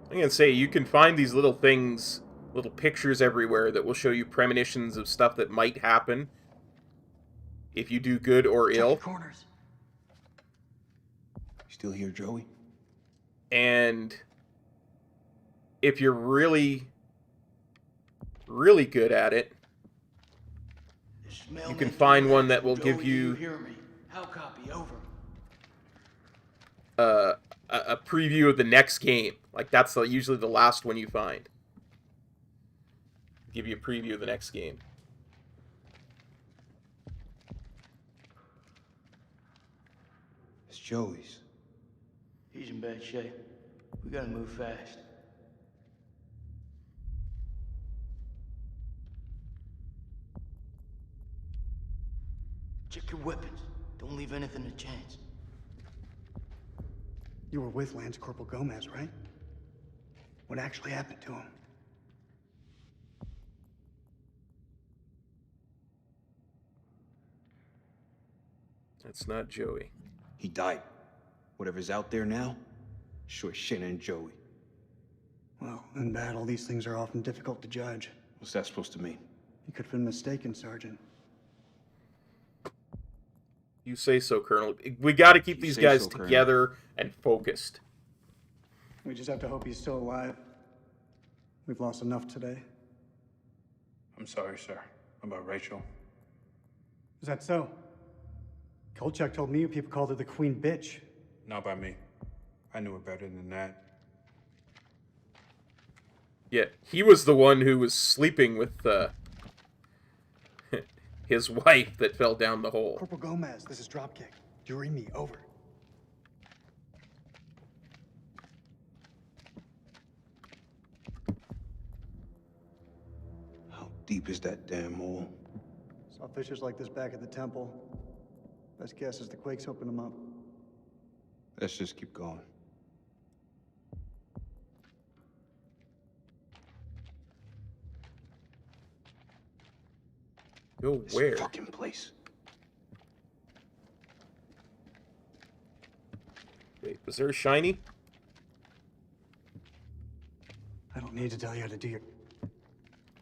I'm gonna say, you can find these little things, little pictures everywhere that will show you premonitions of stuff that might happen if you do good or ill. Corners. Still here, Joey? And if you're really, really good at it, you can find one that will give you a preview of the next game. Like, that's usually the last one you find. Give you a preview of the next game. It's Joey's. He's in bad shape. We gotta move fast. Check your weapons. Don't leave anything to chance. You were with Lance Corporal Gomez, right? What actually happened to him? That's not Joey. He died. Whatever's out there now, sure shit ain't Joey. Well, in battle, these things are often difficult to judge. What's that supposed to mean? You could have been mistaken, Sergeant. You say so, Colonel. We got to keep You these say guys so, Colonel. together and focused. We just have to hope he's still alive. We've lost enough today. I'm sorry, sir. About Rachel. Is that so? Kolchak told me you people called her the Queen Bitch. Not by me. I knew her better than that. Yeah, he was the one who was sleeping with his wife that fell down the hole. Corporal Gomez, this is Dropkick. Do you read me? Over. How deep is that damn hole? Saw fissures like this back at the temple. Best guess is the quakes opened them up. Let's just keep going. Go where? This fucking place. Wait, was there a shiny? I don't need to tell you how to do your...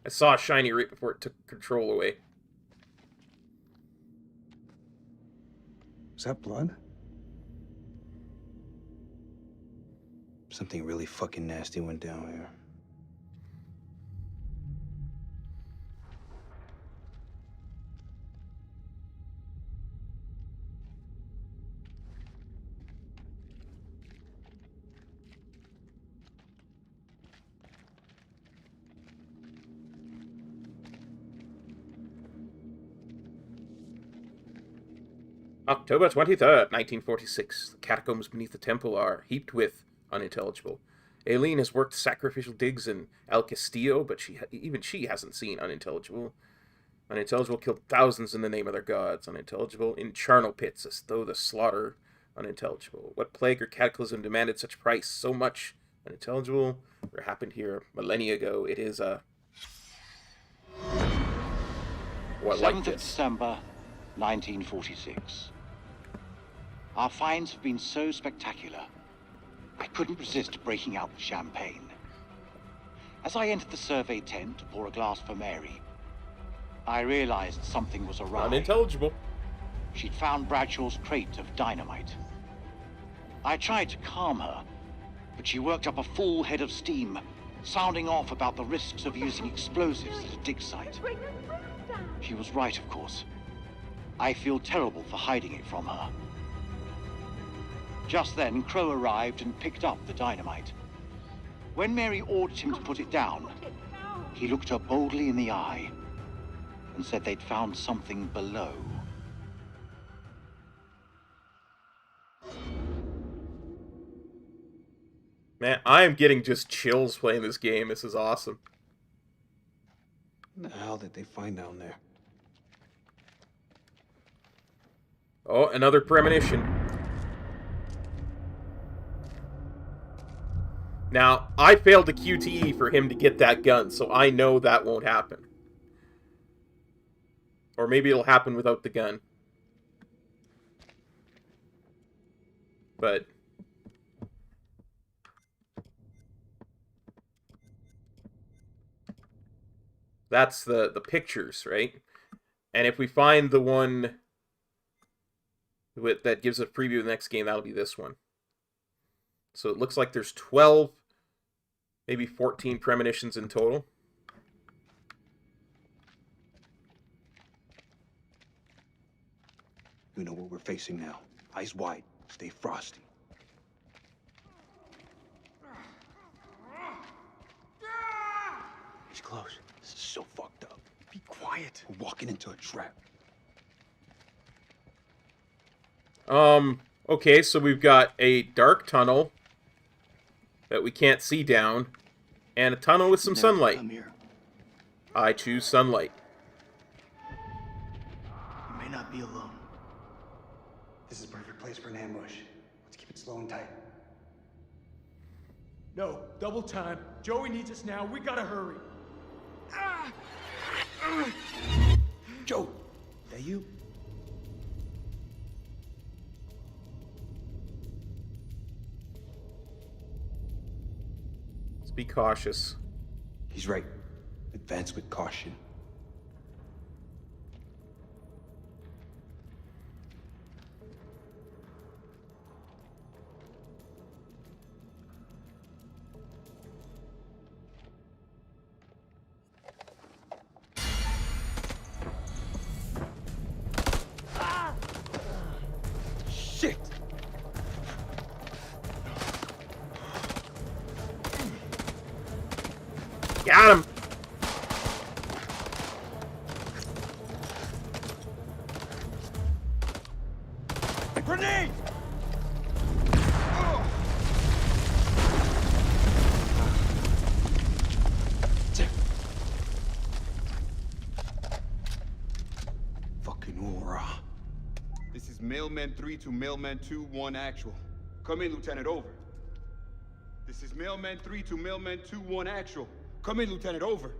I saw a shiny right before it took control away. Is that blood? Something really fucking nasty went down here. October 23rd, 1946. The catacombs beneath the temple are heaped with unintelligible. Aileen has worked sacrificial digs in El Castillo, but even she hasn't seen unintelligible. Unintelligible killed thousands in the name of their gods. Unintelligible in charnel pits, as though the slaughter. Unintelligible. What plague or cataclysm demanded such price? So much. Unintelligible. What happened here millennia ago? It is a... What, 7th like of this? December, 1946. Our finds have been so spectacular, I couldn't resist breaking out the champagne. As I entered the survey tent to pour a glass for Mary, I realized something was awry. Unintelligible. She'd found Bradshaw's crate of dynamite. I tried to calm her, but she worked up a full head of steam, sounding off about the risks of using explosives at a dig site. She was right, of course. I feel terrible for hiding it from her. Just then, Crow arrived and picked up the dynamite. When Mary ordered him to put it down, he looked her boldly in the eye and said they'd found something below. Man, I am getting just chills playing this game. This is awesome. What the hell did they find down there? Oh, another premonition. Now, I failed a QTE for him to get that gun, so I know that won't happen. Or maybe it'll happen without the gun. But... that's the pictures, right? And if we find the one that gives a preview of the next game, that'll be this one. So it looks like there's 12, maybe 14 premonitions in total. You know what we're facing now. Eyes wide. Stay frosty. He's close. This is so fucked up. Be quiet. We're walking into a trap. Okay, so we've got a dark tunnel that we can't see down, and a tunnel with some sunlight. Come here. I choose sunlight. You may not be alone. This is a perfect place for an ambush. Let's keep it slow and tight. No, double time. Joey needs us now. We gotta hurry. Joe, that you? Let's be cautious. He's right. Advance with caution. Got him! Grenade! Fucking aura. This is Mailman 3 to Mailman 2-1 actual. Come in, Lieutenant, over. This is Mailman 3 to Mailman 2-1 actual. Come in, Lieutenant, over.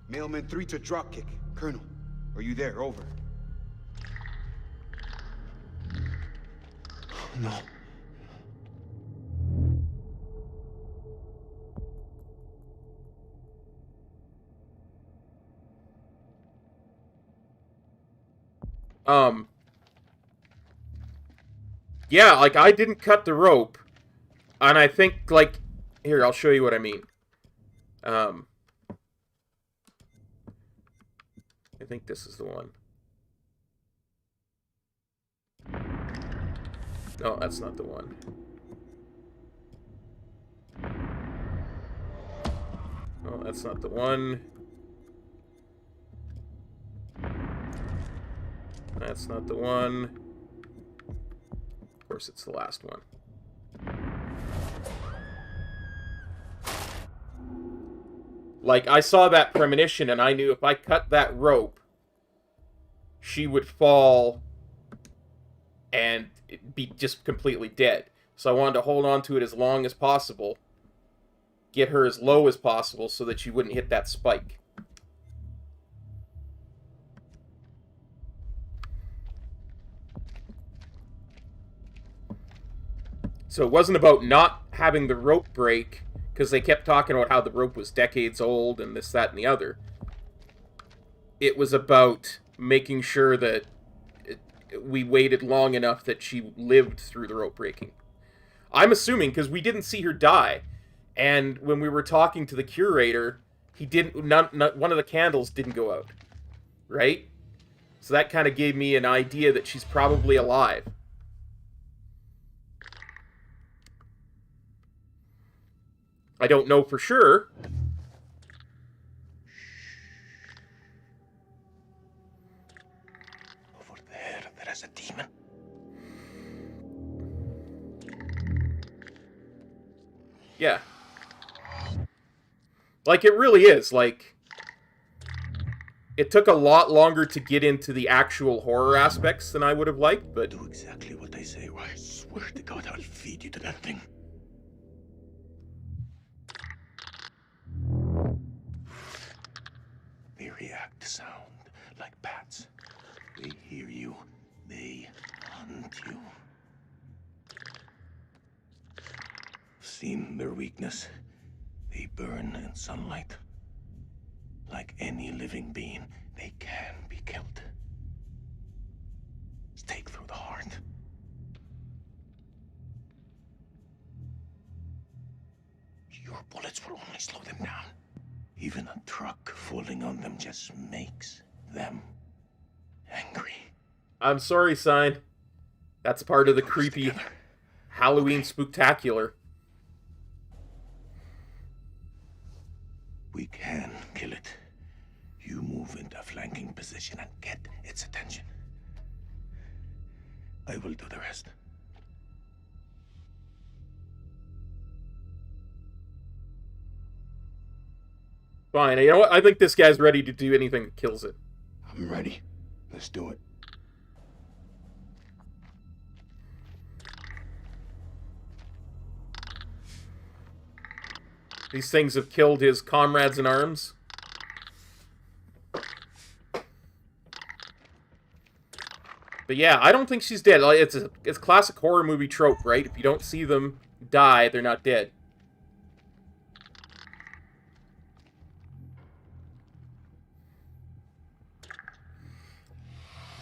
Mailman 3 to Dropkick. Colonel, are you there? Over. No. Yeah, like, I didn't cut the rope, and I think, like, here, I'll show you what I mean. I think this is the one. No, that's not the one. No, that's not the one. That's not the one. Of course, it's the last one. Like, I saw that premonition, and I knew if I cut that rope, she would fall and be just completely dead. So I wanted to hold on to it as long as possible, get her as low as possible so that she wouldn't hit that spike. So it wasn't about not having the rope break, because they kept talking about how the rope was decades old and this, that, and the other. It was about making sure that we waited long enough that she lived through the rope breaking. I'm assuming, because we didn't see her die, and when we were talking to the curator, he didn't. One of the candles didn't go out, right? So that kind of gave me an idea that she's probably alive. I don't know for sure. Over there is a demon. Yeah. Like, it really is. Like, it took a lot longer to get into the actual horror aspects than I would have liked, but... Do exactly what they say, or I swear to God I'll feed you to that thing. They react to sound like bats. They hear you. They hunt you. I've seen their weakness. They burn in sunlight. Like any living being, they can be killed. Stake through the heart. Your bullets will only slow them down. Even a truck falling on them just makes them angry. I'm sorry, Sign. That's part of the creepy Halloween Spook-tacular. We can kill it. You move into a flanking position and get its attention. I will do the rest. Fine. You know what? I think this guy's ready to do anything that kills it. I'm ready. Let's do it. These things have killed his comrades in arms. But yeah, I don't think she's dead. It's a classic horror movie trope, right? If you don't see them die, they're not dead.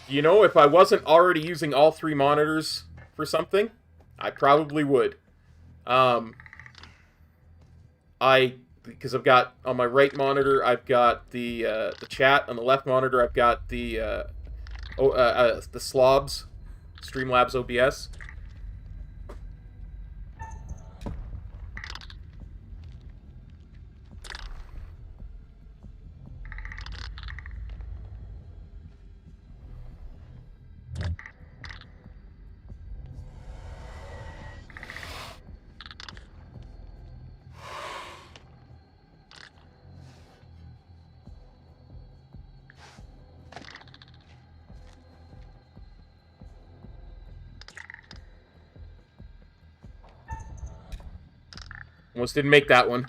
You know, if I wasn't already using all three monitors for something, I probably would. Because I've got, on my right monitor, I've got the chat. On the left monitor, I've got the slobs, Streamlabs OBS. Almost didn't make that one.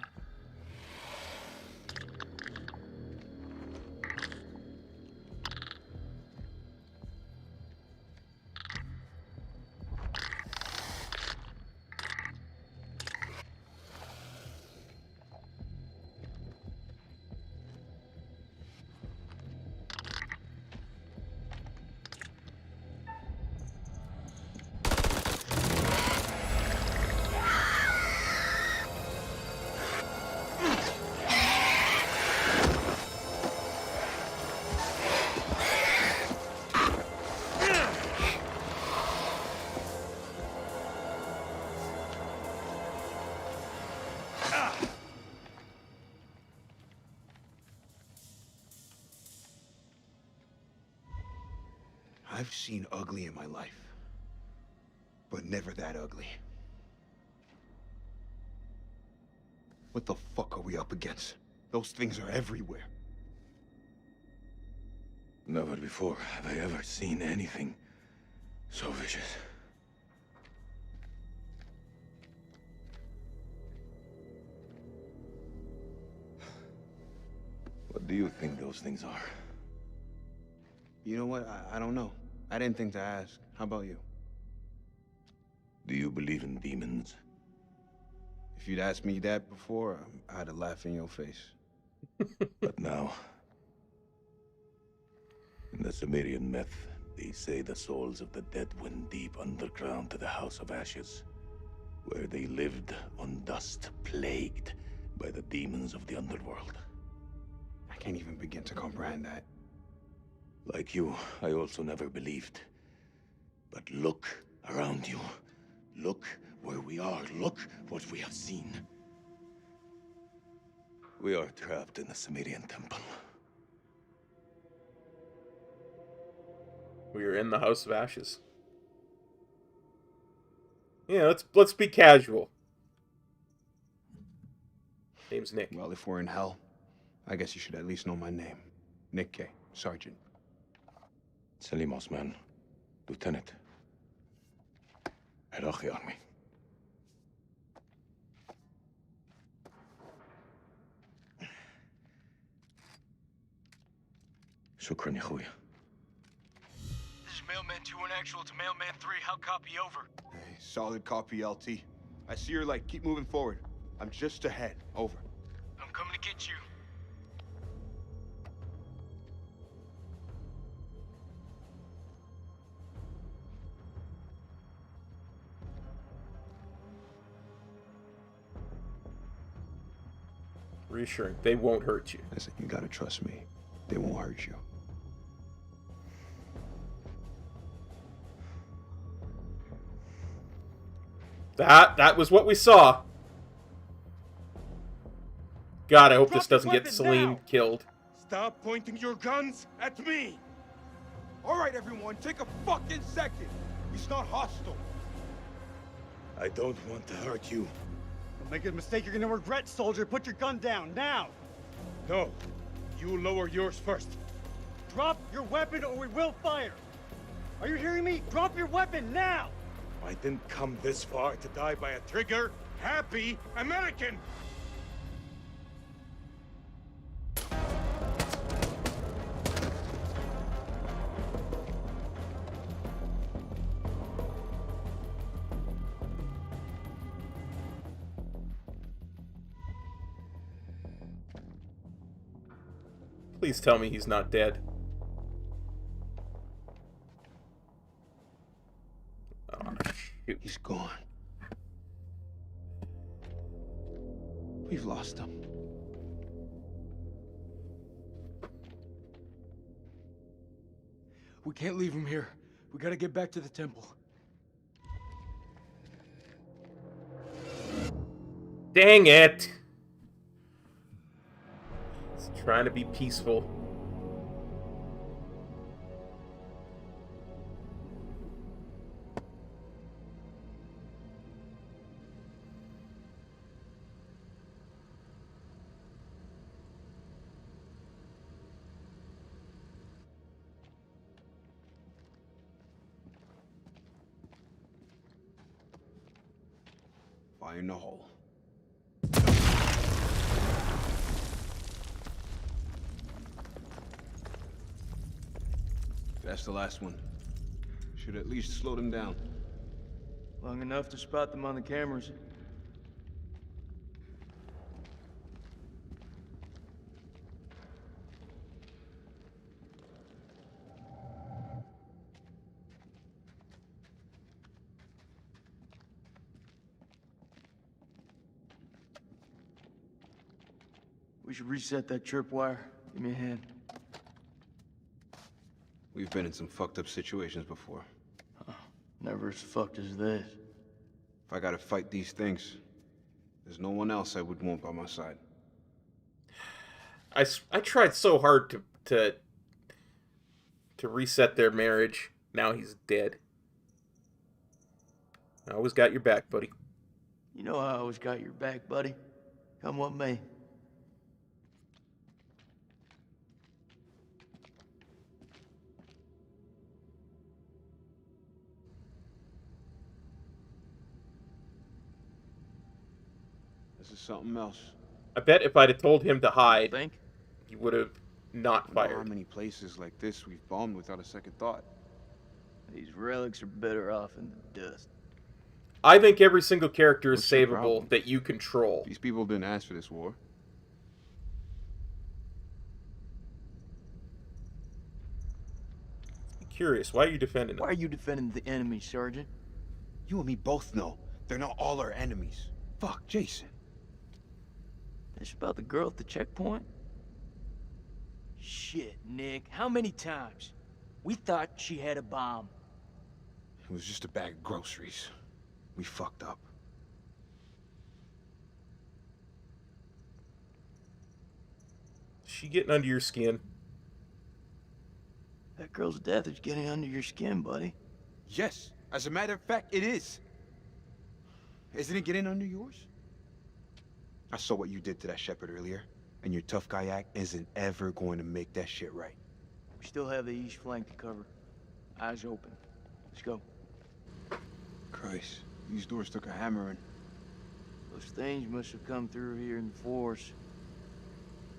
I've seen ugly in my life, but never that ugly. What the fuck are we up against? Those things are everywhere. Never before have I ever seen anything so vicious. What do you think those things are? You know what? I don't know. I didn't think to ask. How about you? Do you believe in demons? If you'd asked me that before, I'd have laughed in your face. But now, in the Sumerian myth, they say the souls of the dead went deep underground to the House of Ashes, where they lived on dust, plagued by the demons of the underworld. I can't even begin to comprehend that. Like you, I also never believed. But look around you. Look where we are. Look what we have seen. We are trapped in the Sumerian temple. We are in the House of Ashes. Yeah, let's be casual. Name's Nick. Well, if we're in hell, I guess you should at least know my name. Nick K. Sergeant. Salim Osman, Lieutenant. Iraqi Army. Shukran, ya خويا. This is Mailman 2 and actual to Mailman 3. How copy over? Hey, solid copy, LT. I see your light. Keep moving forward. I'm just ahead. Over. I'm coming to get you. Reassuring. They won't hurt you. Listen, you gotta trust me. They won't hurt you. That was what we saw. God, I hope this doesn't get Salim killed. Stop pointing your guns at me! All right, everyone, take a fucking second. He's not hostile. I don't want to hurt you. Don't make a mistake you're gonna regret, soldier. Put your gun down, now! No, you lower yours first. Drop your weapon or we will fire! Are you hearing me? Drop your weapon, now! I didn't come this far to die by a trigger-happy American! Please tell me he's not dead. Oh, shoot. He's gone. We've lost him. We can't leave him here. We gotta get back to the temple. Dang it! He's trying to be peaceful. Fire in the hole. That's the last one. Should at least slow them down. Long enough to spot them on the cameras. We should reset that tripwire. Give me a hand. We've been in some fucked up situations before. Never as fucked as this. If I gotta fight these things, there's no one else I would want by my side. I tried so hard to reset their marriage. Now he's dead. I always got your back, buddy. You know I always got your back, buddy. Come what may. This is something else. I bet if I'd have told him to hide, he would have not I know fired. how many places like this we've bombed without a second thought. These relics are better off in the dust. I think every single character is What's your savable problem? that you control. These people didn't ask for this war. I'm curious, why are you defending them? Why are you defending the enemy, Sergeant? You and me both know they're not all our enemies. Fuck, Jason. This about the girl at the checkpoint? Shit, Nick. How many times? We thought she had a bomb. It was just a bag of groceries. We fucked up. Is she getting under your skin? That girl's death is getting under your skin, buddy. Yes, as a matter of fact, it is. Isn't it getting under yours? I saw what you did to that shepherd earlier, and your tough guy act isn't ever going to make that shit right. We still have the east flank to cover. Eyes open. Let's go. Christ, these doors took a hammering. Those things must have come through here in force.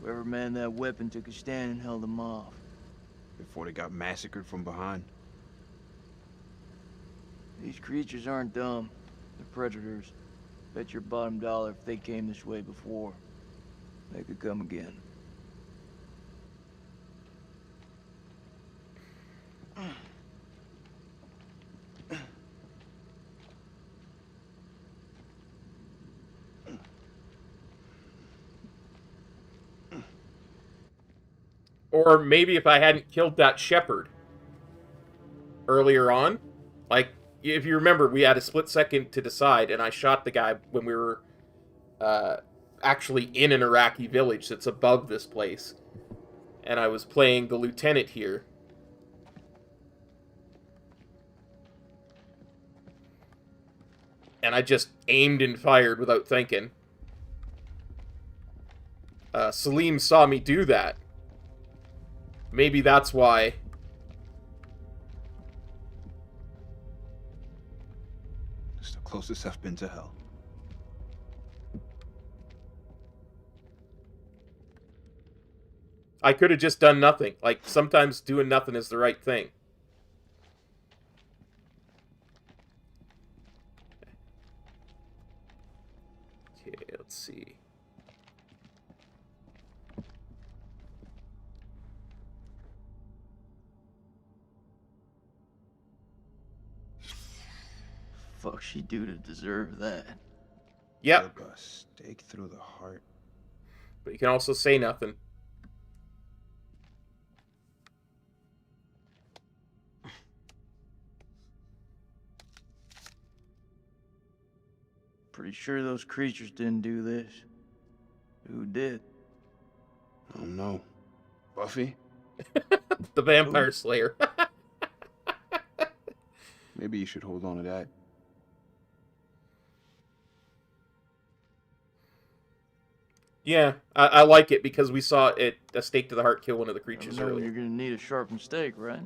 Whoever manned that weapon took a stand and held them off. Before they got massacred from behind. These creatures aren't dumb. They're predators. Bet your bottom dollar if they came this way before, they could come again. Or maybe if I hadn't killed that shepherd earlier on, like, if you remember, we had a split second to decide, and I shot the guy when we were actually in an Iraqi village that's above this place. And I was playing the lieutenant here. And I just aimed and fired without thinking. Salim saw me do that. Maybe that's why. It's the closest I've been to hell. I could have just done nothing. Like, sometimes doing nothing is the right thing. Okay, let's see. Fuck she do to deserve that? Yep. Took a stake through the heart. But you can also say nothing. Pretty sure those creatures didn't do this. Who did? I don't know. Buffy? The Vampire Slayer. Maybe you should hold on to that. Yeah, I like it because we saw it, a stake to the heart, kill one of the creatures You're earlier. gonna need a sharpened stake, right?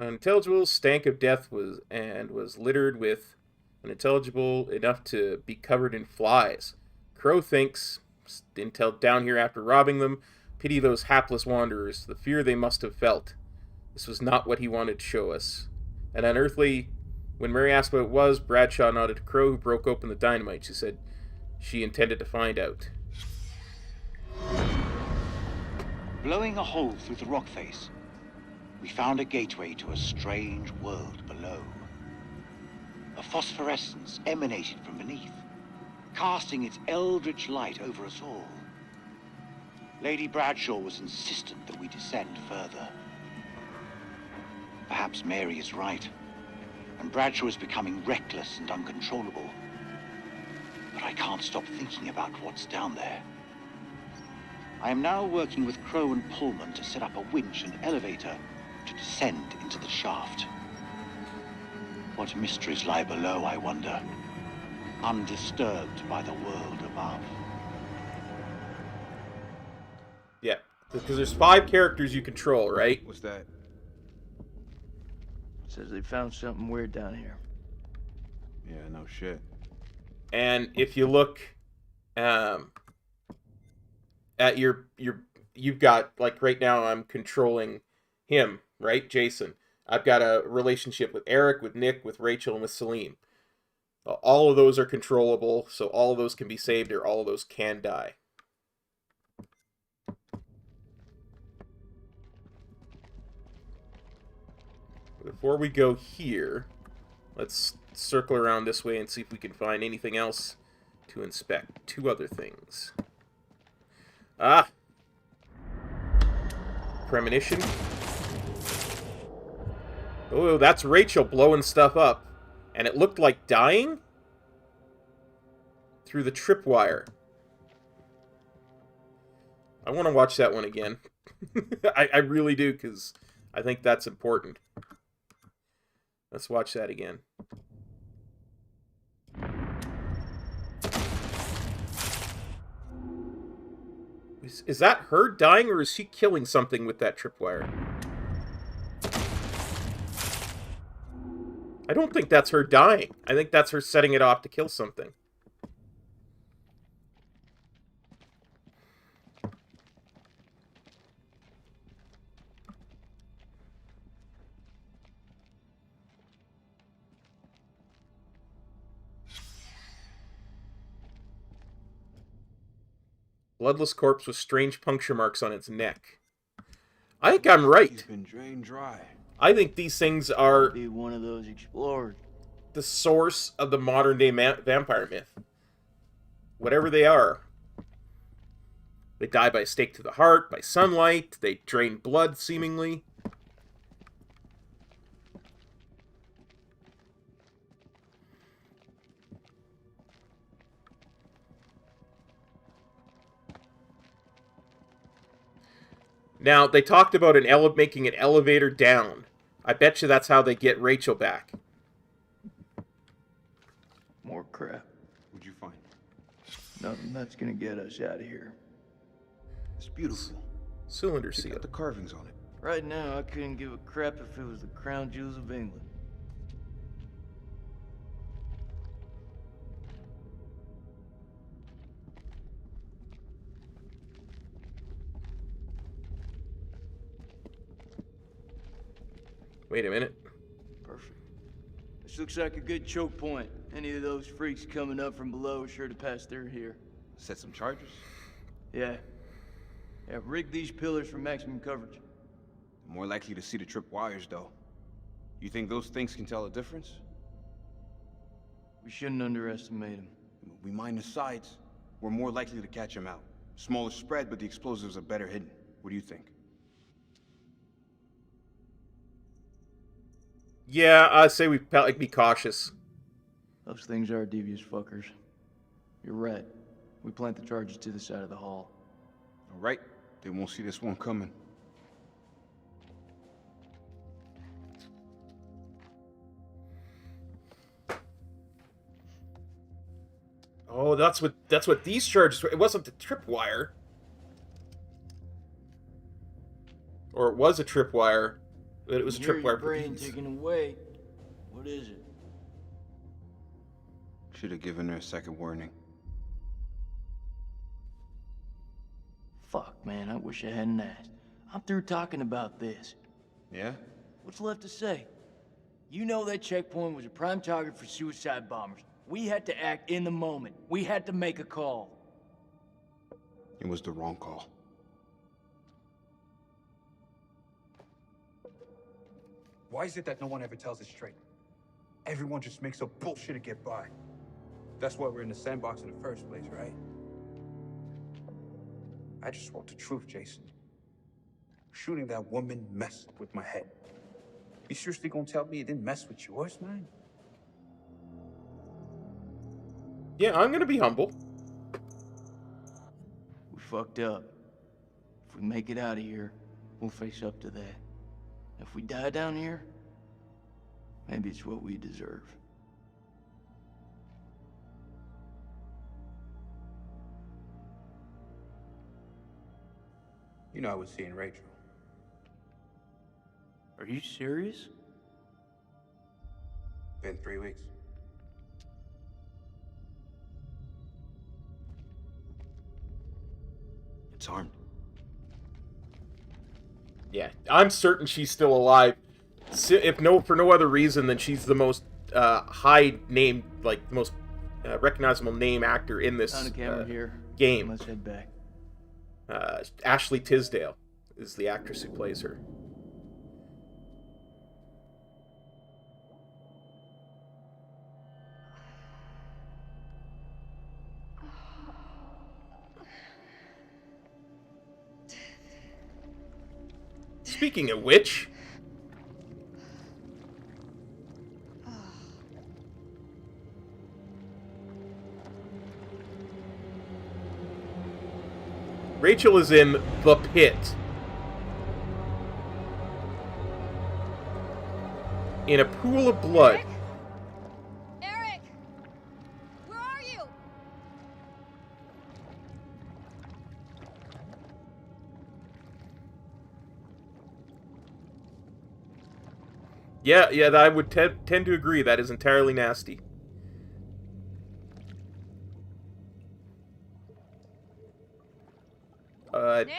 Unintelligible stank of death was littered with unintelligible enough to be covered in flies. Crow thinks, intel down here after robbing them, pity those hapless wanderers, the fear they must have felt. This was not what he wanted to show us. And unearthly, when Mary asked what it was, Bradshaw nodded to Crow, who broke open the dynamite. She said she intended to find out. Blowing a hole through the rock face, we found a gateway to a strange world below. A phosphorescence emanated from beneath, casting its eldritch light over us all. Lady Bradshaw was insistent that we descend further. Perhaps Mary is right, and Bradshaw is becoming reckless and uncontrollable. But I can't stop thinking about what's down there. I am now working with Crow and Pullman to set up a winch and elevator to descend into the shaft. What mysteries lie below, I wonder, undisturbed by the world above. Yeah, because there's 5 characters you control, right? What's that? Says they found something weird down here. Yeah, no shit. And if you look at you've got, like, right now I'm controlling him, right? Jason. I've got a relationship with Eric, with Nick, with Rachel, and with Celine. All of those are controllable, so all of those can be saved, or all of those can die. Before we go here, let's circle around this way and see if we can find anything else to inspect. 2 other things. Ah! Premonition. Oh, that's Rachel blowing stuff up. And it looked like dying? Through the tripwire. I want to watch that one again. I really do, because I think that's important. Let's watch that again. Is that her dying, or is she killing something with that tripwire? I don't think that's her dying. I think that's her setting it off to kill something. Bloodless corpse with strange puncture marks on its neck. I think I'm right. He's been drained dry. I think these things are Be one of those explorers. the source of the modern day vampire myth. Whatever they are. They die by a stake to the heart, by sunlight, they drain blood, seemingly. Now, they talked about making an elevator down. I bet you that's how they get Rachel back. More crap. What'd you find? Nothing that's gonna get us out of here. It's beautiful. Cylinder Check seal. out the carvings on it. Right now, I couldn't give a crap if it was the crown jewels of England. Wait a minute. Perfect. This looks like a good choke point. Any of those freaks coming up from below are sure to pass through here. Set some charges? Yeah. Yeah, rig these pillars for maximum coverage. More likely to see the trip wires, though. You think those things can tell a difference? We shouldn't underestimate them. We mine the sides. We're more likely to catch them out. Smaller spread, but the explosives are better hidden. What do you think? Yeah, I'd say we be cautious. Those things are devious fuckers. You're right. We plant the charges to the side of the hall. All right. They won't see this one coming. Oh, that's what these charges were. It wasn't the tripwire. Or it was a tripwire. But it was Hear your tripwire brain bees. ticking away. What is it? Should have given her a second warning. Fuck, man, I wish I hadn't asked. I'm through talking about this. Yeah? What's left to say? You know that checkpoint was a prime target for suicide bombers. We had to act in the moment. We had to make a call. It was the wrong call. Why is it that no one ever tells it straight? Everyone just makes up bullshit to get by. That's why we're in the sandbox in the first place, right? I just want the truth, Jason. Shooting that woman messed with my head. You seriously gonna tell me it didn't mess with yours, man? Yeah, I'm gonna be humble. We fucked up. If we make it out of here, we'll face up to that. If we die down here, maybe it's what we deserve. You know I was seeing Rachel. Are you serious? Been 3 weeks. It's armed. Yeah, I'm certain she's still alive. If for no other reason than she's the most high named, like the most recognizable name actor in this On the camera here. game. Let's head back. Ashley Tisdale is the actress who plays her. Speaking of which, Rachel is in the pit. In a pool of blood. Eric! Where are you? Yeah, I would tend to agree. That is entirely nasty.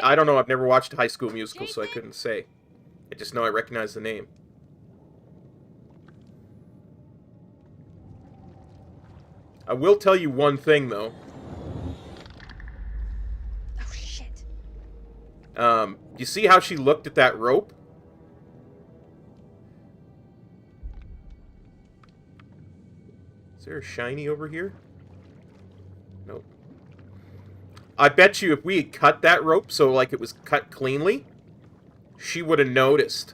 I don't know. I've never watched High School Musical, so I couldn't say. I just know I recognize the name. I will tell you one thing, though. Oh, shit. You see how she looked at that rope? Is there a shiny over here? Nope. I bet you if we had cut that rope so, like, it was cut cleanly, she would have noticed.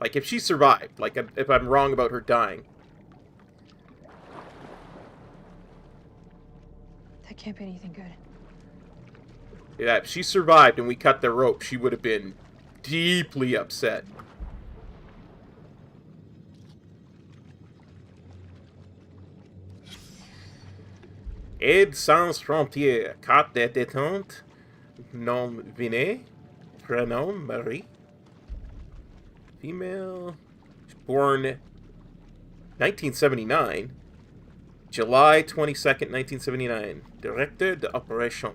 Like, if she survived. Like, if I'm wrong about her dying. That can't be anything good. Yeah, if she survived and we cut the rope, she would have been deeply upset. Aide sans frontières, carte de détente, nom Vinay, prénom Marie, female, born 1979, July 22nd, 1979, directeur d'opération.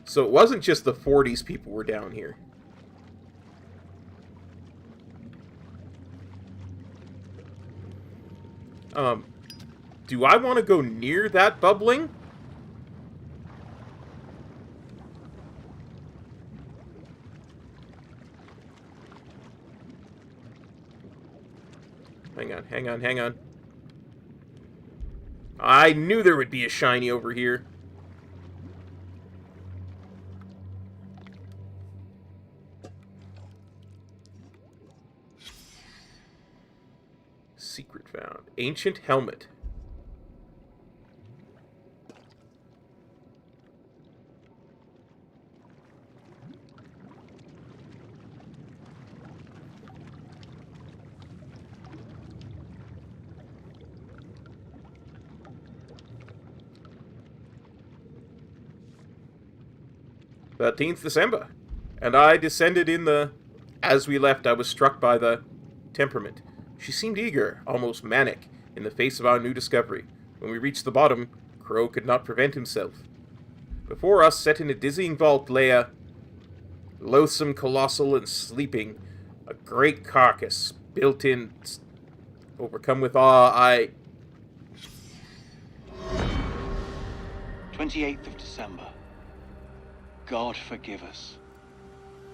So it wasn't just the 40s people were down here. Do I want to go near that bubbling? Hang on. I knew there would be a shiny over here. Secret found. Ancient helmet. 13th December. And I descended in the... As we left, I was struck by the temperament. She seemed eager, almost manic, in the face of our new discovery. When we reached the bottom, Crow could not prevent himself. Before us, set in a dizzying vault, lay a loathsome, colossal, and sleeping, a great carcass, built in... Overcome with awe, 28th of December. God forgive us.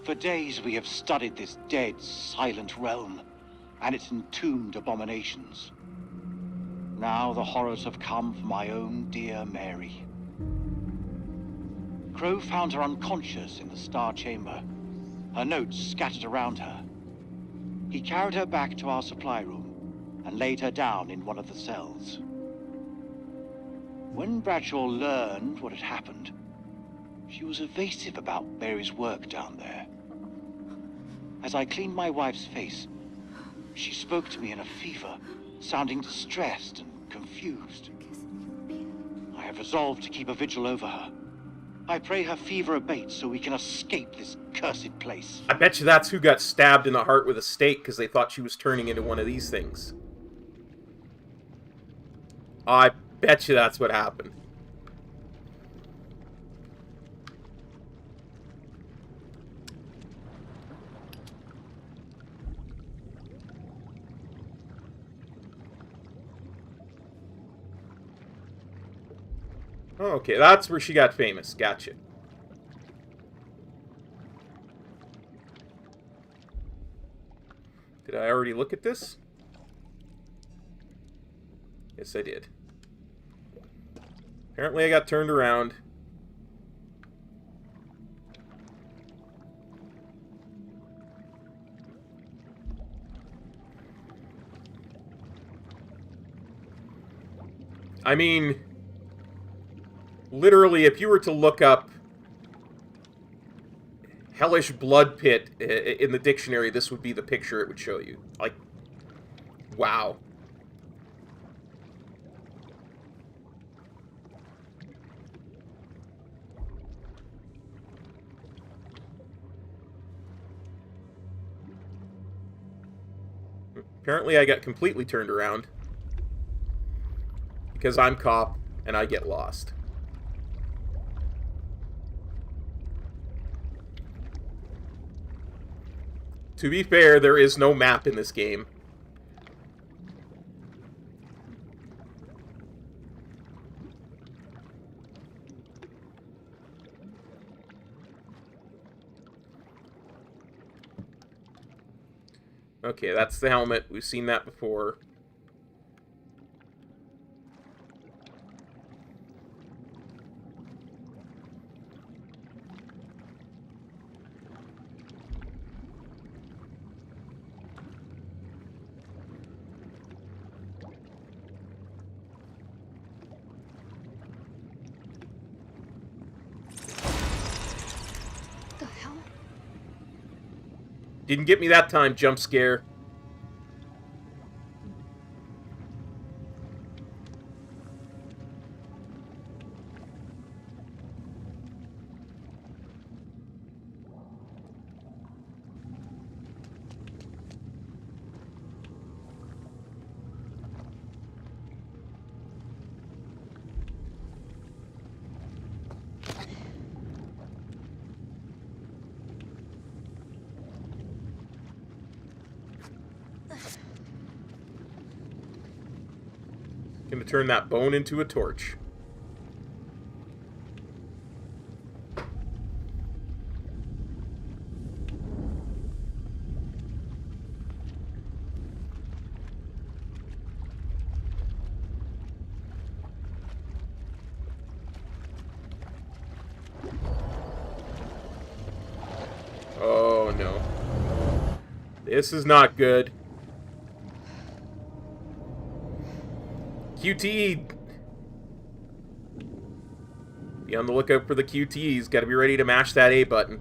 For days we have studied this dead, silent realm and its entombed abominations. Now the horrors have come for my own dear Mary. Crow found her unconscious in the Star Chamber, her notes scattered around her. He carried her back to our supply room and laid her down in one of the cells. When Bradshaw learned what had happened, she was evasive about Mary's work down there. As I cleaned my wife's face, she spoke to me in a fever, sounding distressed and confused. I have resolved to keep a vigil over her. I pray her fever abates so we can escape this cursed place. I bet you that's who got stabbed in the heart with a stake because they thought she was turning into one of these things. I bet you that's what happened. Okay, that's where she got famous. Gotcha. Did I already look at this? Yes, I did. Apparently I got turned around. I mean... Literally, if you were to look up Hellish Blood Pit in the dictionary, this would be the picture it would show you. Like, wow. Apparently I got completely turned around. Because I'm cop, and I get lost. To be fair, there is no map in this game. Okay, that's the helmet. We've seen that before. Didn't get me that time, jump scare. Gonna turn that bone into a torch. Oh no. This is not good. QT! Be on the lookout for the QTs. Gotta be ready to mash that A button.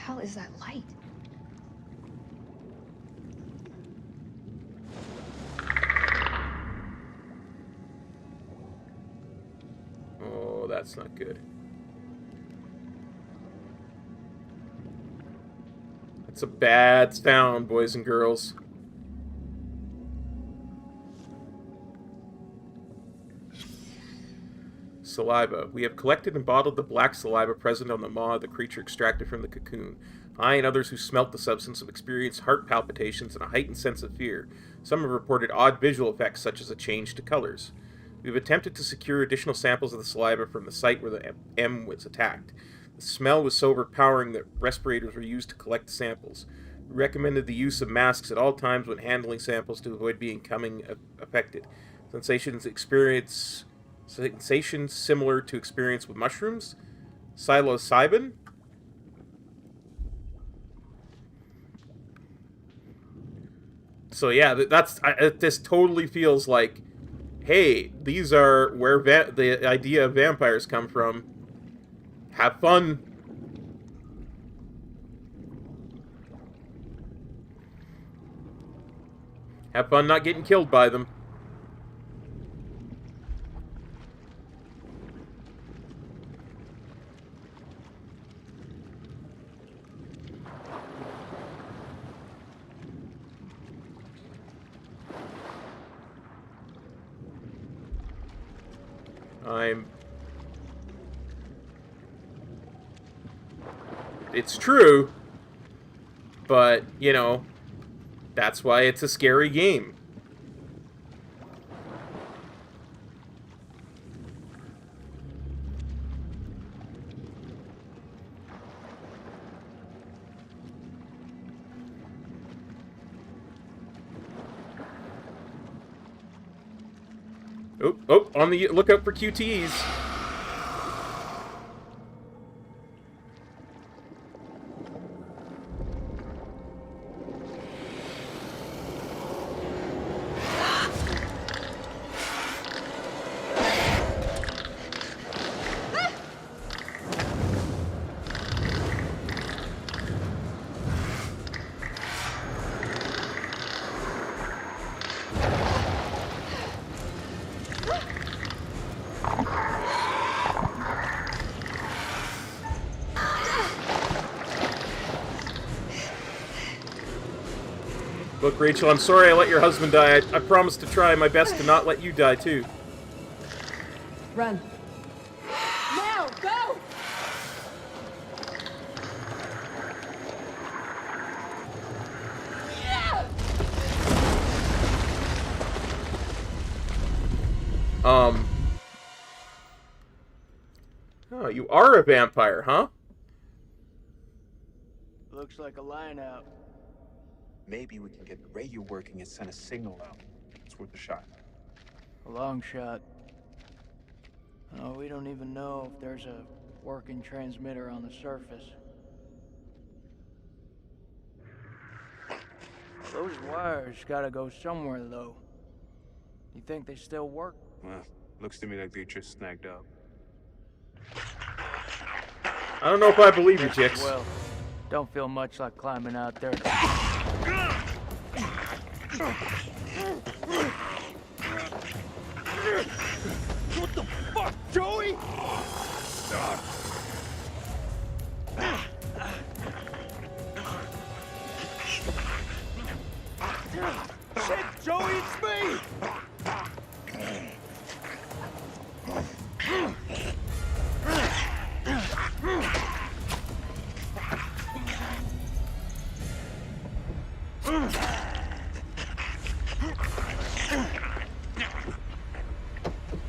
hell is that light? Oh, that's not good. That's a bad sound, boys and girls. Saliva. We have collected and bottled the black saliva present on the maw of the creature extracted from the cocoon. I and others who smelt the substance have experienced heart palpitations and a heightened sense of fear. Some have reported odd visual effects, such as a change to colors. We've attempted to secure additional samples of the saliva from the site where the M was attacked. The smell was so overpowering that respirators were used to collect the samples. We recommended the use of masks at all times when handling samples to avoid becoming affected. Sensations similar to experience with mushrooms. Psilocybin. So yeah, this totally feels like, hey, these are where the idea of vampires come from. Have fun. Have fun not getting killed by them. It's true, but, you know, that's why it's a scary game. Oh, on the lookout for QTEs. Look, Rachel, I'm sorry I let your husband die. I promised to try my best to not let you die, too. Run. Now, go! Oh, you are a vampire, huh? Looks like a line out. Maybe we can get the radio working and send a signal out. It's worth a shot. A long shot. Oh, we don't even know if there's a working transmitter on the surface. Those wires gotta go somewhere, though. You think they still work? Well, looks to me like they just snagged up. I don't know if I believe you, Jix. Well, don't feel much like climbing out there. What the fuck, Joey? Shit, Joey, it's me!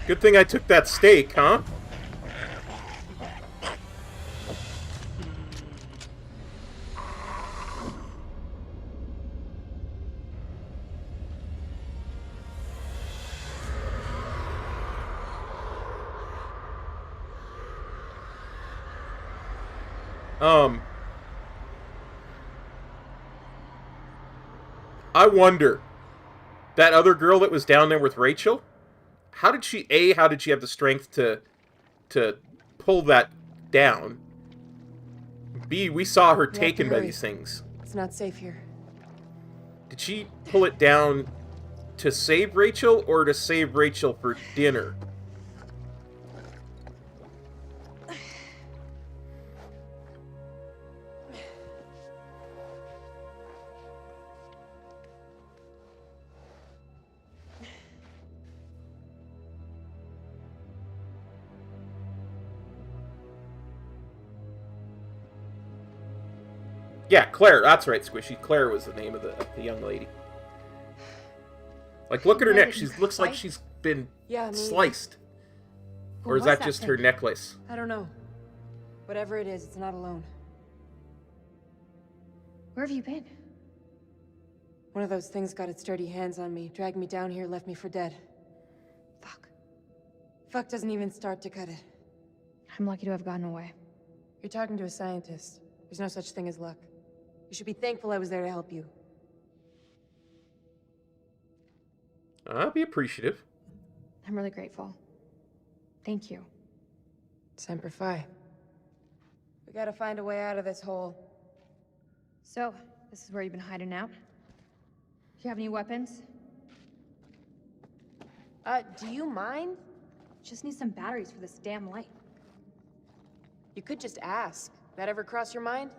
Good thing I took that steak, huh? I wonder, that other girl that was down there with Rachel, how did she have the strength to pull that down? B, we saw her We have to taken by hurry. these things. It's not safe here. Did she pull it down to save Rachel or to save Rachel for dinner? Yeah, Claire. That's right, Squishy. Claire was the name of the young lady. Like, look at her neck. She looks like she's been sliced. Or is that just her necklace? I don't know. Whatever it is, it's not alone. Where have you been? One of those things got its dirty hands on me, dragged me down here, left me for dead. Fuck. Fuck doesn't even start to cut it. I'm lucky to have gotten away. You're talking to a scientist. There's no such thing as luck. You should be thankful I was there to help you. I'll be appreciative. I'm really grateful. Thank you. Semper Fi. We gotta find a way out of this hole. So, this is where you've been hiding out? Do you have any weapons? Do you mind? Just need some batteries for this damn light. You could just ask. That ever cross your mind?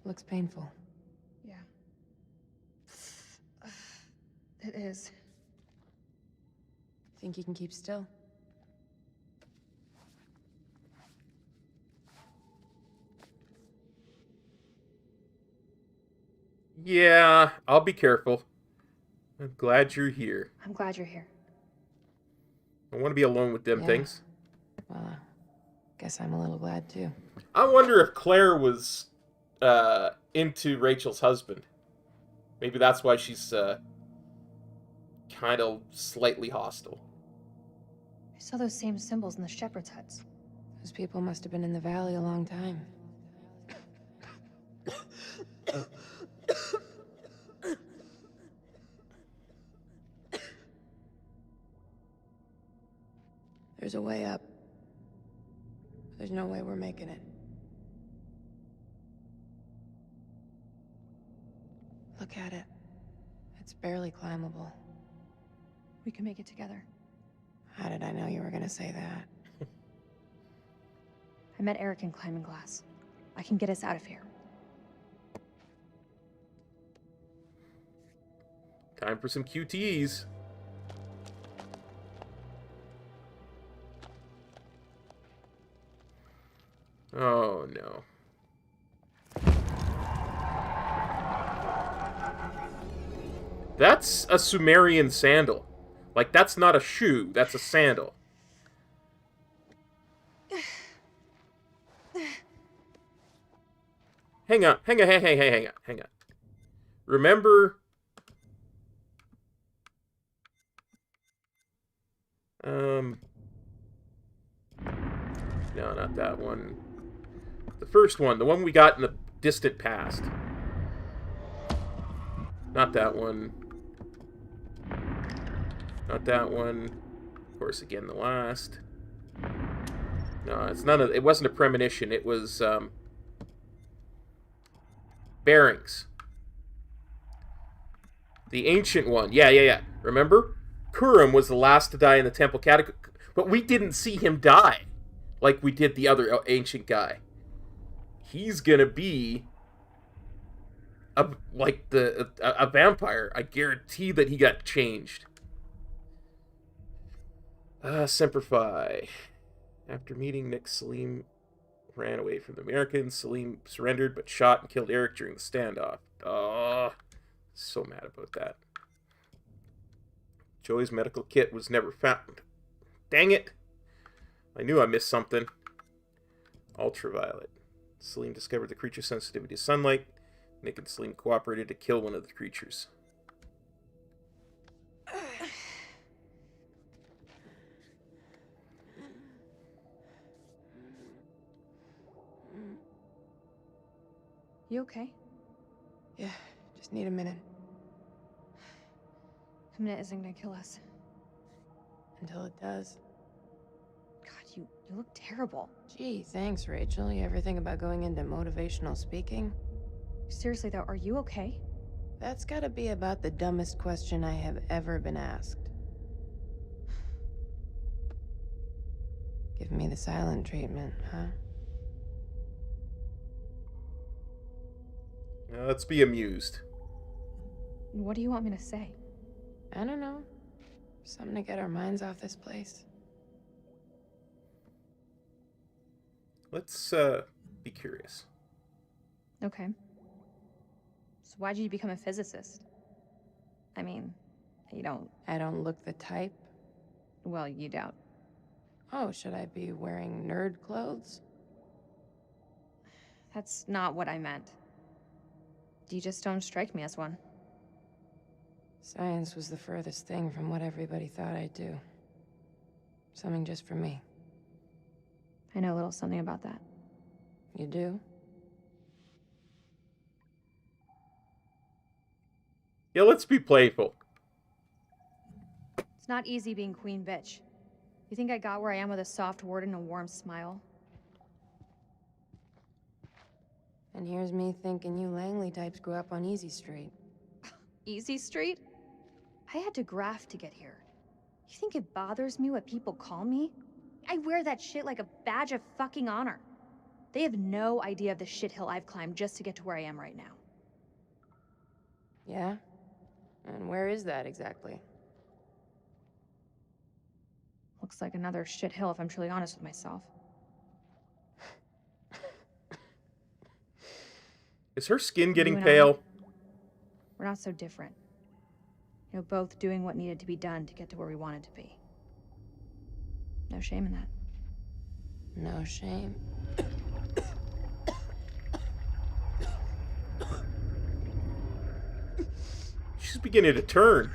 Looks painful. Yeah. It is. Think you can keep still? Yeah, I'll be careful. I'm glad you're here. I'm glad you're here. I want to be alone with them things. Well, guess I'm a little glad too. I wonder if Claire was into Rachel's husband. Maybe that's why she's kind of slightly hostile. I saw those same symbols in the shepherd's huts. Those people must have been in the valley a long time. There's a way up. There's no way we're making it. Look at it. It's barely climbable. We can make it together. How did I know you were gonna say that? I met Eric in Climbing Glass. I can get us out of here. Time for some QTEs. Oh, no. That's a Sumerian sandal. Like, that's not a shoe, that's a sandal. Hang on. Remember... No, not that one. The first one, the one we got in the distant past. Not that one. Not that one. Of course, again, the last. No, it's none of. It wasn't a premonition. It was bearings. The ancient one. Yeah. Remember? Kurum was the last to die in the temple catacomb, but we didn't see him die like we did the other ancient guy. He's gonna be a vampire. I guarantee that he got changed. Semper Fi. After meeting Nick, Salim ran away from the Americans. Salim surrendered, but shot and killed Eric during the standoff. Oh, so mad about that. Joey's medical kit was never found. Dang it! I knew I missed something. Ultraviolet. Salim discovered the creature's sensitivity to sunlight. Nick and Salim cooperated to kill one of the creatures. You okay? Yeah, just need a minute. minute isn't gonna kill us. Until it does. God, you look terrible. Gee, thanks, Rachel. You ever think about going into motivational speaking? Seriously though, are you okay? That's gotta be about the dumbest question I have ever been asked. Give me the silent treatment, huh? Let's be amused. What do you want me to say? I don't know. Something to get our minds off this place. Let's be curious. Okay. So why'd you become a physicist? I mean, you don't... I don't look the type. Well, you don't. Oh, should I be wearing nerd clothes? That's not what I meant. You just don't strike me as one. Science was the furthest thing from what everybody thought I'd do. Something just for me. I know a little something about that. You do? Yeah, let's be playful. It's not easy being queen bitch. You think I got where I am with a soft word and a warm smile? And here's me thinking you Langley types grew up on Easy Street. Easy Street? I had to graft to get here. You think it bothers me what people call me? I wear that shit like a badge of fucking honor. They have no idea of the shithill I've climbed just to get to where I am right now. Yeah? And where is that exactly? Looks like another shithill if I'm truly honest with myself. Is her skin getting You and pale? We're not so different. You know, both doing what needed to be done to get to where we wanted to be. No shame in that. No shame. She's beginning to turn.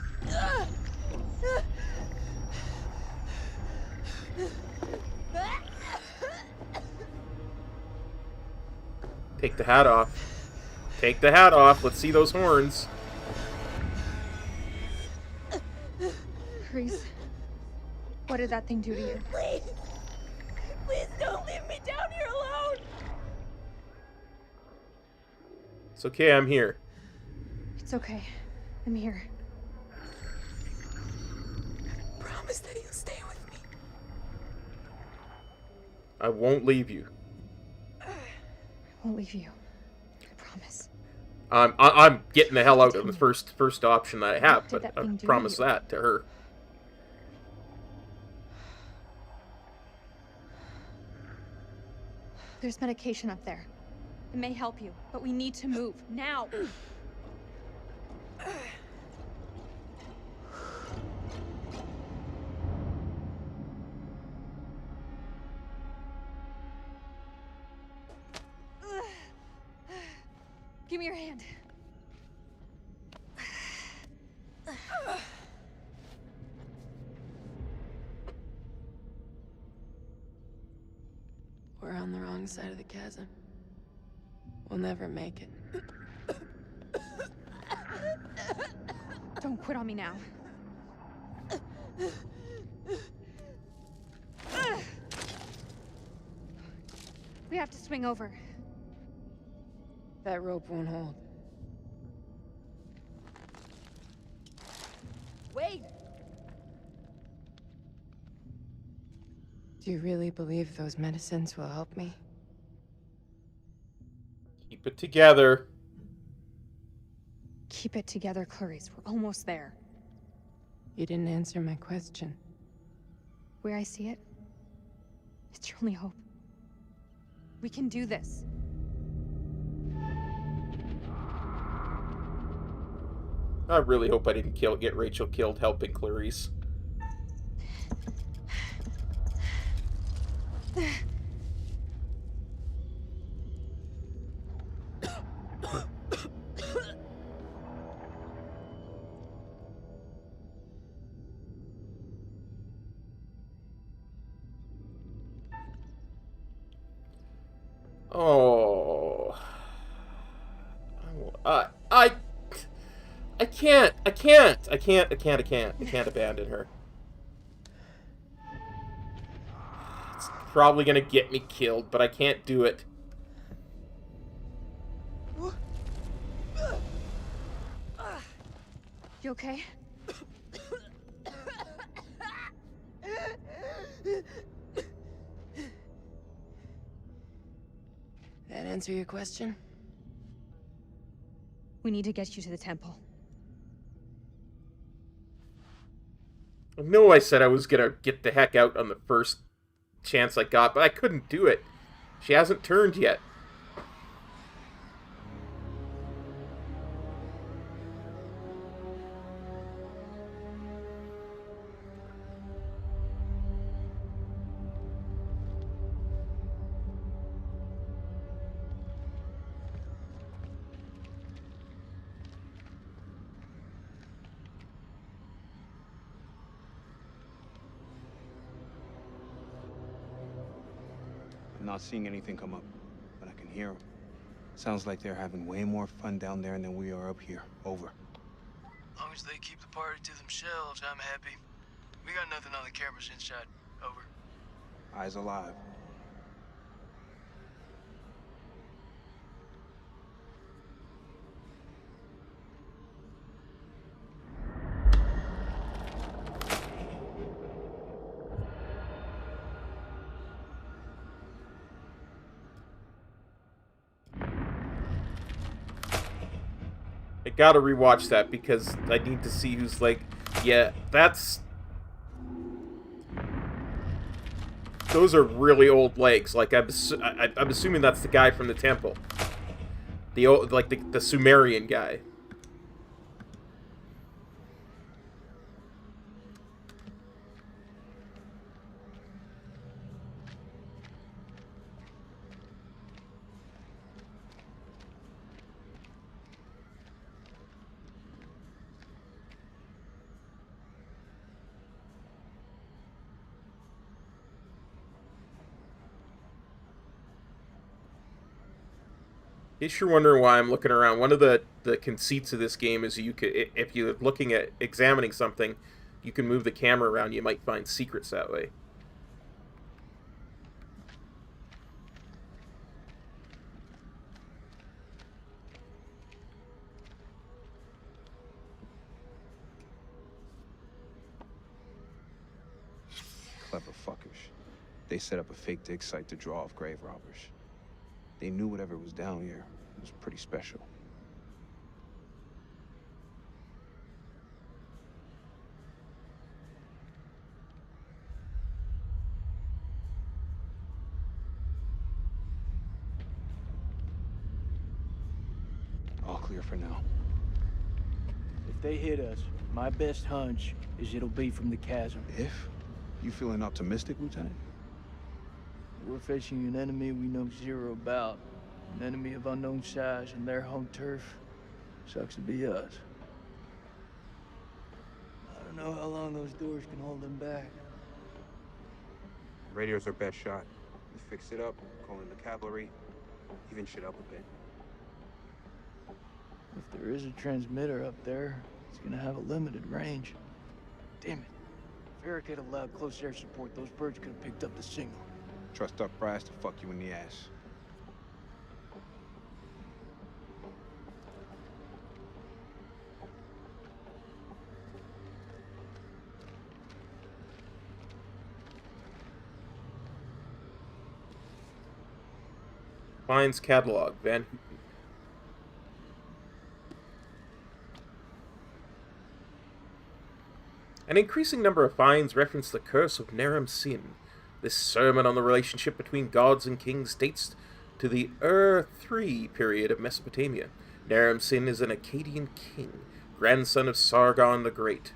Take the hat off. Take the hat off. Let's see those horns. Reese, what did that thing do to you? Please! Please don't leave me down here alone! It's okay, I'm here. It's okay. I'm here. Promise that you'll stay with me. I won't leave you. I won't leave you. I promise. I'm getting the hell out of the first option that I have, but I promise to you? that to her. There's medication up there. It may help you, but we need to move now. Give me your hand. We're on the wrong side of the chasm. We'll never make it. Don't quit on me now. We have to swing over. That rope won't hold. Wait! Do you really believe those medicines will help me? Keep it together. Keep it together, Clarice. We're almost there. You didn't answer my question. Where I see it, it's your only hope. We can do this. I really hope I didn't get Rachel killed helping Clarice. Oh, I can't abandon her. It's probably gonna get me killed, but I can't do it. You okay? That answer your question? We need to get you to the temple. I know I said I was gonna get the heck out on the first chance I got, but I couldn't do it. She hasn't turned yet. I'm not seeing anything come up, but I can hear them. Sounds like they're having way more fun down there than we are up here. Over. As long as they keep the party to themselves, I'm happy. We got nothing on the cameras inside. Over. Eyes alive. I gotta rewatch that because I need to see who's like, yeah, that's... Those are really old legs. Like, I'm assuming that's the guy from the temple. The old, like, the Sumerian guy. If you're wondering why I'm looking around, one of the conceits of this game is you could, if you're looking at examining something, you can move the camera around. You might find secrets that way. Clever fuckers. They set up a fake dig site to draw off grave robbers. They knew whatever was down here was pretty special. All clear for now. If they hit us, my best hunch is it'll be from the chasm. If? You feeling optimistic, Lieutenant? We're facing an enemy we know zero about. An enemy of unknown size and their home turf. Sucks to be us. I don't know how long those doors can hold them back. Radio's our best shot. We fix it up, call in the cavalry, even shit up a bit. If there is a transmitter up there, it's gonna have a limited range. Damn it. If Eric had allowed close air support, those birds could have picked up the signal. Trust up brass to fuck you in the ass. Finds catalog, Van Houten. An increasing number of finds reference the curse of Naram Sin. This sermon on the relationship between gods and kings dates to the Ur-3 period of Mesopotamia. Naram Sin is an Akkadian king, grandson of Sargon the Great,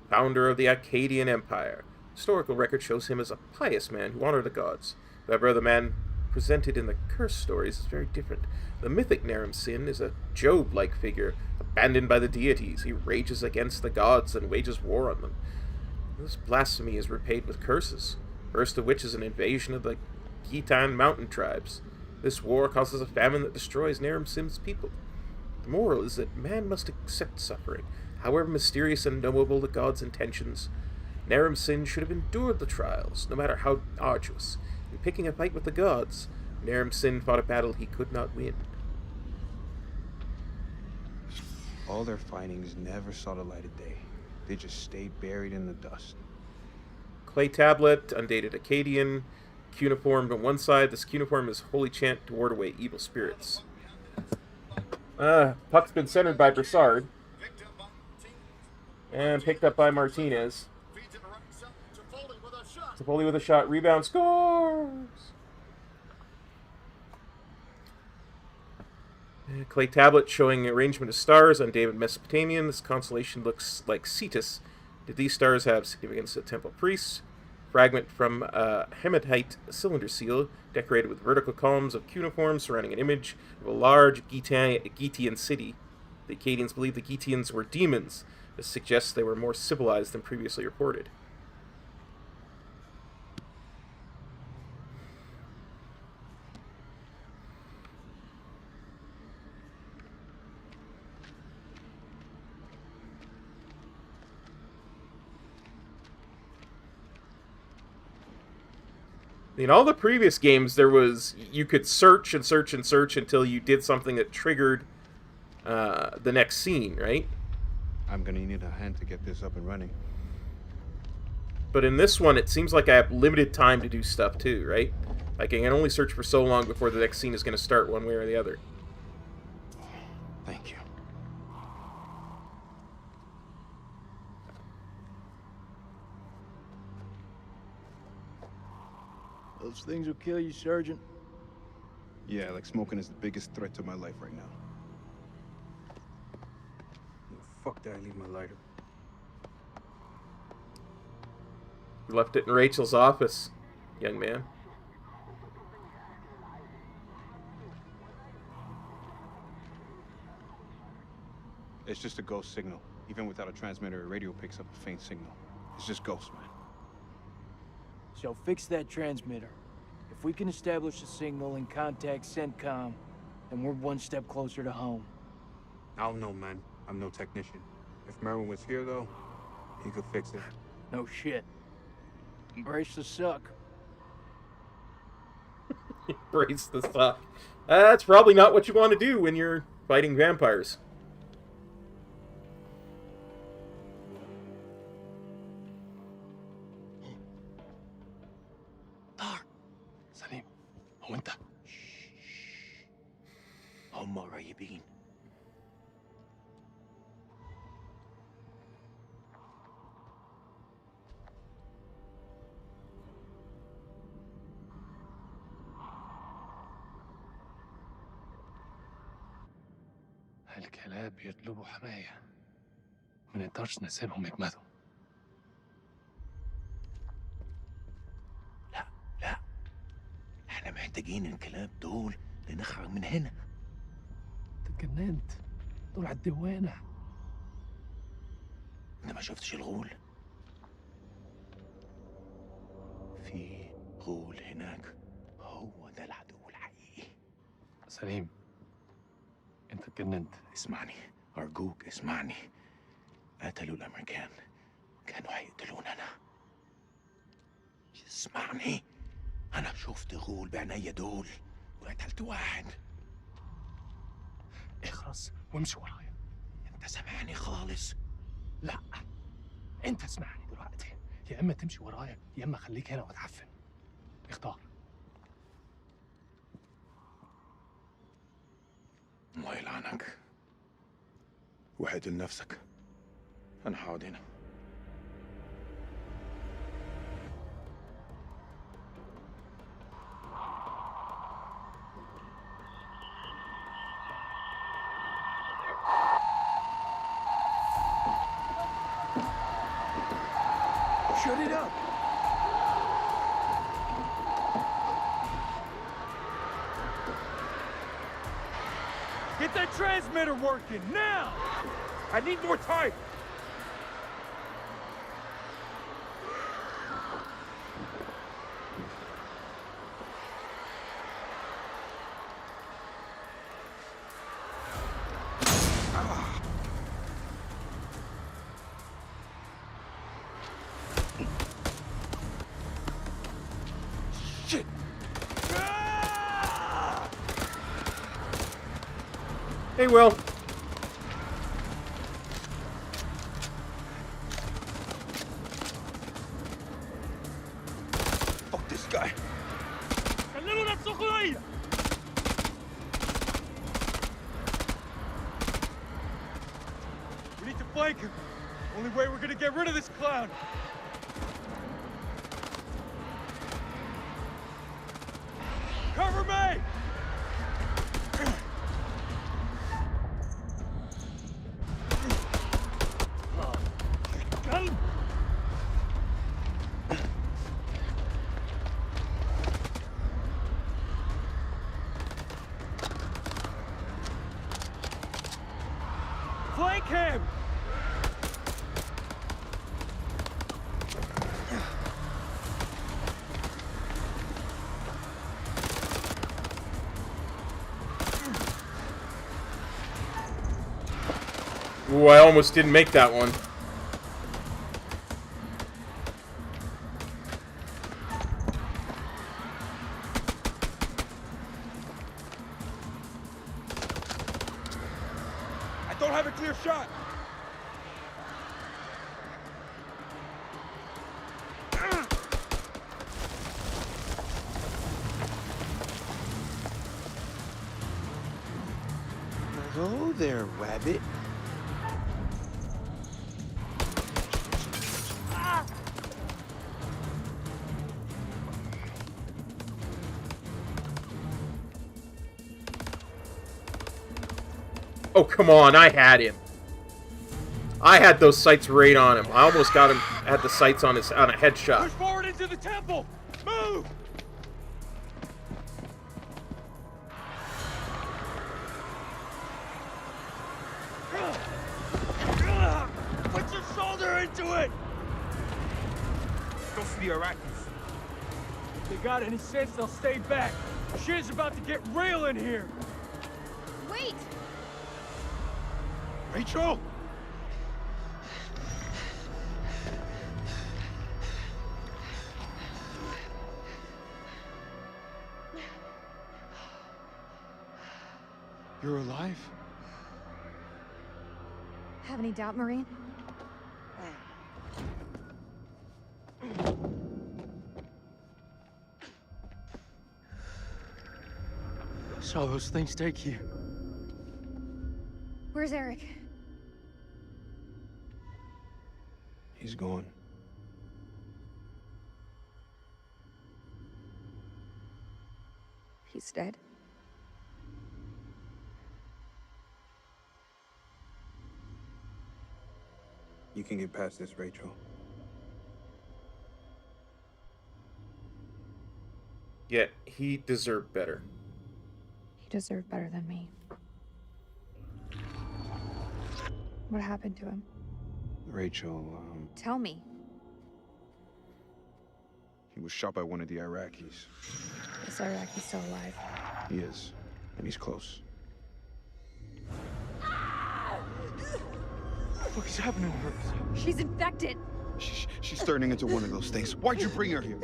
founder of the Akkadian Empire. Historical record shows him as a pious man who honored the gods. However, the man presented in the curse stories is very different. The mythic Naram Sin is a Job-like figure, abandoned by the deities. He rages against the gods and wages war on them. This blasphemy is repaid with curses, first of which is an invasion of the Khitan mountain tribes. This war causes a famine that destroys Naram Sin's people. The moral is that man must accept suffering, However mysterious and unknowable the gods' intentions, Naram Sin should have endured the trials, no matter how arduous. In picking a fight with the gods, Naram Sin fought a battle he could not win. All their findings never saw the light of day. They just stayed buried in the dust. Clay tablet, undated Akkadian, cuneiform on one side. This cuneiform is holy chant to ward away evil spirits. Puck's been centered by Broussard. And picked up by Martinez. Toffoli with a shot. Rebound. Scores! Clay tablet showing arrangement of stars on David Mesopotamian. This constellation looks like Cetus. Did these stars have significance to temple priests? Fragment from a hematite cylinder seal decorated with vertical columns of cuneiform surrounding an image of a large Getaean city. The Akkadians believed the Getaeans were demons. This suggests they were more civilized than previously reported. In all the previous games, you could search and search and search until you did something that triggered the next scene, right? I'm gonna need a hand to get this up and running. But in this one, it seems like I have limited time to do stuff too, right? Like I can only search for so long before the next scene is going to start one way or the other. Thank you. Those things will kill you, Sergeant. Yeah, like smoking is the biggest threat to my life right now. Fuck that, I leave my lighter. You left it in Rachel's office, young man. It's just a ghost signal. Even without a transmitter, a radio picks up a faint signal. It's just ghosts, man. So fix that transmitter. If we can establish a signal and contact CENTCOM, then we're one step closer to home. I don't know, man. I'm no technician. If Merwin was here, though, he could fix it. No shit. Embrace the suck. Embrace the suck. That's probably not what you want to do when you're fighting vampires. سليم هو انت هم قريبين. الكلاب يطلبوا حماية ما نقدرش نسيبهم يجمدوا. لا احنا محتاجين الكلاب دول لنخرج من هنا. اتجننت دول على الدوانة. انت ما شفتش الغول؟ في غول هناك، هو ده العدو الحقيقي. سليم انت اتجننت. اسمعني ارجوك اسمعني. قتلوا الامريكان، كانوا هيقتلونا انا. اسمعني، انا شفت غول بعينيا دول وقتلت واحد. اخرس وامشي ورايا. انت سامعني خالص؟ لا انت اسمعني دلوقتي، يا اما تمشي ورايا يا اما خليك هنا واتعفن. اختار. الله يلعنك. وحد لنفسك. انا هقعد هنا. Shut it up! Get that transmitter working, now! I need more time! Shit! Hey, Will. Fuck this guy. We need to flank him. Only way we're gonna get rid of this clown. Cover me! Flank him! Ooh, I almost didn't make that one. I don't have a clear shot. Hello there, Wabbit. Oh, come on, I had him. I had those sights right on him. I almost got him, had the sights on a headshot. Push forward into the temple! Move! Put your shoulder into it! Go for the Iraqis. If they got any sense, they'll stay back. Shit is about to get real in here. Wait! Rachel! You're alive? Have any doubt, Marine? Saw those things take you. Where's Eric? He's gone. He's dead. You can get past this, Rachel. Yeah, he deserved better. He deserved better than me. What happened to him? Rachel, Tell me. he was shot by one of the Iraqis. Is Iraqi still alive? He is, and he's close. What is happening to her? She's infected! She's turning into one of those things. Why'd you bring her here?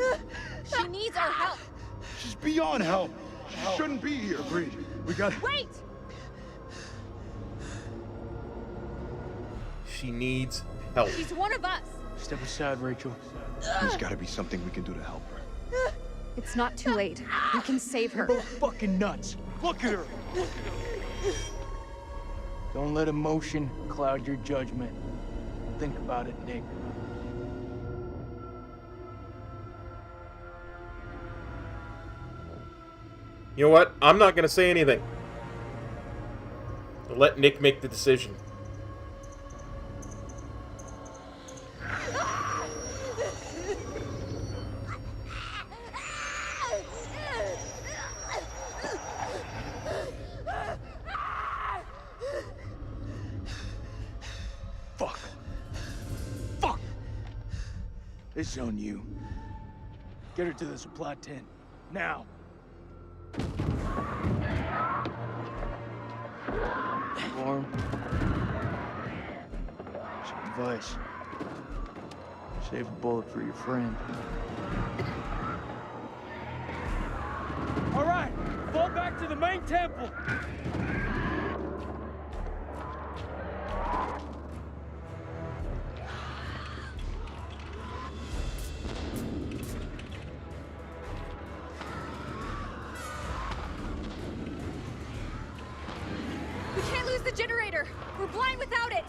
She needs our help. She's beyond help. She shouldn't be here. Agreed. We got... Wait! She needs help. She's one of us. Step aside, Rachel. There's gotta be something we can do to help her. It's not too late. We can save her. You're both fucking nuts. Look at her! Don't let emotion cloud your judgment. Think about it, Nick. You know what? I'm not going to say anything. Let Nick make the decision. Fuck. Fuck! It's on you. Get her to the supply tent. Now. Warm. Some advice. Save a bullet for your friend. fall back to the main temple. We can't lose the generator. We're blind without it.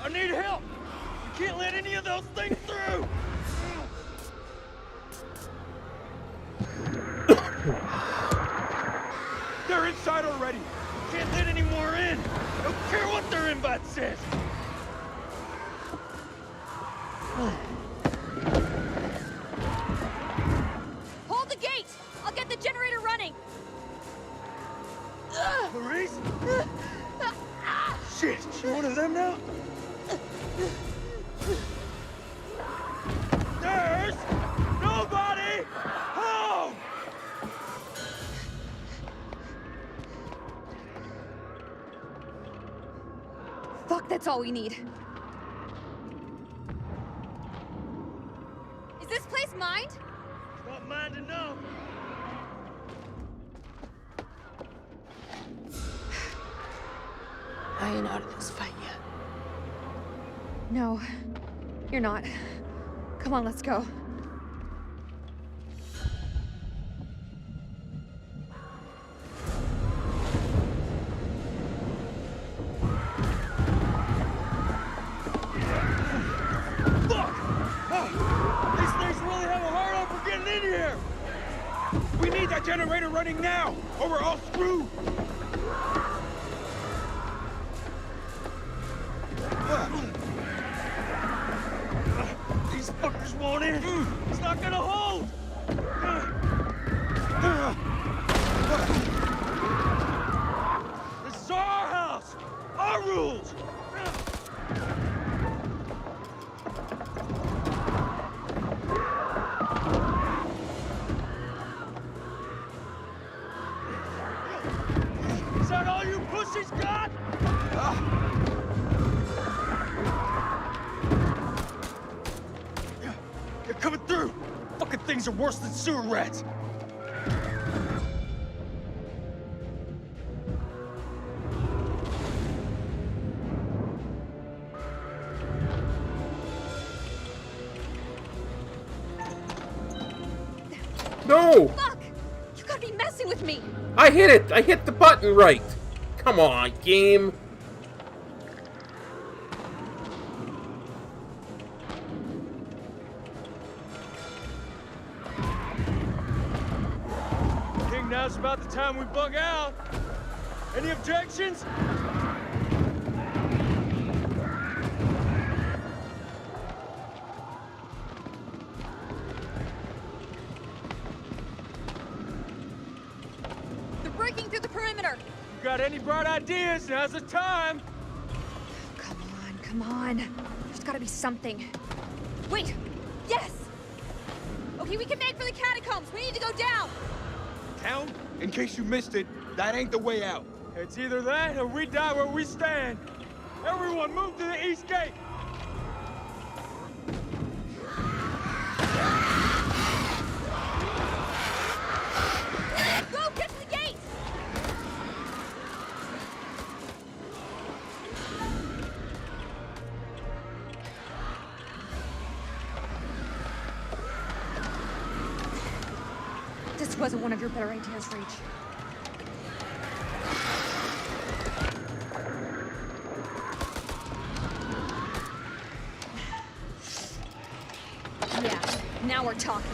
I need help. We can't let any of those things through. They're inside already. Can't let any more in. Don't care what their invite says. Hold the gate. I'll get the generator running. Maurice? Shit, you one of them now? There's nobody home! Fuck, that's all we need. Is this place mined? Not mine to know. I ain't out of this fight yet. No, you're not. Come on, let's go. Fuck! These things really have a hard on for getting in here! We need that generator running now, or we're all screwed! These fuckers won't in! It's not gonna hold! This is our house! Our rules! Is that all you pussies got? They're coming through! Fucking things are worse than sewer rats! No! Fuck! You gotta be messing with me! I hit it! I hit the button right! Come on, game! I think now's about the time we bug out. Any objections? They're breaking through the perimeter! You got any bright ideas? Now's the time! Come on. There's gotta be something. Wait! Yes! Okay, we can make for the catacombs. We need to go down! Town? In case you missed it, that ain't the way out. It's either that or we die where we stand. Everyone move to the east gate! Go! Get to the gate! This wasn't one of your better ideas, Reach. Yeah, now we're talking.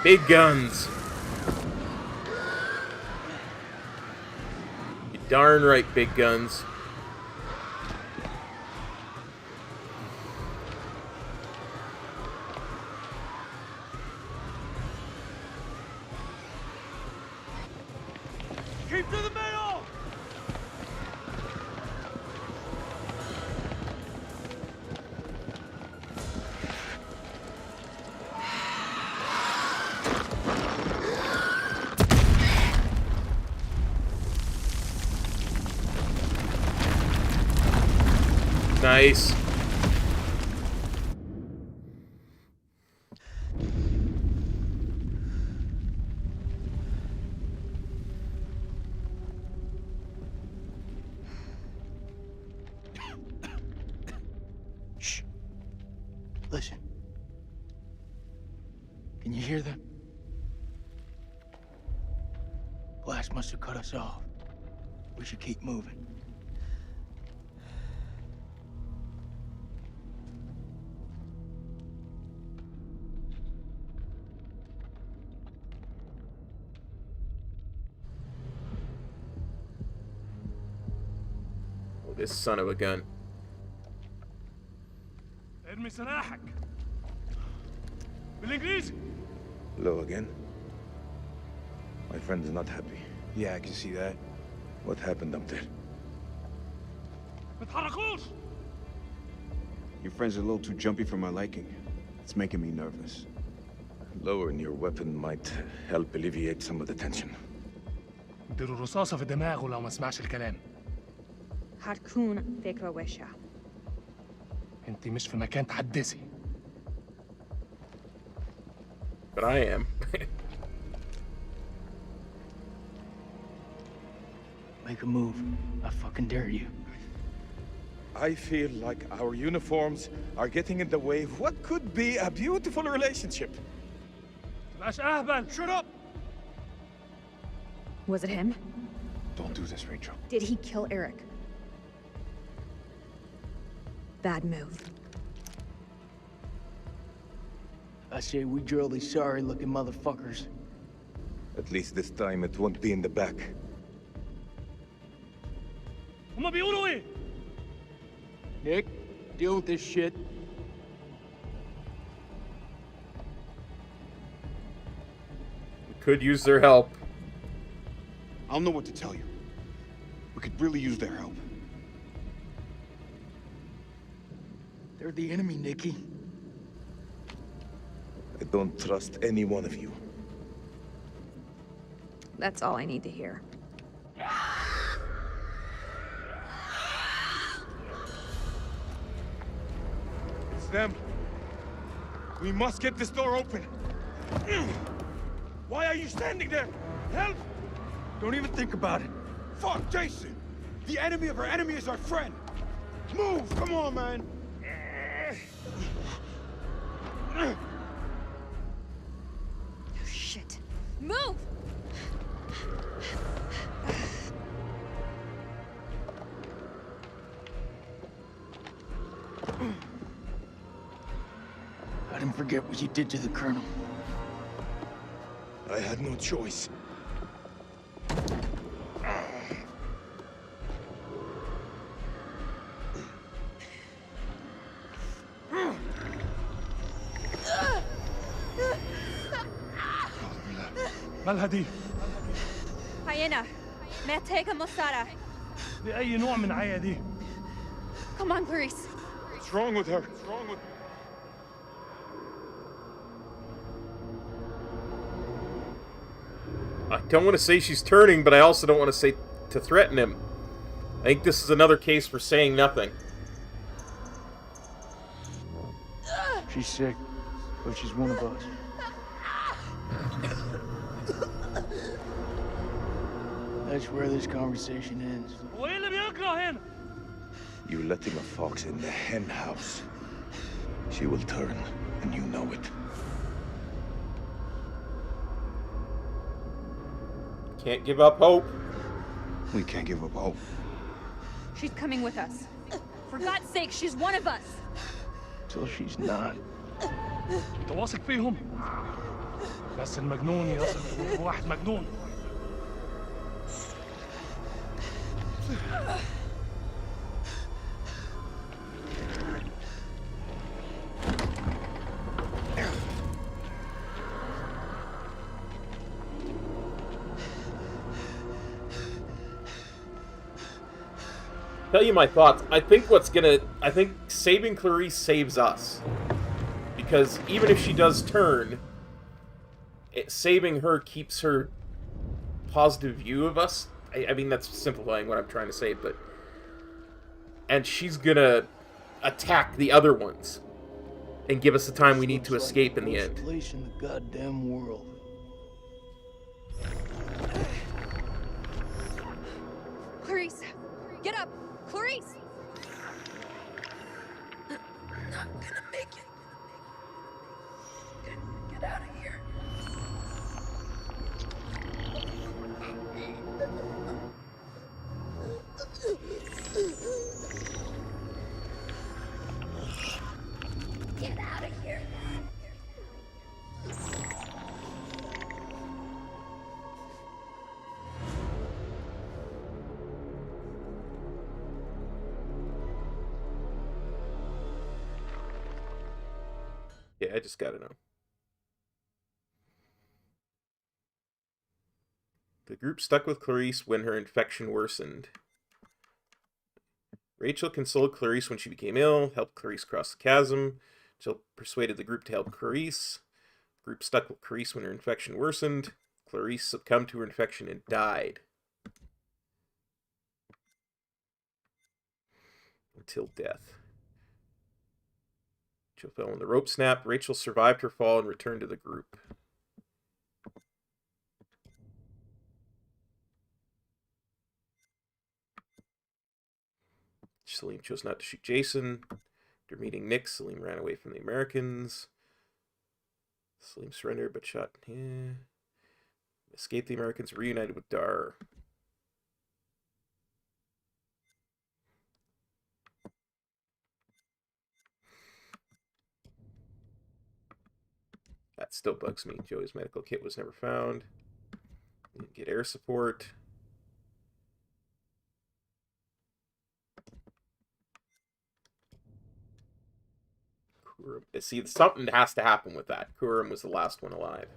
Big guns. You darn right, big guns. Keep to the middle! Nice. Shh. Listen. Can you hear them? Blast must have cut us off. We should keep moving. This son of a gun. ارمي سلاحك. بالانجليزي. Hello again. My friend is not happy. Yeah, I can see that. What happened up there? ما تحركوش. Your friend's a little too jumpy for my liking. It's making me nervous. Lowering your weapon might help alleviate some of the tension. اديله رصاصة في دماغه لو ما سمعش الكلام. هتكون فكرة وحشة. انت مش في مكان تحدثي. But I am. Make a move. I fucking dare you. I feel like our uniforms are getting in the way of what could be a beautiful relationship. تبقاش اهبل. Shut up! Was it him? Don't do this, Rachel. Did he kill Eric? Bad move. I say we drill these sorry-looking motherfuckers. At least this time it won't be in the back. هما بيقولوا ايه؟ Nick, deal with this shit. We could use their help. I don't know what to tell you. We could really use their help. They're the enemy, Nicky. I don't trust any one of you. That's all I need to hear. It's them. We must get this door open. Why are you standing there? Help! Don't even think about it. Fuck, Jason! The enemy of our enemy is our friend. Move! Come on, man! Oh, shit. Move! I didn't forget what you did to the Colonel. I had no choice. مالها دي؟ Hyena, محتاجة مساعدة. دي أي نوع من عيا دي؟ Come on, Clarice. What's wrong with her? What's wrong with... I don't want to say she's turning, but I also don't want to say to threaten him. I think this is another case for saying nothing. She's sick, but she's one of us. That's where this conversation ends. وإيه اللي بيجرى هنا؟ You're letting a fox in the hen house. She will turn, and you know it. Can't give up hope. We can't give up hope. She's coming with us. For God's sake, she's one of us. Till she's not. أنت واثق فيهم؟ بس المجنون يصل واحد مجنون. Tell you my thoughts. I think saving Clarice saves us. Because even if she does turn, saving her keeps her positive view of us. I mean, that's simplifying what I'm trying to say, but... And she's gonna attack the other ones. And give us the time we need to escape in the end. Place in the goddamn world. Clarice, get up! Clarice! I'm not gonna make it. Get out of here. Get out of here. Yeah, I just gotta know. The group stuck with Clarice when her infection worsened. Rachel consoled Clarice when she became ill, helped Clarice cross the chasm. Jill persuaded the group to help Clarice. The group stuck with Clarice when her infection worsened. Clarice succumbed to her infection and died. Until death. Jill fell when the rope snapped. Rachel survived her fall and returned to the group. Salim chose not to shoot Jason. After meeting Nick, Salim ran away from the Americans. Salim surrendered but shot. Escaped the Americans, reunited with Dar. That still bugs me. Joey's medical kit was never found. Didn't get air support. See, something has to happen with that. Kurum was the last one alive.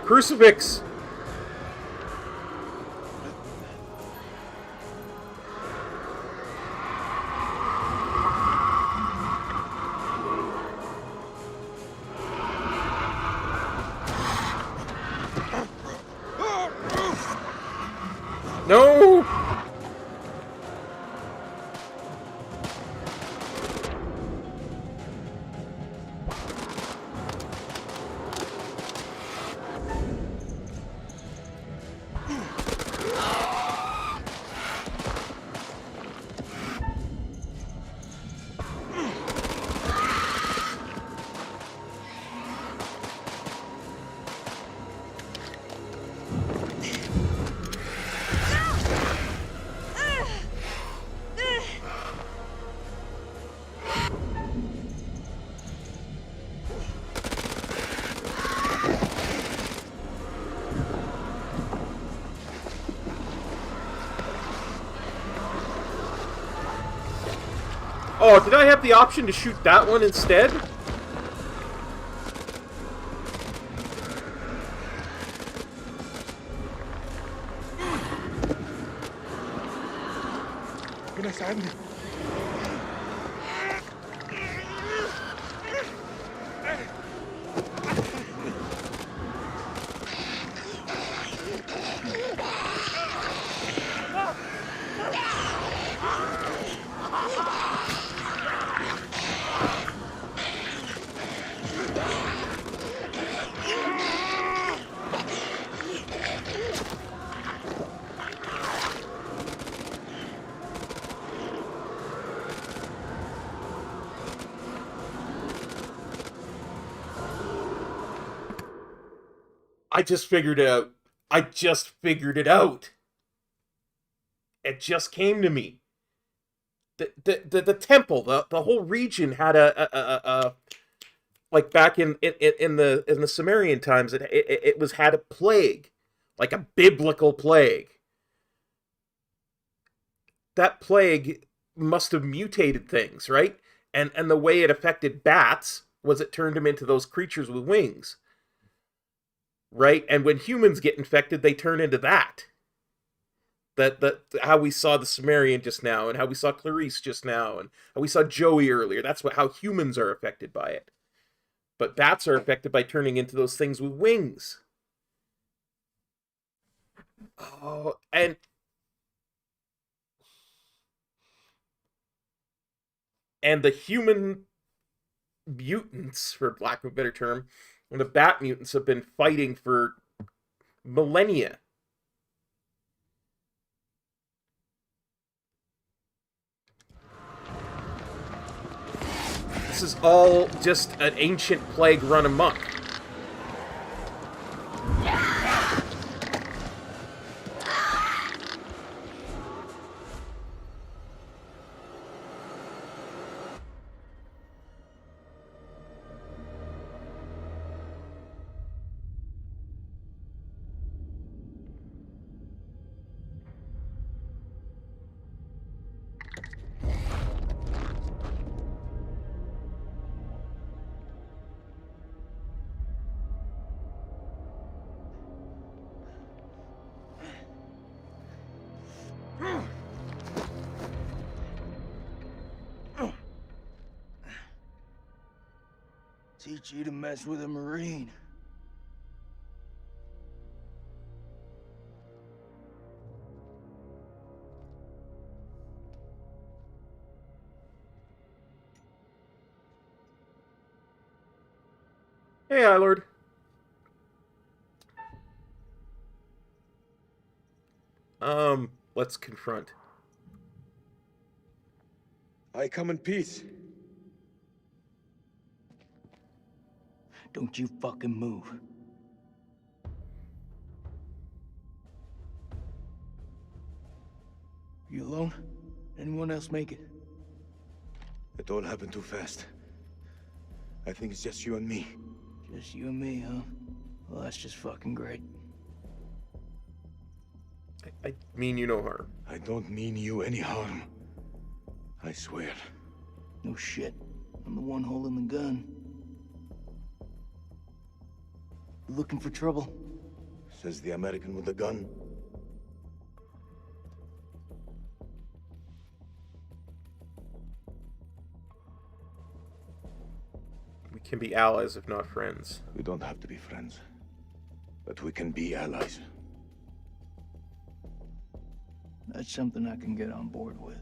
Crucifix! No! Oh, did I have the option to shoot that one instead? ربنا يساعدني. I just figured it out. I just figured it out. It just came to me. The temple, the whole region had a like back in the Sumerian times, it was had a plague, like a biblical plague. That plague must have mutated things, right? And the way it affected bats was it turned them into those creatures with wings. Right? And when humans get infected, they turn into that. That how we saw the Sumerian just now, and how we saw Clarice just now, and how we saw Joey earlier. That's how humans are affected by it. But bats are affected by turning into those things with wings. Oh, and the human mutants, for lack of a better term, and the bat mutants have been fighting for millennia. This is all just an ancient plague run amok. Teach you to mess with a Marine. Hey, Lord. Let's confront. I come in peace. Don't you fucking move. You alone? Anyone else make it? It all happened too fast. I think it's just you and me. Just you and me, huh? Well, that's just fucking great. I mean you no harm. I don't mean you any harm. I swear. No shit. I'm the one holding the gun. You looking for trouble? Says the American with the gun. We can be allies if not friends. We don't have to be friends. But we can be allies. That's something I can get on board with.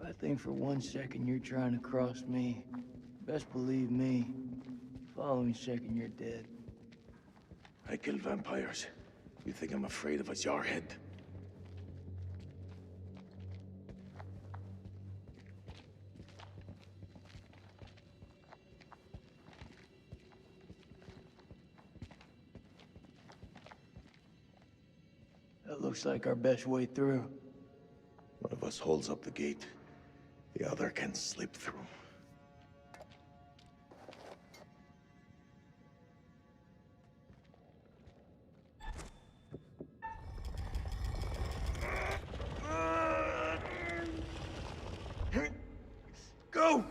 I think for 1 second you're trying to cross me. Best believe me, following second you're dead. I kill vampires. You think I'm afraid of a jarhead? That looks like our best way through. One of us holds up the gate. The other can slip through. Go!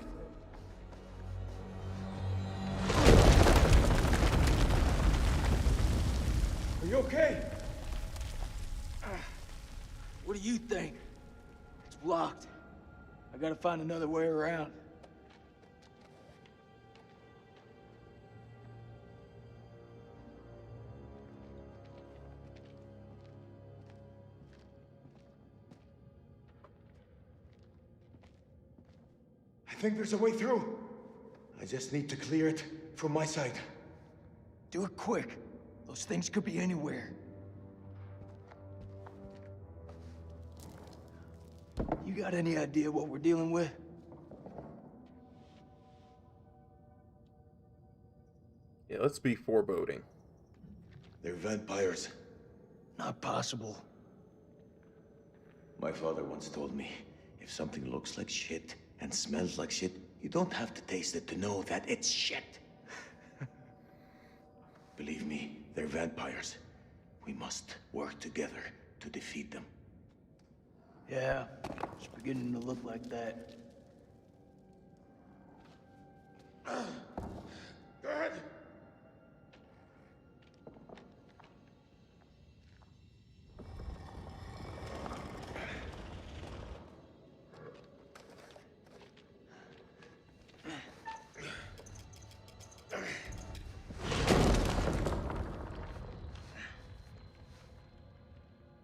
Are you okay? What do you think? It's blocked. I gotta find another way around. I think there's a way through. I just need to clear it from my side. Do it quick. Those things could be anywhere. You got any idea what we're dealing with? Yeah, let's be foreboding. They're vampires. Not possible. My father once told me, if something looks like shit and smells like shit, you don't have to taste it to know that it's shit. Believe me, they're vampires. We must work together to defeat them. Yeah, it's beginning to look like that. Go ahead.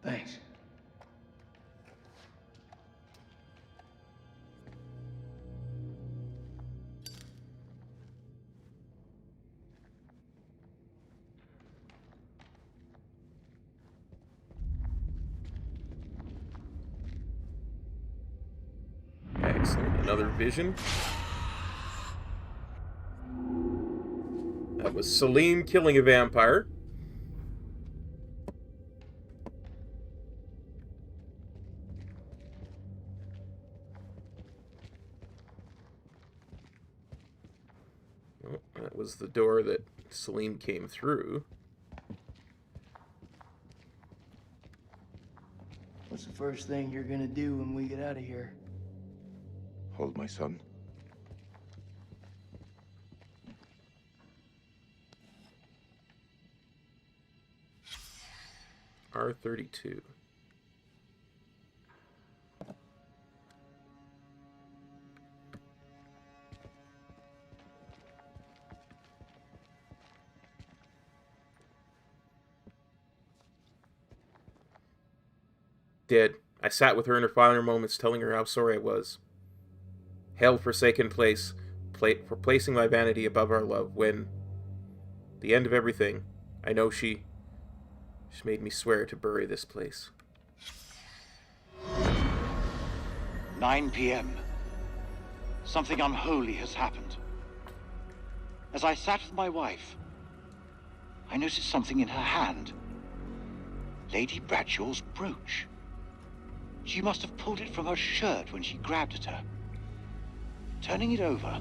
Thanks. Excellent. Another vision. That was Salim killing a vampire. Well, that was the door that Salim came through. What's the first thing you're gonna do when we get out of here? Hold my son. R32. Dead. I sat with her in her final moments, telling her how sorry I was. Hell-forsaken place, for placing my vanity above our love, when, the end of everything, I know she made me swear to bury this place. 9 p.m. Something unholy has happened. As I sat with my wife, I noticed something in her hand. Lady Bradshaw's brooch. She must have pulled it from her shirt when she grabbed at her. Turning it over,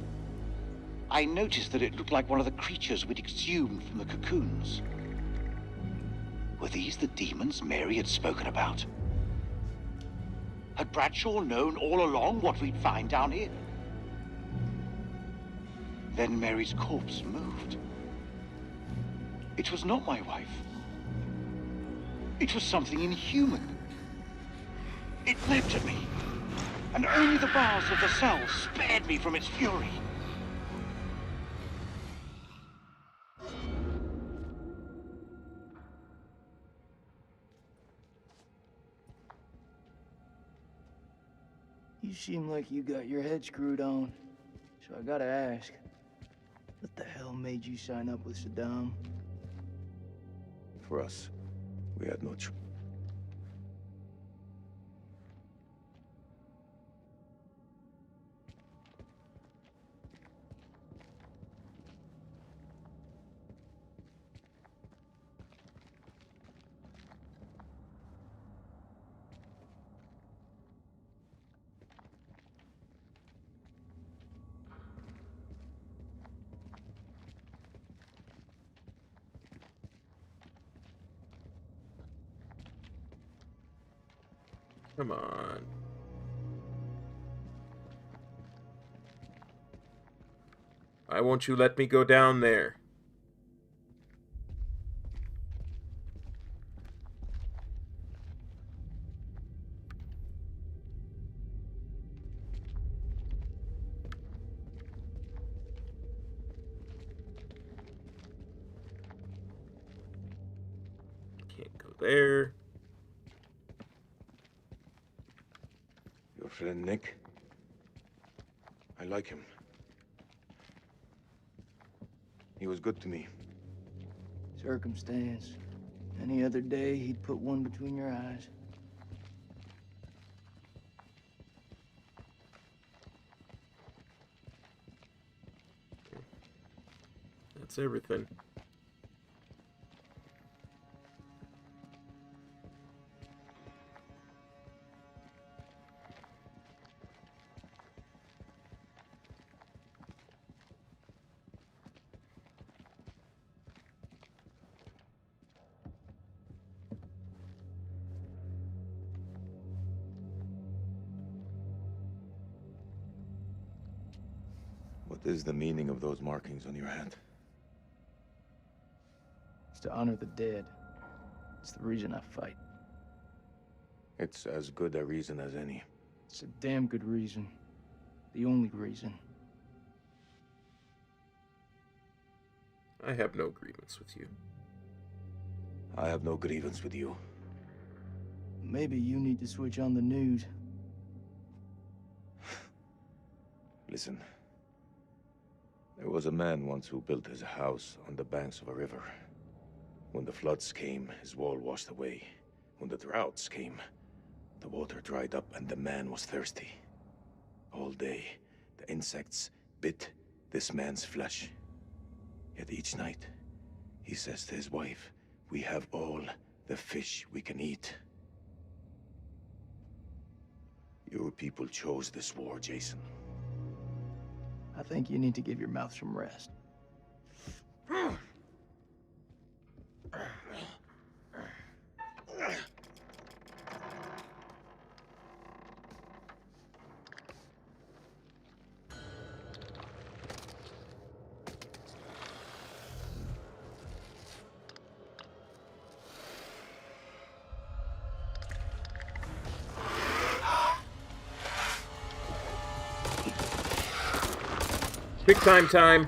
I noticed that it looked like one of the creatures we'd exhumed from the cocoons. Were these the demons Mary had spoken about? Had Bradshaw known all along what we'd find down here? Then Mary's corpse moved. It was not my wife. It was something inhuman. It leapt at me, and only the bars of the cell spared me from its fury. You seem like you got your head screwed on. So I gotta ask, what the hell made you sign up with Saddam? For us, we had no choice. Come on. Why won't you let me go down there? Can't go there. Your friend Nick? I like him. He was good to me. Circumstance. Any other day, he'd put one between your eyes. That's everything. What is the meaning of those markings on your hand? It's to honor the dead. It's the reason I fight. It's as good a reason as any. It's a damn good reason. The only reason. I have no grievance with you. I have no grievance with you. Maybe you need to switch on the news. Listen. There was a man once who built his house on the banks of a river. When the floods came, his wall washed away. When the droughts came, the water dried up and the man was thirsty. All day, the insects bit this man's flesh. Yet each night, he says to his wife, "We have all the fish we can eat." Your people chose this war, Jason. I think you need to give your mouth some rest. Quick time.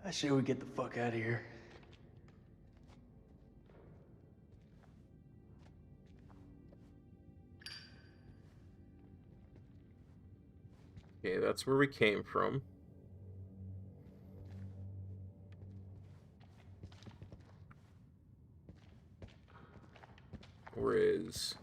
I say we get the fuck out of here. Okay, that's where we came from. Where is...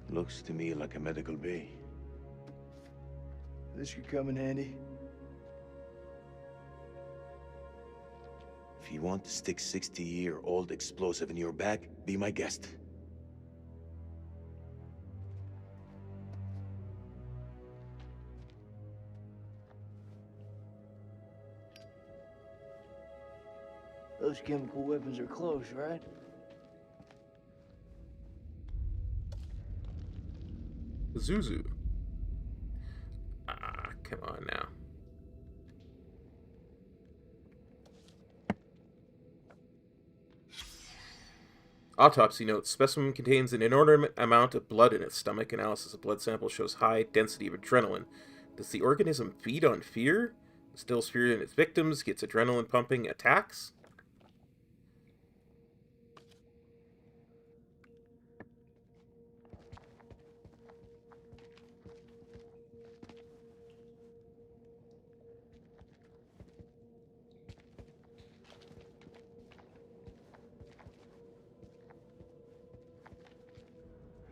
Looks to me like a medical bay. This could come in handy. If you want to stick 60-year-old explosive in your back, be my guest. Those chemical weapons are close, right? Zuzu. Ah, come on now. Autopsy notes. Specimen contains an inordinate amount of blood in its stomach. Analysis of blood sample shows high density of adrenaline. Does the organism feed on fear? Instills fear in its victims, gets adrenaline pumping, attacks?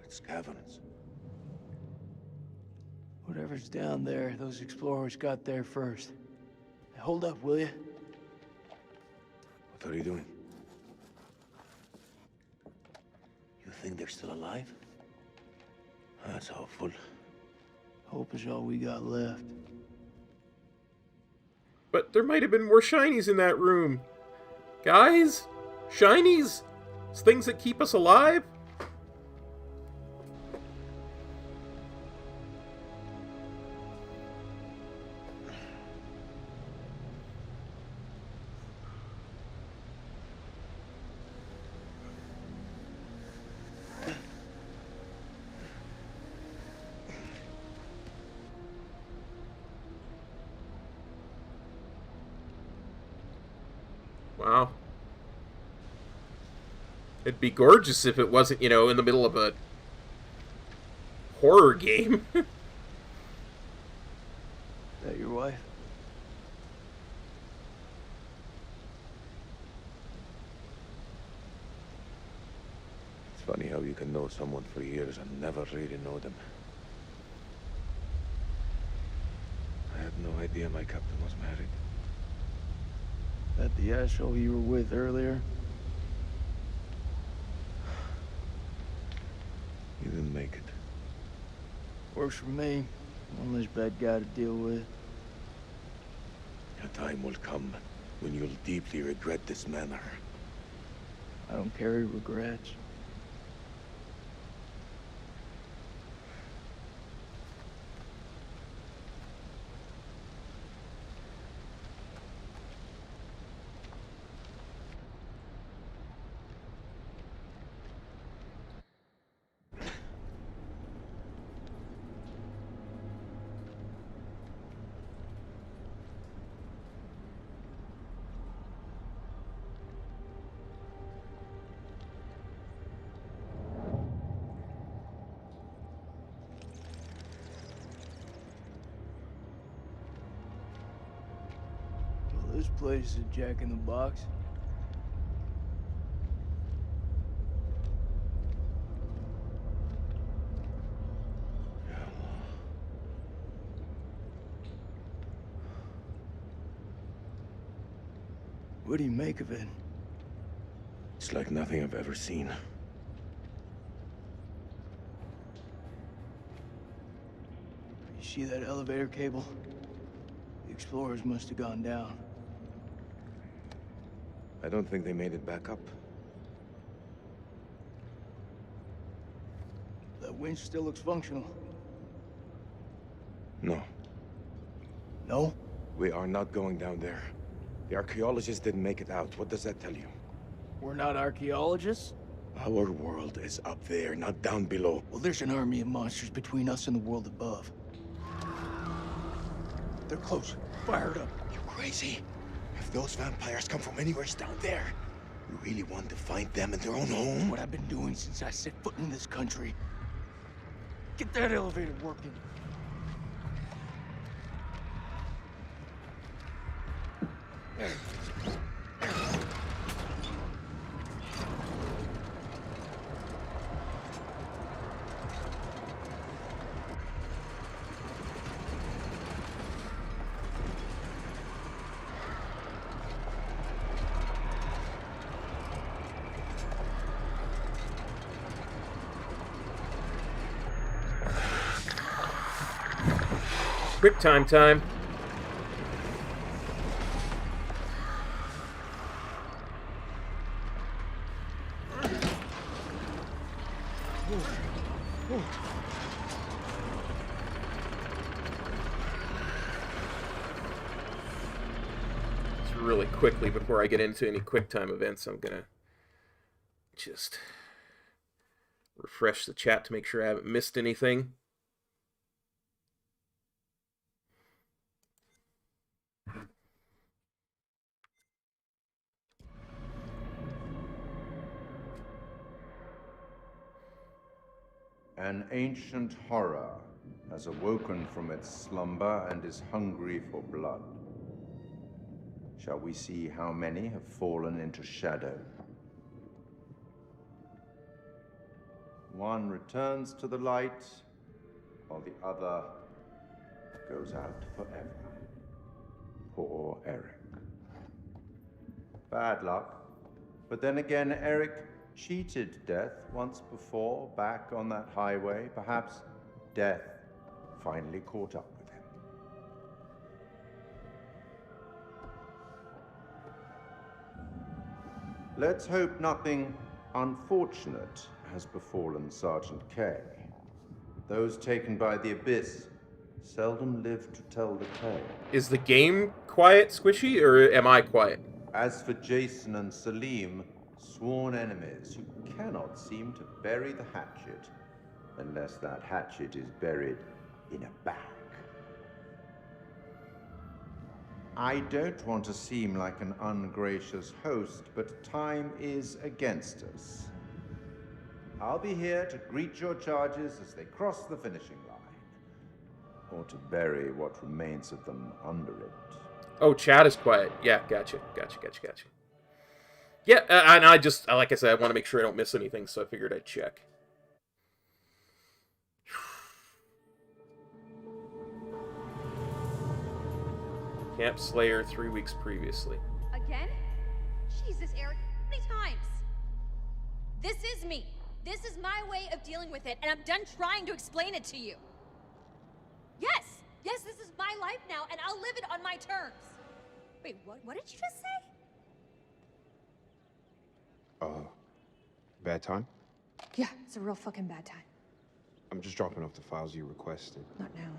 It's caverns. Whatever's down there, those explorers got there first. Hey, hold up, will you? What are you doing? You think they're still alive? That's hopeful. Hope is all we got left. But there might have been more shinies in that room. Guys? Shinies? It's things that keep us alive? Wow. It'd be gorgeous if it wasn't, you know, in the middle of a horror game. Is that your wife? It's funny how you can know someone for years and never really know them. I had no idea my captain was married. That the asshole you were with earlier? He didn't make it. Works for me. One less bad guy to deal with. A time will come when you'll deeply regret this manner. I don't carry regrets. This place is a Jack in the Box. What do you make of it? It's like nothing I've ever seen. You see that elevator cable? The explorers must have gone down. I don't think they made it back up. That winch still looks functional. No. No? We are not going down there. The archaeologists didn't make it out. What does that tell you? We're not archaeologists? Our world is up there, not down below. Well, there's an army of monsters between us and the world above. They're close. Fired up. You crazy? If those vampires come from anywhere down there, you really want to find them in their own home? That's what I've been doing since I set foot in this country. Get that elevator working. Quick time. really quickly before I get into any QuickTime events. I'm gonna just refresh the chat to make sure I haven't missed anything. An ancient horror has awoken from its slumber and is hungry for blood. Shall we see how many have fallen into shadow? One returns to the light, while the other goes out forever. Poor Eric. Bad luck. But then again, Eric cheated death once before, back on that highway. Perhaps death finally caught up with him. Let's hope nothing unfortunate has befallen Sergeant K. Those taken by the Abyss seldom live to tell the tale. Is the game quiet, Squishy, or am I quiet? As for Jason and Salim, sworn enemies who cannot seem to bury the hatchet unless that hatchet is buried in a bag. I don't want to seem like an ungracious host, but time is against us. I'll be here to greet your charges as they cross the finishing line, or to bury what remains of them under it. Oh, chat is quiet. Yeah, gotcha. Yeah, and I just, like I said, I want to make sure I don't miss anything, so I figured I'd check. Camp Slayer 3 weeks previously. Again? Jesus, Eric, how many times? This is me. This is my way of dealing with it, and I'm done trying to explain it to you. Yes, this is my life now, and I'll live it on my terms. Wait, what did you just say? Bad time? Yeah, it's a real fucking bad time. I'm just dropping off the files you requested. Not now.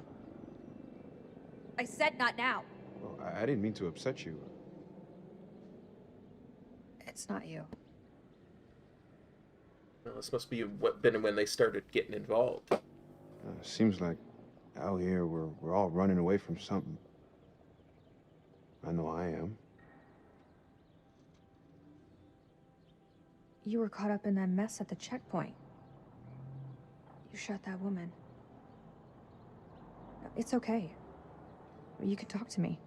I said not now. Well, I didn't mean to upset you. It's not you. Well, this must be been when they started getting involved. Seems like out here we're all running away from something. I know I am. You were caught up in that mess at the checkpoint. You shot that woman. It's okay. You can talk to me.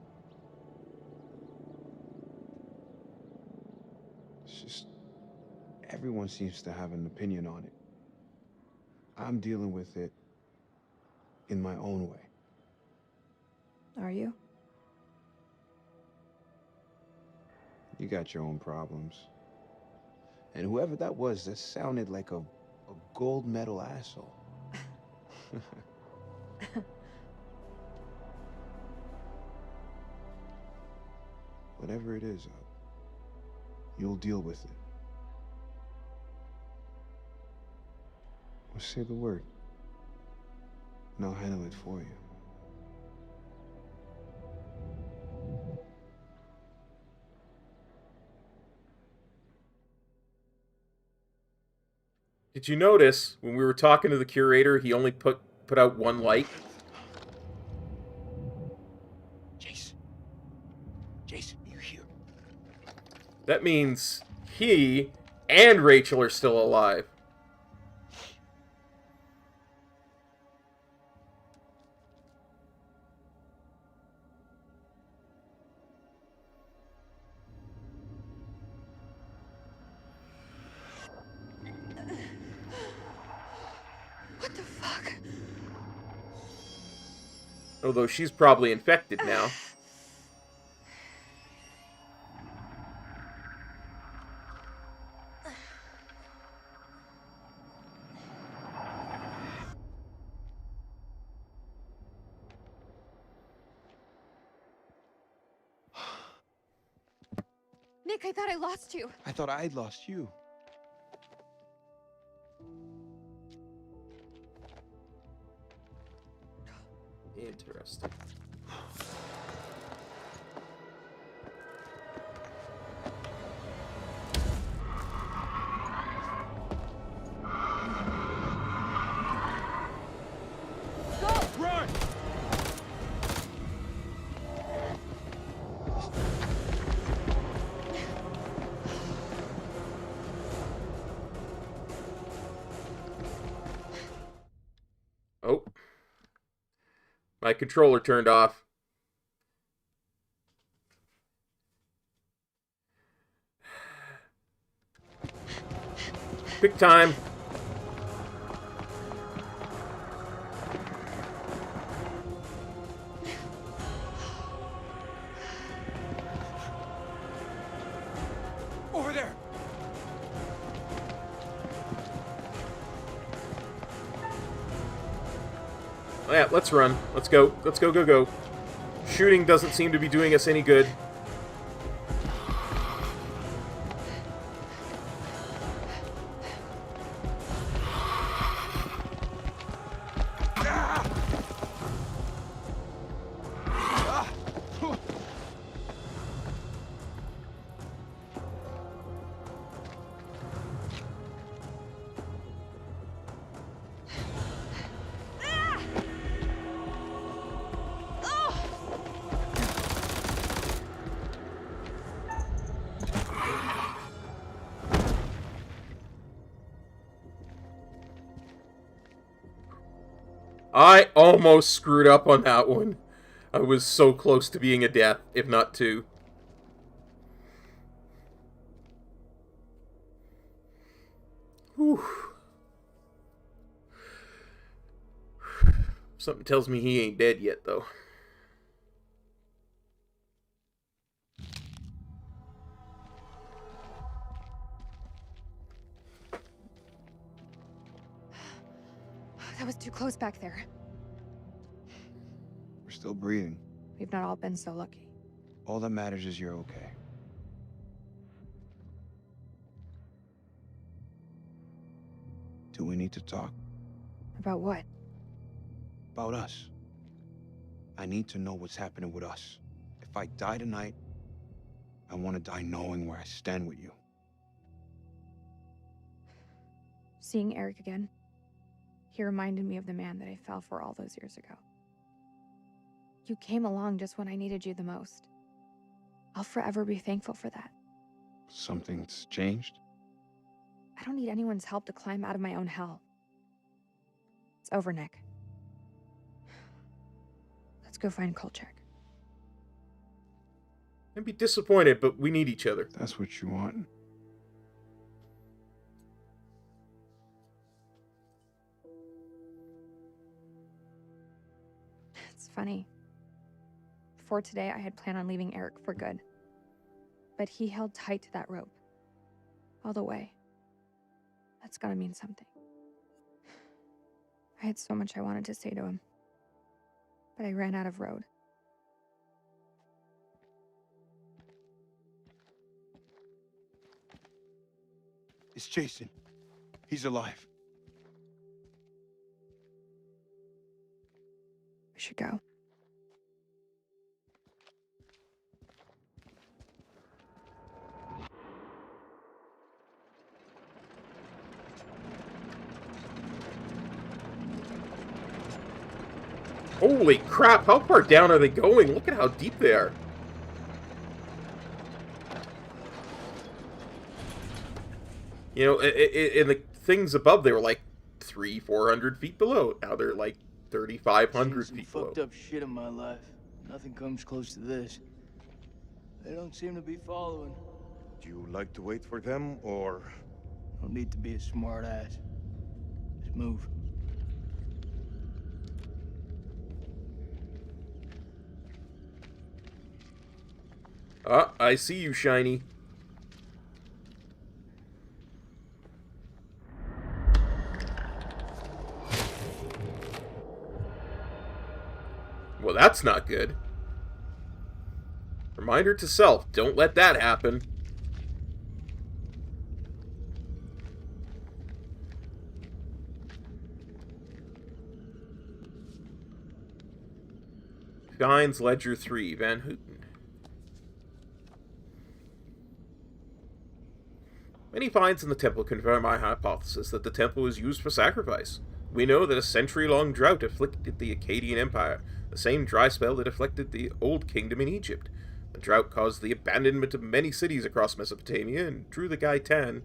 It's just everyone seems to have an opinion on it. I'm dealing with it in my own way. Are you? You got your own problems. And whoever that was, that sounded like a gold medal asshole. Whatever it is, you'll deal with it. Or say the word, and I'll handle it for you. Did you notice when we were talking to the curator, he only put out one light? Jason, you here? That means he and Rachel are still alive. What the fuck? Although she's probably infected now. Nick, I thought I lost you. I thought I'd lost you. Interesting. My controller turned off. Quick time. Over there. Yeah, let's run. Let's go. Let's go, go, go. Shooting doesn't seem to be doing us any good. I almost screwed up on that one. I was so close to being a death, if not two. Whew. Something tells me he ain't dead yet, though. That was too close back there. We're still breathing. We've not all been so lucky. All that matters is you're okay. Do we need to talk? About what? About us. I need to know what's happening with us. If I die tonight, I want to die knowing where I stand with you. Seeing Eric again, he reminded me of the man that I fell for all those years ago. You came along just when I needed you the most. I'll forever be thankful for that. Something's changed? I don't need anyone's help to climb out of my own hell. It's over, Nick. Let's go find Kolchak. I'd be disappointed, but we need each other. That's what you want. It's funny. Before today, I had planned on leaving Eric for good. But he held tight to that rope. All the way. That's gotta mean something. I had so much I wanted to say to him. But I ran out of road. It's Jason. He's alive. We should go. Holy crap, how far down are they going? Look at how deep they are. You know, in the things above, they were like 300-400 feet below. Now they're like 3,500 feet below. Fucked up shit in my life. Nothing comes close to this. They don't seem to be following. Do you like to wait for them, or...? Don't need to be a smart ass. Just move. Ah, I see you, Shiny. Well, that's not good. Reminder to self, don't let that happen. Finds Ledger 3, Van Houten. Many finds in the temple confirm my hypothesis that the temple was used for sacrifice. We know that a century-long drought afflicted the Akkadian Empire, the same dry spell that afflicted the Old Kingdom in Egypt. The drought caused the abandonment of many cities across Mesopotamia and drew the Gaitan,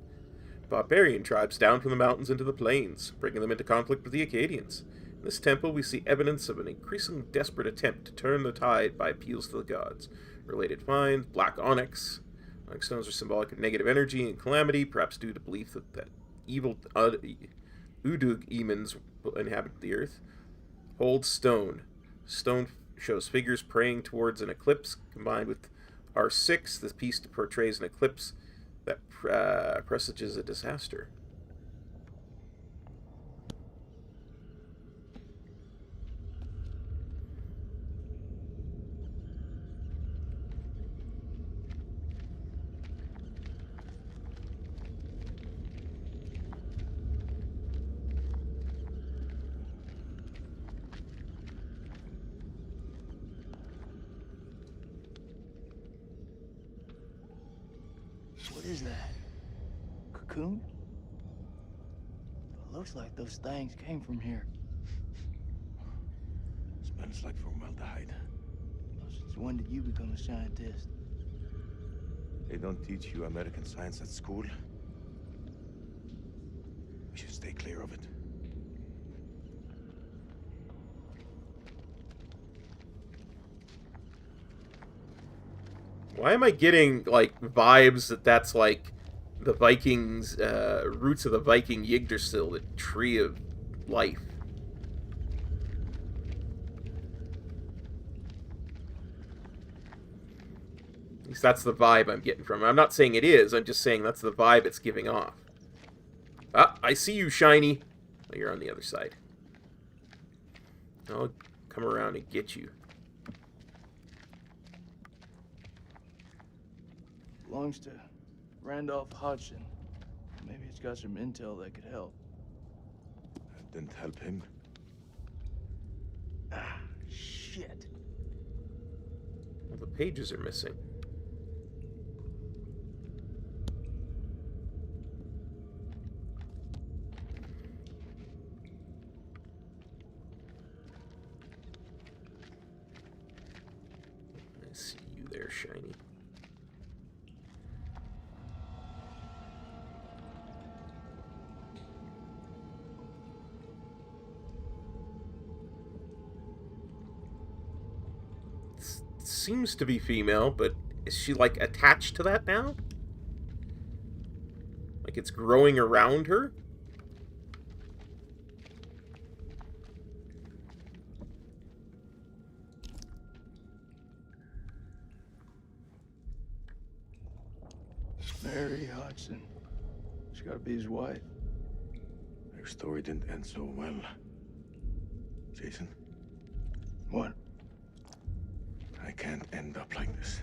barbarian tribes, down from the mountains into the plains, bringing them into conflict with the Akkadians. In this temple, we see evidence of an increasingly desperate attempt to turn the tide by appeals to the gods. Related finds, black onyx. Onyx stones are symbolic of negative energy and calamity, perhaps due to belief that evil Udug demons inhabit the earth. Hold stone. Stone shows figures praying towards an eclipse. Combined with R6, this piece portrays an eclipse that presages a disaster. What is that? Cocoon? It looks like those things came from here. Smells like formaldehyde. Since when did you become a scientist? They don't teach you American science at school. We should stay clear of it. Why am I getting, like, vibes that's, like, the Vikings, roots of the Viking Yggdrasil, the Tree of Life? At least that's the vibe I'm getting from it. I'm not saying it is, I'm just saying that's the vibe it's giving off. Ah, I see you, Shiny. Oh, you're on the other side. I'll come around and get you. Belongs to Randolph Hodgson. Maybe it's got some intel that could help. That didn't help him. Ah, shit. Well, the pages are missing. I see you there, Shiny. Seems to be female, but is she, like, attached to that now? Like it's growing around her? Mary Hodgson. She's gotta be his wife. Their story didn't end so well. Jason? What? I can't end up like this.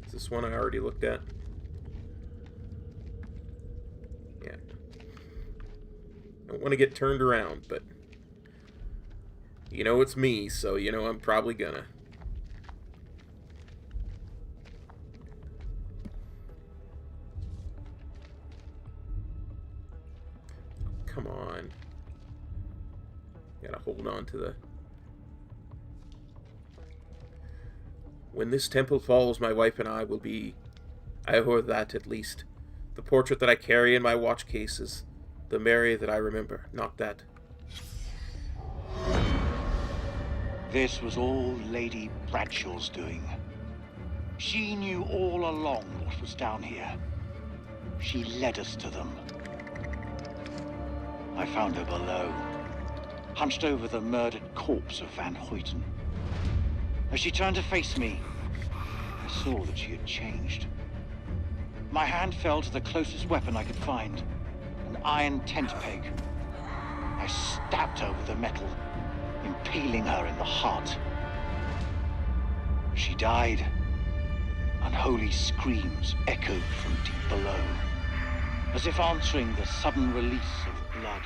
Is this one I already looked at? Yeah. Don't want to get turned around, but you know it's me, so you know I'm probably gonna. Come on. Gotta hold on to the... When this temple falls, my wife and I will be... I owe her that, at least. The portrait that I carry in my watch case is the Mary that I remember, not that. This was all Lady Bradshaw's doing. She knew all along what was down here. She led us to them. I found her below, hunched over the murdered corpse of Van Hoyten. As she turned to face me, I saw that she had changed. My hand fell to the closest weapon I could find, an iron tent peg. I stabbed her with the metal, impaling her in the heart. She died. Unholy screams echoed from deep below, as if answering the sudden release of blood.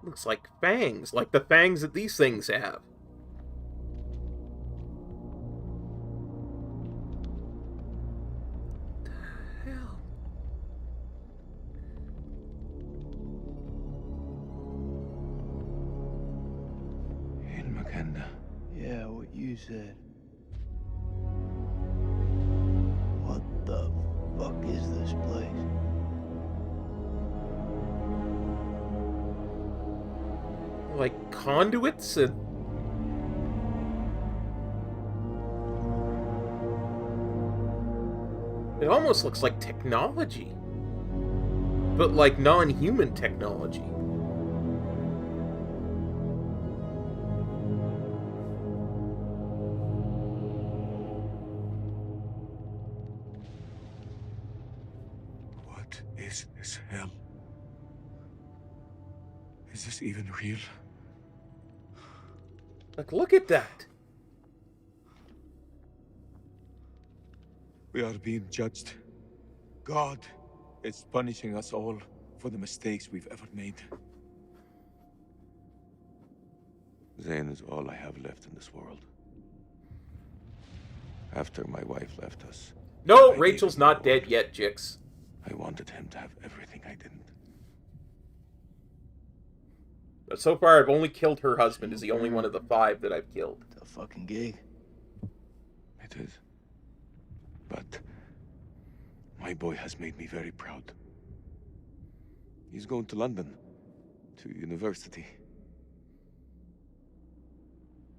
Looks like fangs, like the fangs that these things have. Yeah, what you said. What the fuck is this place? Like conduits and... It almost looks like technology. But like non-human technology. What is this hell? Is this even real? Like, look at that. We are being judged. God is punishing us all for the mistakes we've ever made. Zane is all I have left in this world. After my wife left us. No, Rachel's not dead yet, Jix. I wanted him to have everything I didn't. But so far, I've only killed her husband. Is the only one of the 5 that I've killed. The fucking gig. It is. But my boy has made me very proud. He's going to London, to university.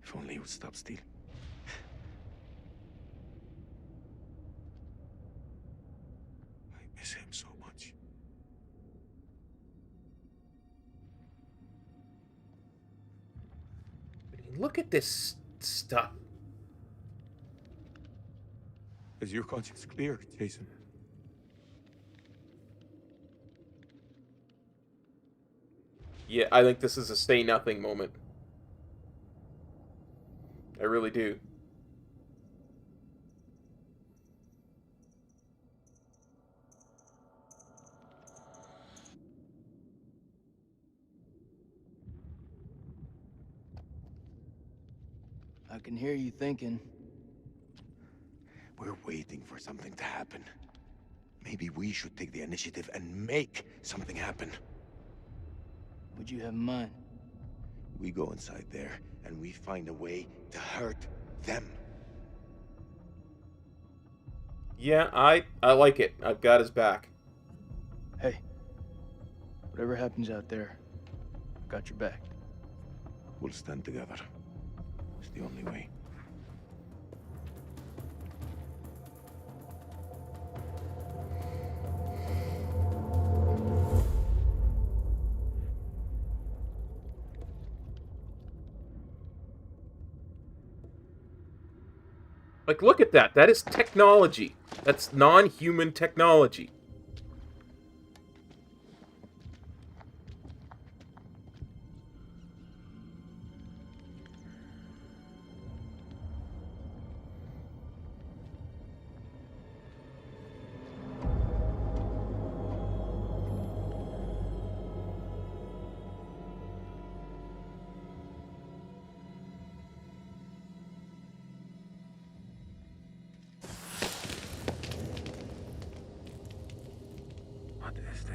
If only he would stop stealing. I miss him so much. Look at this stuff. Is your conscience clear, Jason? Yeah, I think this is a say nothing moment. I really do. I can hear you thinking. We're waiting for something to happen. Maybe we should take the initiative and make something happen. What'd you have in mind? We go inside there, and we find a way to hurt them. Yeah, I like it. I've got his back. Hey, whatever happens out there, I've got your back. We'll stand together. It's the only way. Like, look at that. That is technology. That's non-human technology. What is this?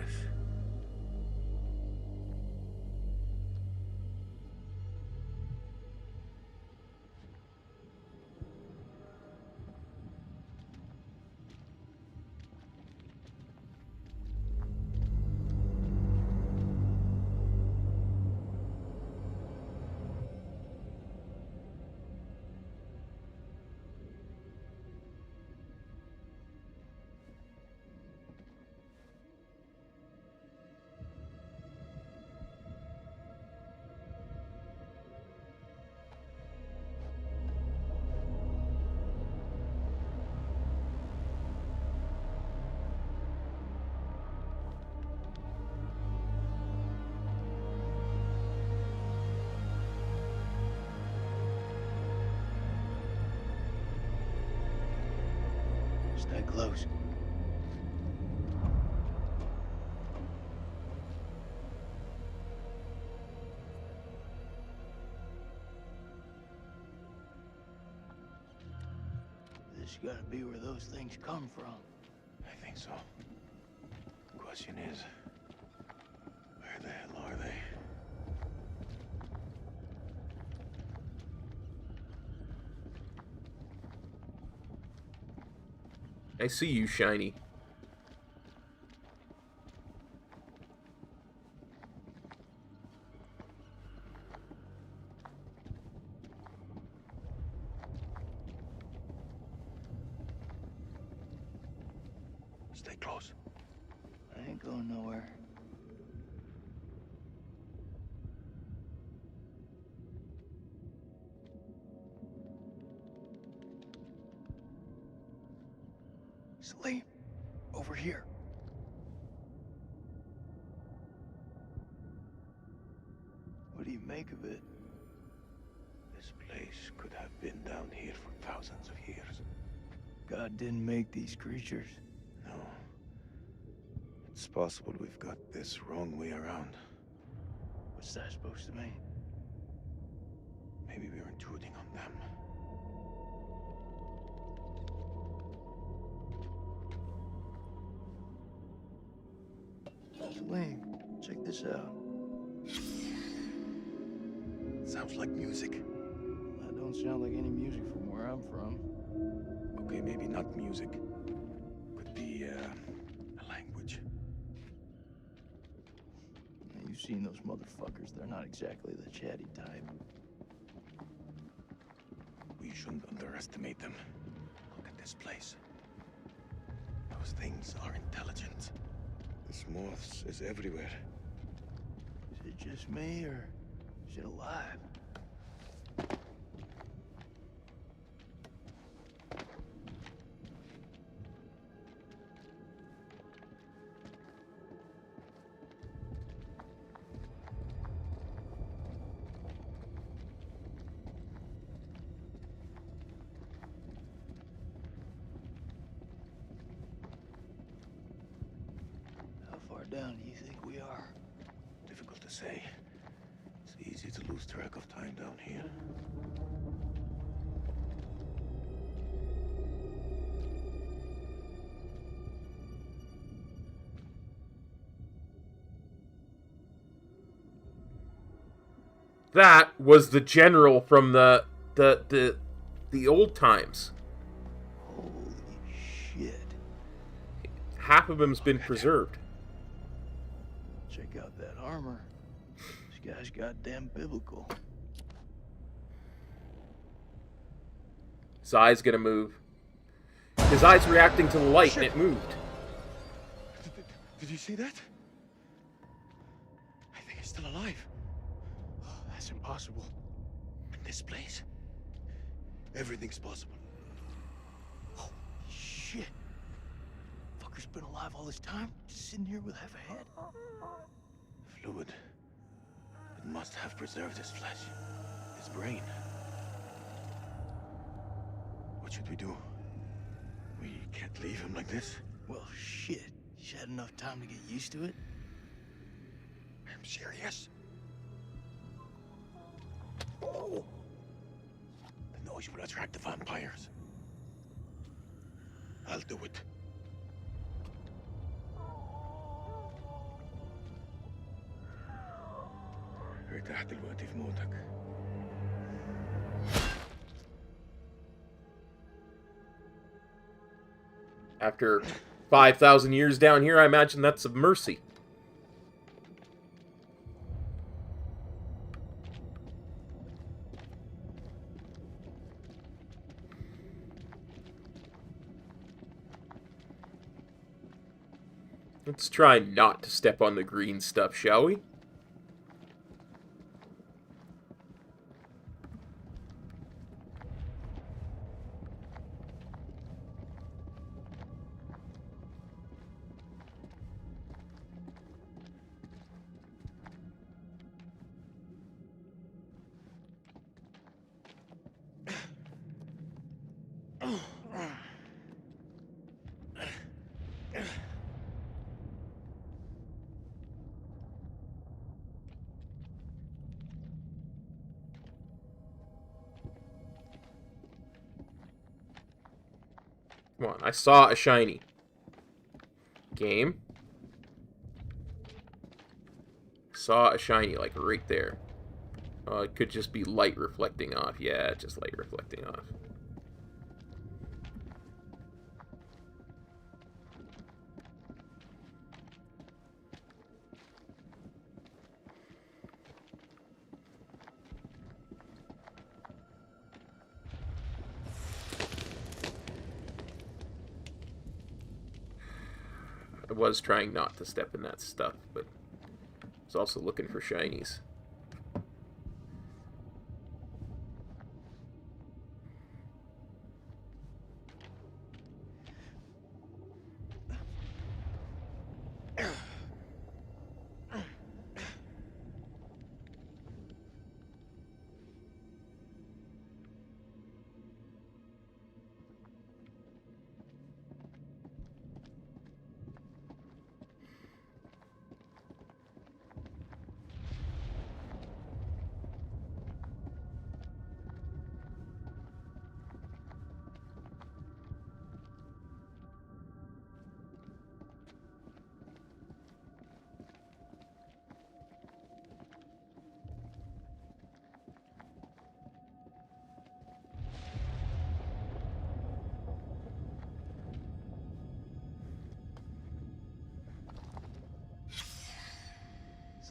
Stay close. It's gotta be where those things come from. I think so. The question is, where the hell are they? I see you, Shiny. Stay close. I ain't going nowhere. Sleep. Over here. What do you make of it? This place could have been down here for thousands of years. God didn't make these creatures. No. It's possible we've got this wrong way around. What's that supposed to mean? Maybe we're intruding on them. Lane, check this out. Sounds like music. That don't sound like any music from where I'm from. Okay, maybe not music. Could be a language. You've seen those motherfuckers. They're not exactly the chatty type. We shouldn't underestimate them. Look at this place. Those things are intelligent. This moths is everywhere. Is it just me, or is it alive? Down do you think we are? Difficult to say. It's easy to lose track of time down here. That was the general from the old times. Holy shit. Half of him's been preserved. Check out that armor. This guy's goddamn biblical. His eye's gonna move. His eye's reacting to the light, and it moved. Did you see that? I think he's still alive. Oh, that's impossible. In this place, everything's possible. Holy shit. Fucker's been alive all this time? Just sitting here with half a head? Fluid. It must have preserved his flesh. His brain. What should we do? We can't leave him like this. Well, shit. He's had enough time to get used to it. I'm serious. Oh! The noise will attract the vampires. I'll do it. ارتاح دلوقتي في موتك. After 5,000 years down here, I imagine that's of mercy. Let's try not to step on the green stuff, shall we? Come on, I saw a shiny. Game. Saw a shiny, like, right there. Oh, it could just be light reflecting off. Yeah, just light reflecting off. I was trying not to step in that stuff, but I was also looking for shinies.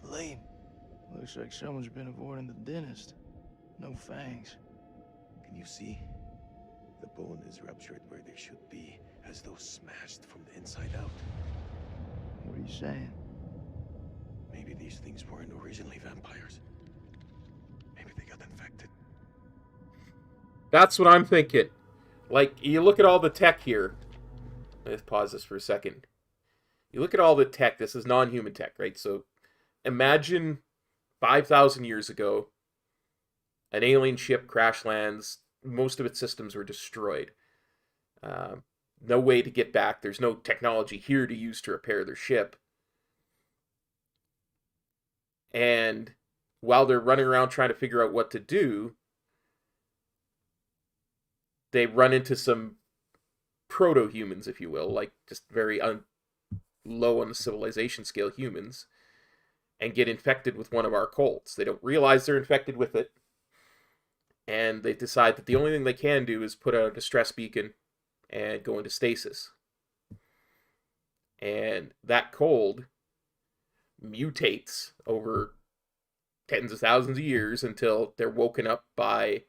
Salim, looks like someone's been avoiding the dentist. No fangs. Can you see? The bone is ruptured where they should be, as though smashed from the inside out. What are you saying? Maybe these things weren't originally vampires. Maybe they got infected. That's what I'm thinking. Like, you look at all the tech here. Let's pause this for a second. You look at all the tech. This is non-human tech, right? So imagine 5,000 years ago, an alien ship crash lands. Most of its systems were destroyed. No way to get back. There's no technology here to use to repair their ship. And while they're running around trying to figure out what to do, they run into some proto-humans, if you will, like just very low on the civilization scale humans, and get infected with one of our cults. They don't realize they're infected with it, and they decide that the only thing they can do is put out a distress beacon and go into stasis. And that cold mutates over tens of thousands of years until they're woken up by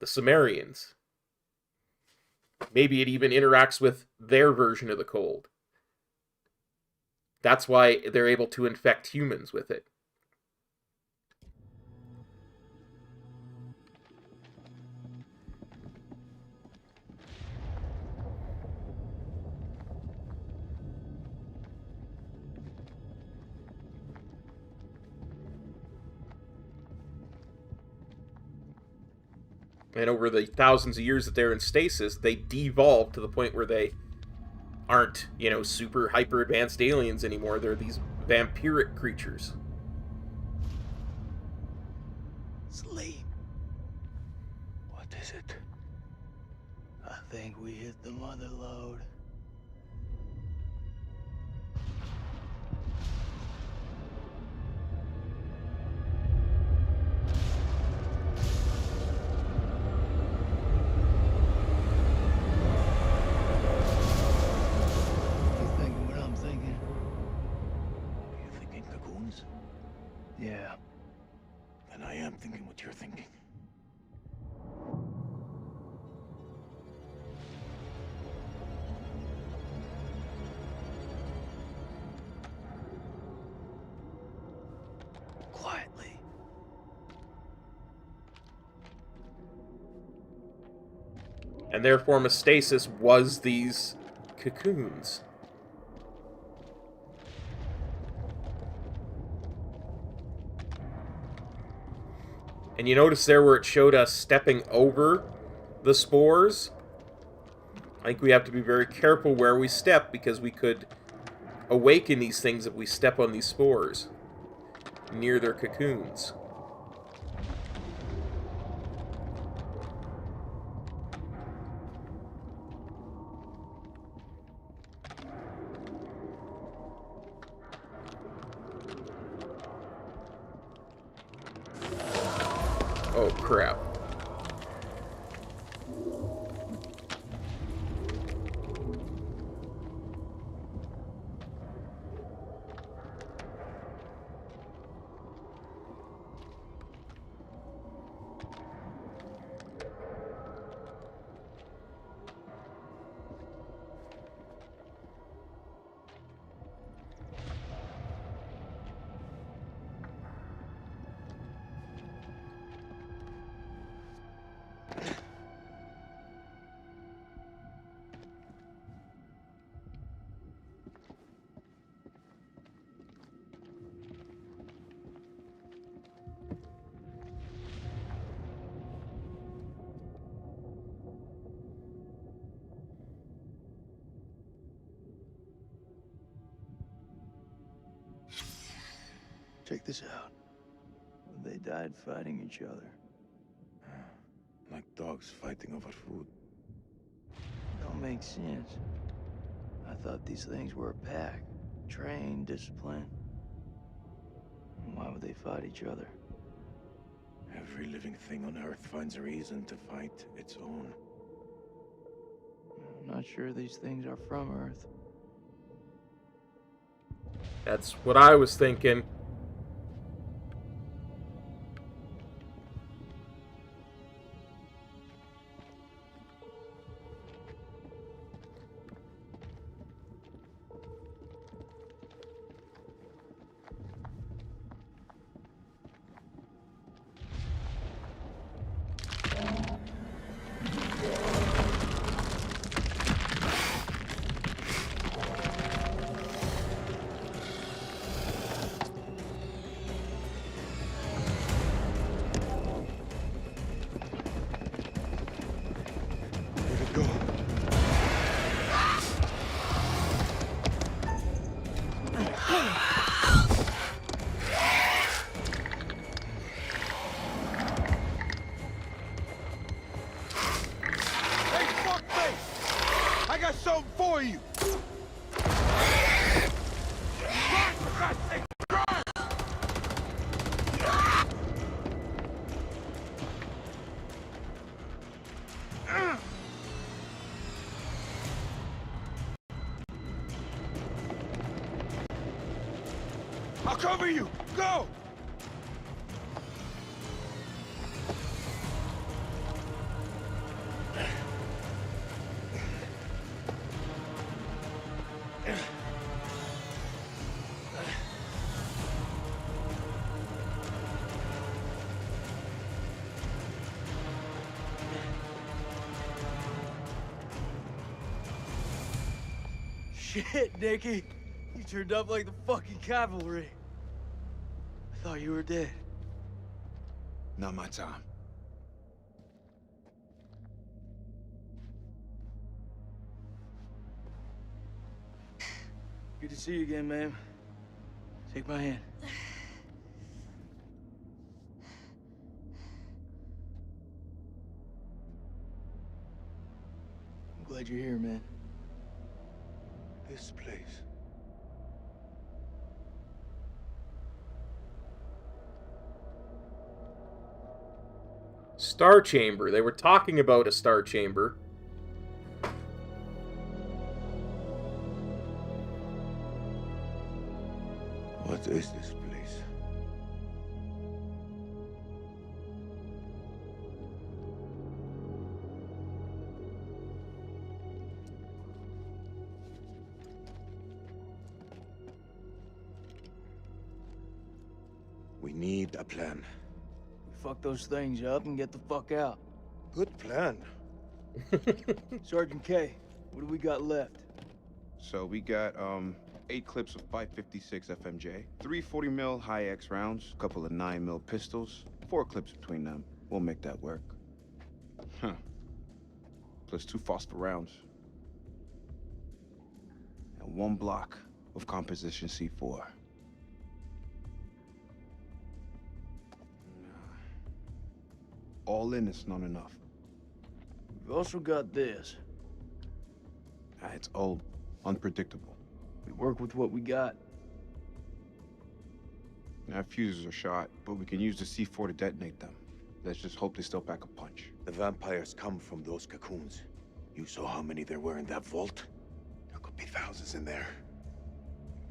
the Sumerians. Maybe it even interacts with their version of the cold. That's why they're able to infect humans with it. And over the thousands of years that they're in stasis, they devolve to the point where they aren't, you know, super hyper advanced aliens anymore. They're these vampiric creatures. Sleep. What is it? I think we hit the mother lode. Yeah. And I am thinking what you're thinking. Quietly. And their form of stasis was these cocoons. And you notice there where it showed us stepping over the spores? I think we have to be very careful where we step, because we could awaken these things if we step on these spores near their cocoons. Oh, crap. Check this out. They died fighting each other. Like dogs fighting over food. Don't make sense. I thought these things were a pack. Trained, disciplined. Why would they fight each other? Every living thing on Earth finds a reason to fight its own. I'm not sure these things are from Earth. That's what I was thinking. For you. I'll cover you. Go. Shit, Nicky. You turned up like the fucking cavalry. I thought you were dead. Not my time. Good to see you again, ma'am. Take my hand. I'm glad you're here, man. This place. Star Chamber. They were talking about a Star Chamber. What is this place? We need a plan. Fuck those things up and get the fuck out. Good plan. Sergeant K, what do we got left? So we got 8 clips of 556 FMJ, 3 40 mil high X rounds, a couple of 9 mil pistols, 4 clips between them. We'll make that work. Huh. Plus 2 phosphor rounds. And 1 block of composition C4. All in, it's not enough. We've also got this. It's old, unpredictable. We work with what we got. Our fuses are shot, but we can use the C4 to detonate them. Let's just hope they still pack a punch. The vampires come from those cocoons. You saw how many there were in that vault? There could be thousands in there.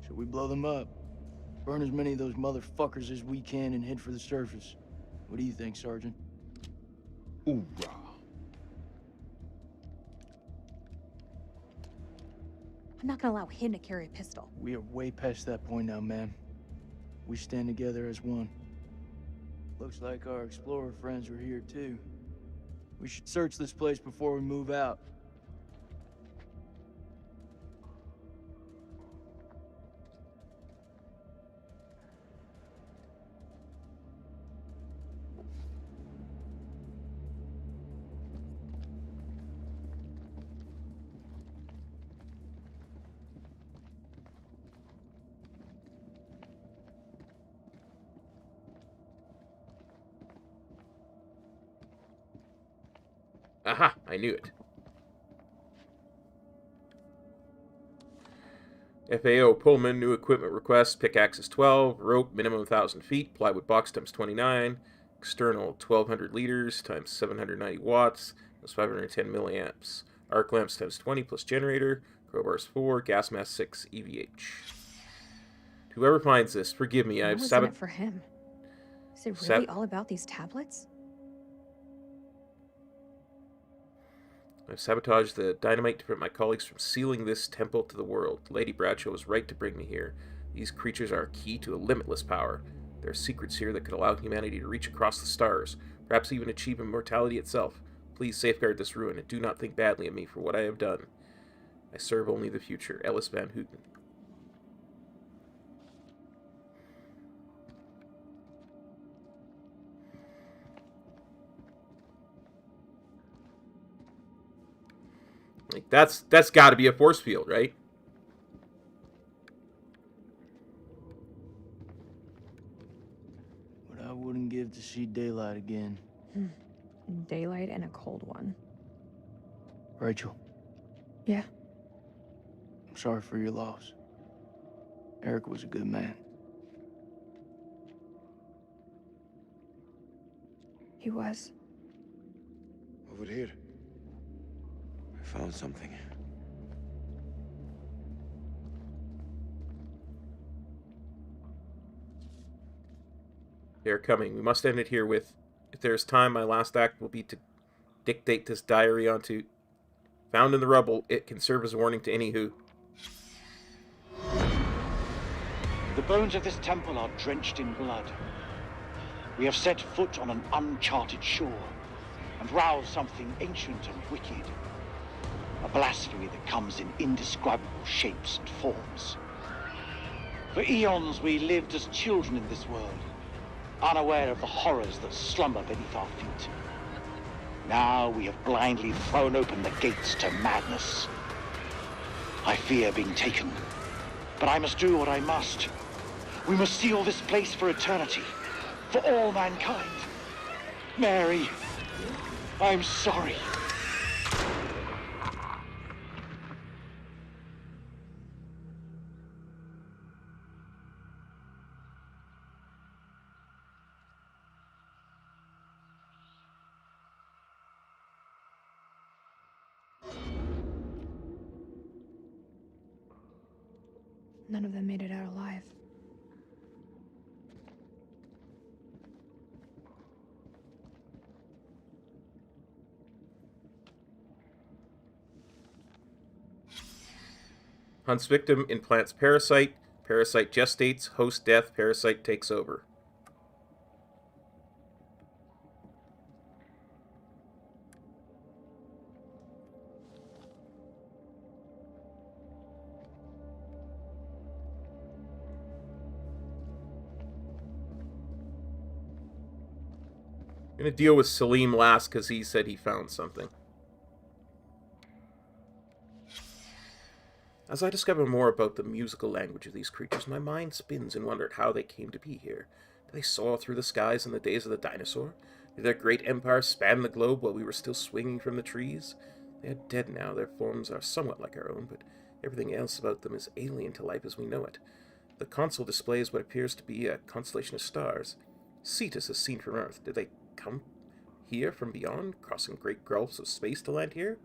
Should we blow them up? Burn as many of those motherfuckers as we can and head for the surface. What do you think, Sergeant? Hoorah. I'm not gonna allow him to carry a pistol. We are way past that point now, ma'am. We stand together as one. Looks like our explorer friends are here too. We should search this place before we move out. Aha, I knew it. FAO Pullman, new equipment request, pickaxes 12, rope minimum 1,000 feet, plywood box times 29, external 1,200 liters times 790 watts, plus 510 milliamps, arc lamps times 20 plus generator, crowbars 4, gas mask 6, EVH. Whoever finds this, forgive me, I've What was in it for him? Is it really all about these tablets? I've sabotaged the dynamite to prevent my colleagues from sealing this temple to the world. Lady Bradshaw was right to bring me here. These creatures are a key to a limitless power. There are secrets here that could allow humanity to reach across the stars, perhaps even achieve immortality itself. Please safeguard this ruin and do not think badly of me for what I have done. I serve only the future. Ellis Van Houten. Like that's got to be a force field, right? What I wouldn't give to see daylight again. Daylight and a cold one. Rachel. Yeah. I'm sorry for your loss. Eric was a good man. He was. Over here. I found something. They're coming. We must end it here with, if there's time, my last act will be to dictate this diary onto, found in the rubble. It can serve as a warning to any who. The bones of this temple are drenched in blood. We have set foot on an uncharted shore and roused something ancient and wicked. A blasphemy that comes in indescribable shapes and forms. For eons we lived as children in this world, unaware of the horrors that slumber beneath our feet. Now we have blindly thrown open the gates to madness. I fear being taken, but I must do what I must. We must seal this place for eternity, for all mankind. Mary, I'm sorry. None of them made it out alive. Hunts victim, implants parasite. Parasite gestates, host death, parasite takes over. I'm gonna deal with Salim last because he said he found something. As I discover more about the musical language of these creatures, my mind spins in wonder at how they came to be here. Did they soar through the skies in the days of the dinosaur? Did their great empire span the globe while we were still swinging from the trees? They are dead now. Their forms are somewhat like our own, but everything else about them is alien to life as we know it. The console displays what appears to be a constellation of stars. Cetus is seen from Earth. Did they come here from beyond, crossing great gulfs of space to land here?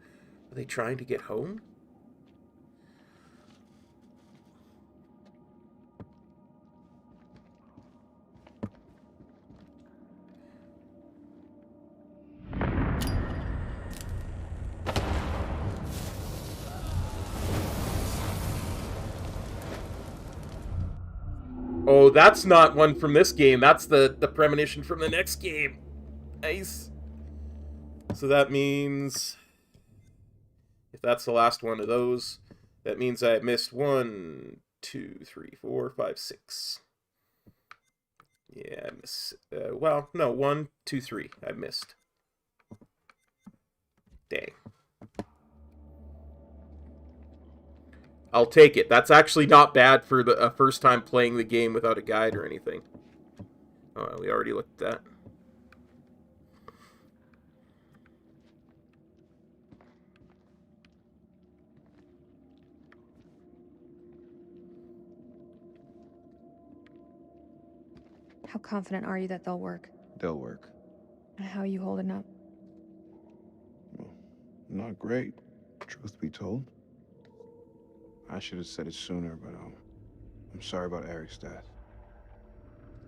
Are they trying to get home? Oh, that's not one from this game. That's the premonition from the next game. Nice. So that means, if that's the last one of those, that means I missed 1, 2, 3, 4, 5, 6. Yeah, I missed. Well, no, 1, 2, 3. I missed. Dang. I'll take it. That's actually not bad for the first time playing the game without a guide or anything. Oh, we already looked at that. How confident are you that they'll work? They'll work. How are you holding up? Not great, truth be told. I should have said it sooner, but I'm sorry about Eric's death.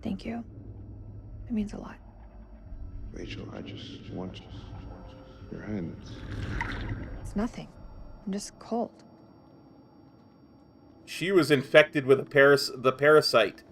Thank you. It means a lot. Rachel, I just want your hands. It's nothing. I'm just cold. She was infected with the parasite.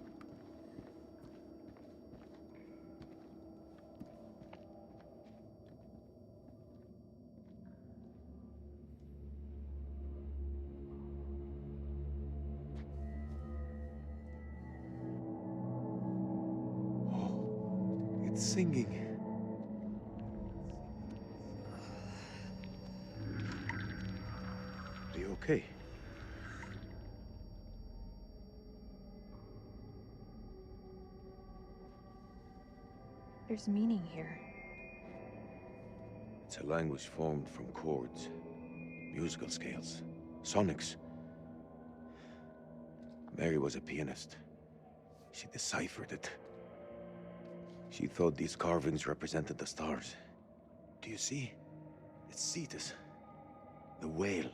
It's singing. Are you okay? There's meaning here. It's a language formed from chords, musical scales, sonics. Mary was a pianist. She deciphered it. She thought these carvings represented the stars. Do you see? It's Cetus, the whale.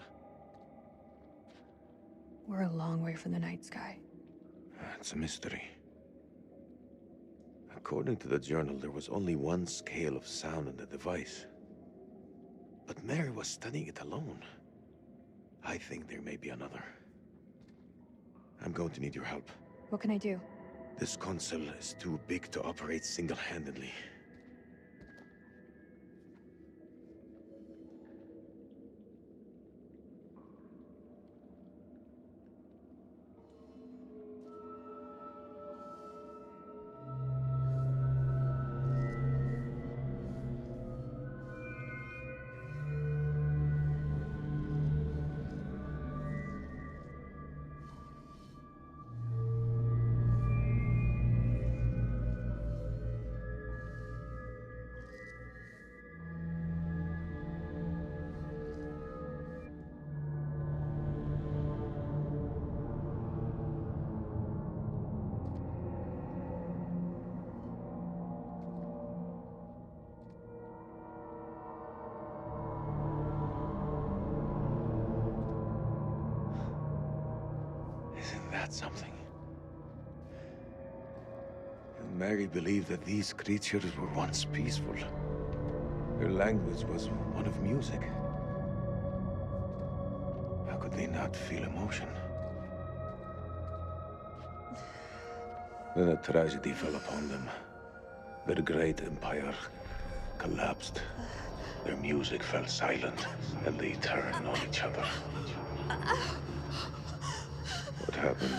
We're a long way from the night sky. It's a mystery. According to the journal, there was only one scale of sound in the device. But Mary was studying it alone. I think there may be another. I'm going to need your help. What can I do? This console is too big to operate single-handedly. Isn't that something? And Mary believed that these creatures were once peaceful. Their language was one of music. How could they not feel emotion? Then a tragedy fell upon them. Their great empire collapsed. Their music fell silent, and they turned on each other. What happened?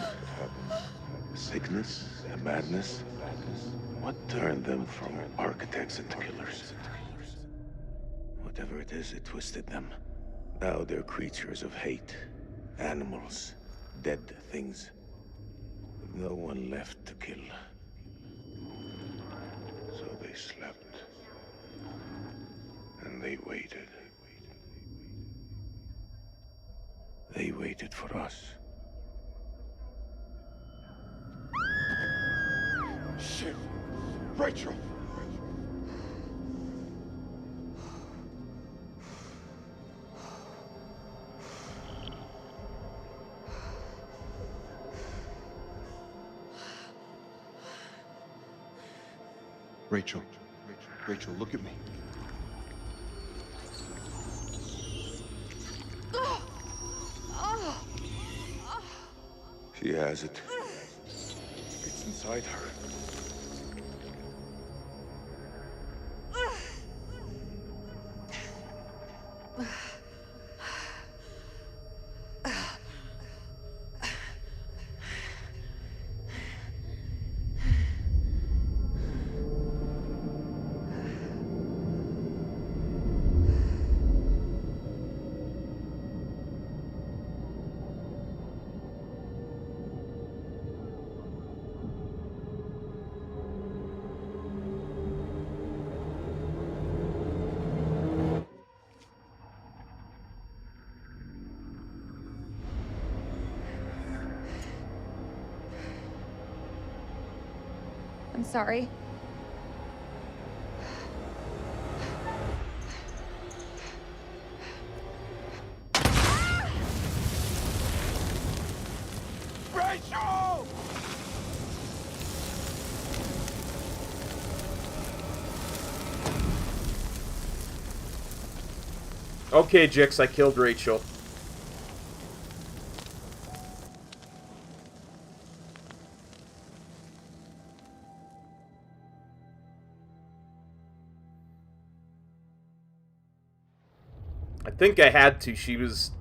Sickness? A madness? What turned them from architects into killers? Whatever it is, it twisted them. Now they're creatures of hate. Animals. Dead things. With no one left to kill. So they slept. And they waited. They waited for us. Shit! Rachel! Rachel. Rachel, look at me. She has it. It's inside her. I'm sorry. Rachel! Okay, Jix, I killed Rachel. I think I had to. She was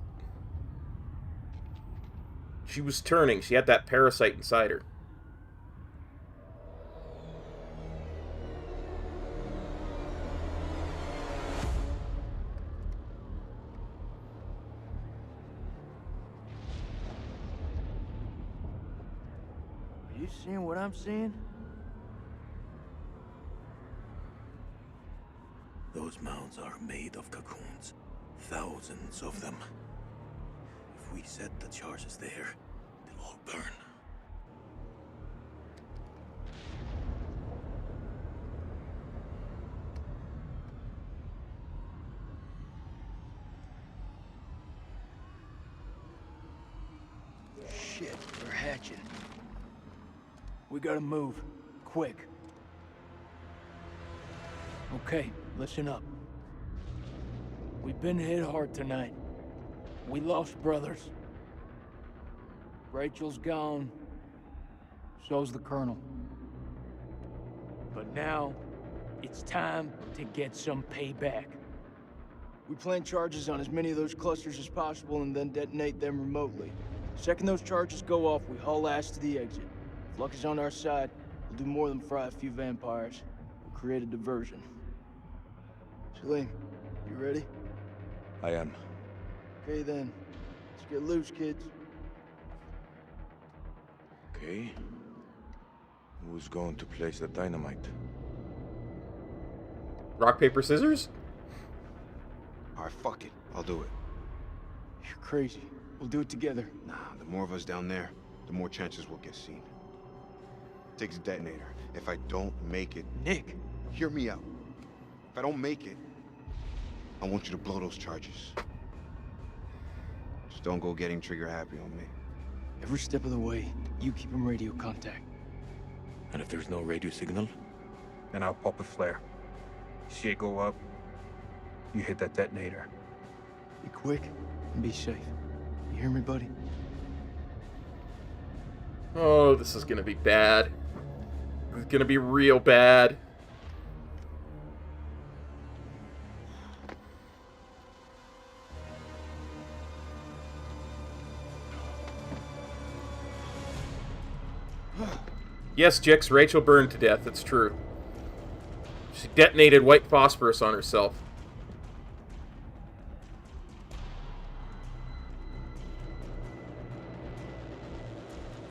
turning. She had that parasite inside her. Are you seeing what I'm seeing? Those mounds are made of cocoons. Thousands of them. If we set the charges there, they'll all burn. Shit, they're hatching. We gotta move. Quick. Okay, listen up. We've been hit hard tonight. We lost brothers. Rachel's gone. So's the Colonel. But now, it's time to get some payback. We plant charges on as many of those clusters as possible and then detonate them remotely. Second those charges go off, we haul ass to the exit. If luck is on our side, we'll do more than fry a few vampires. We'll create a diversion. Salim, you ready? I am. Okay then. Let's get loose, kids. Okay. Who's going to place the dynamite? Rock, paper, scissors? Alright, fuck it. I'll do it. You're crazy. We'll do it together. Nah, the more of us down there, the more chances we'll get seen. Takes a detonator. If I don't make it... Nick! Hear me out. If I don't make it, I want you to blow those charges. Just don't go getting trigger happy on me. Every step of the way, you keep in radio contact. And if there's no radio signal? Then I'll pop a flare. See it go up, you hit that detonator. Be quick and be safe. You hear me, buddy? Oh, this is gonna be bad. This is gonna be real bad. Yes, Jix, Rachel burned to death. It's true. She detonated white phosphorus on herself.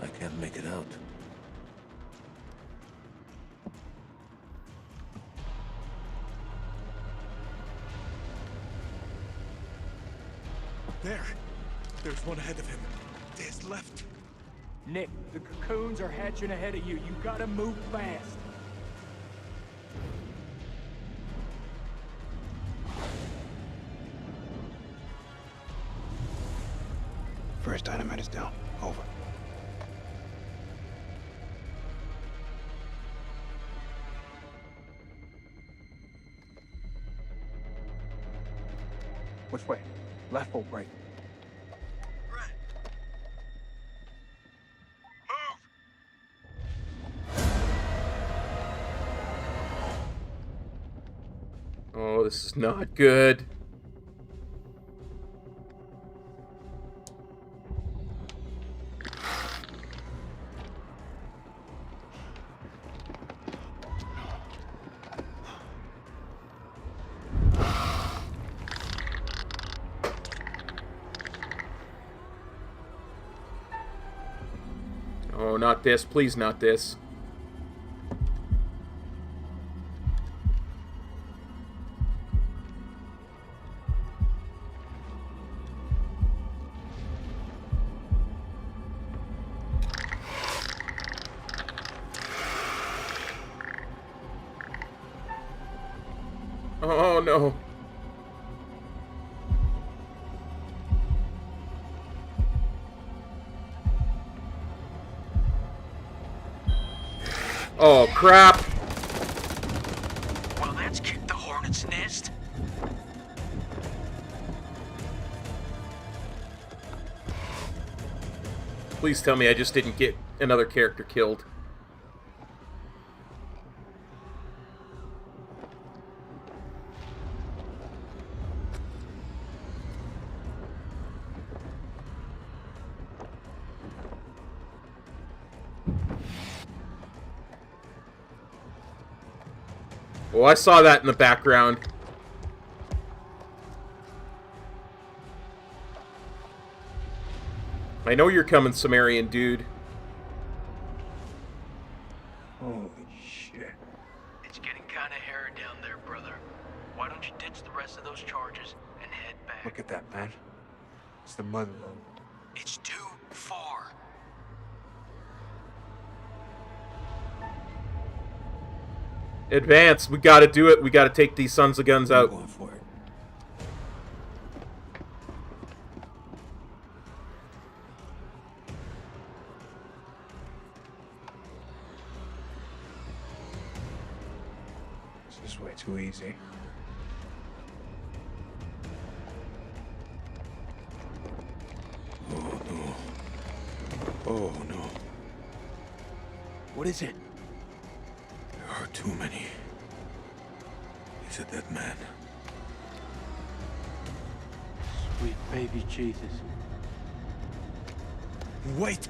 I can't make it out. There. There's one ahead of him. There's left. Nick, the cocoons are hatching ahead of you. You gotta move fast. First dynamite is down. Over. Which way? Left or right? Oh, this is not good. Oh, not this. Please, not this. Oh, no. Oh, crap. Well, that's kicked the hornet's nest. Please tell me I just didn't get another character killed. Oh, I saw that in the background. I know you're coming, Sumerian dude. Holy shit. It's getting kind of hairy down there, brother. Why don't you ditch the rest of those charges and head back? Look at that, man. It's the mother lode. It's too far. Advance. We gotta do it. We gotta take these sons of guns out. I'm going for it. This is way too easy. Oh, no. Oh, no. What is it? There are too many. He's a dead man. Sweet baby Jesus. Wait!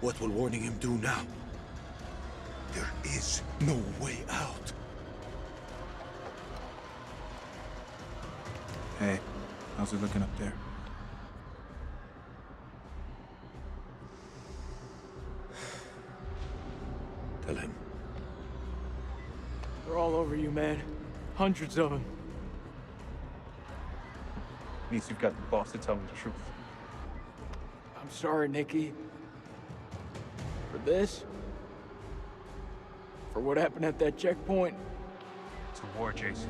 What will warning him do now? There is no way out. Hey, how's it looking up there? Tell him. They're all over you, man. Hundreds of them. Means you've got the boss to tell me the truth. I'm sorry, Nikki. For this? For what happened at that checkpoint? It's a war, Jason.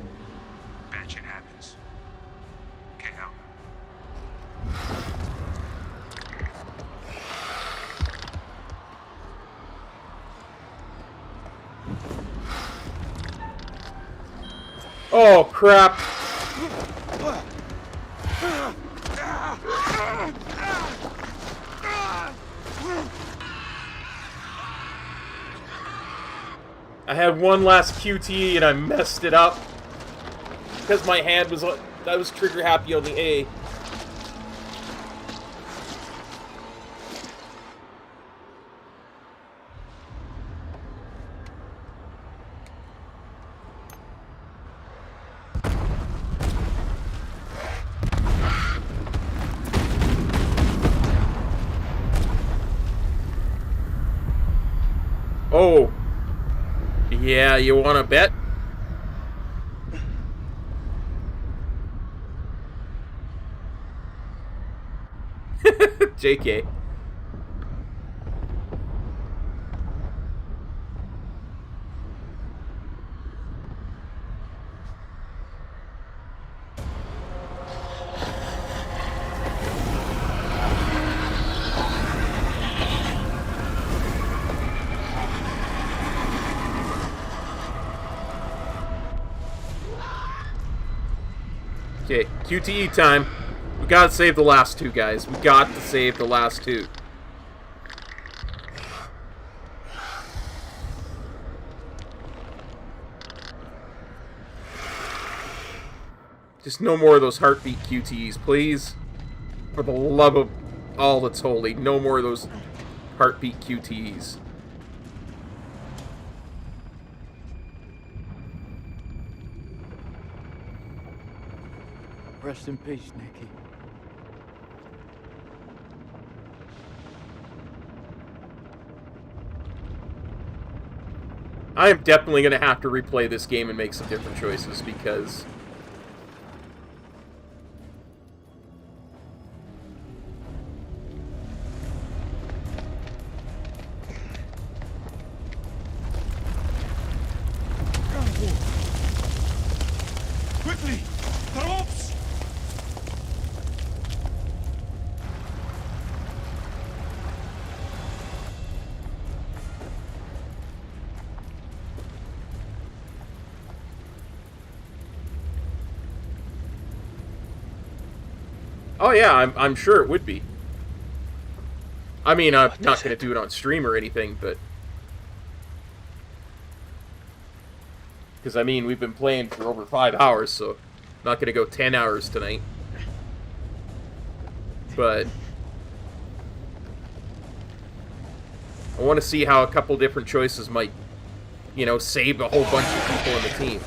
Bad shit happens. Get out. Oh, crap. I had one last QTE and I messed it up. Because my hand was... I was trigger happy on the A. Oh. Yeah, you wanna bet? JK. Okay, QTE time. We gotta save the last two, guys. We got to save the last two. Just no more of those heartbeat QTEs, please. For the love of all that's holy, no more of those heartbeat QTEs. Rest in peace, Nikki. I am definitely going to have to replay this game and make some different choices because... Quickly! The ropes! Oh yeah, I'm sure it would be. I mean, I'm not going to do it on stream or anything, but... Because, I mean, we've been playing for over 5 hours, so... I'm not going to go 10 hours tonight. But... I want to see how a couple different choices might, you know, save a whole bunch of people in the team.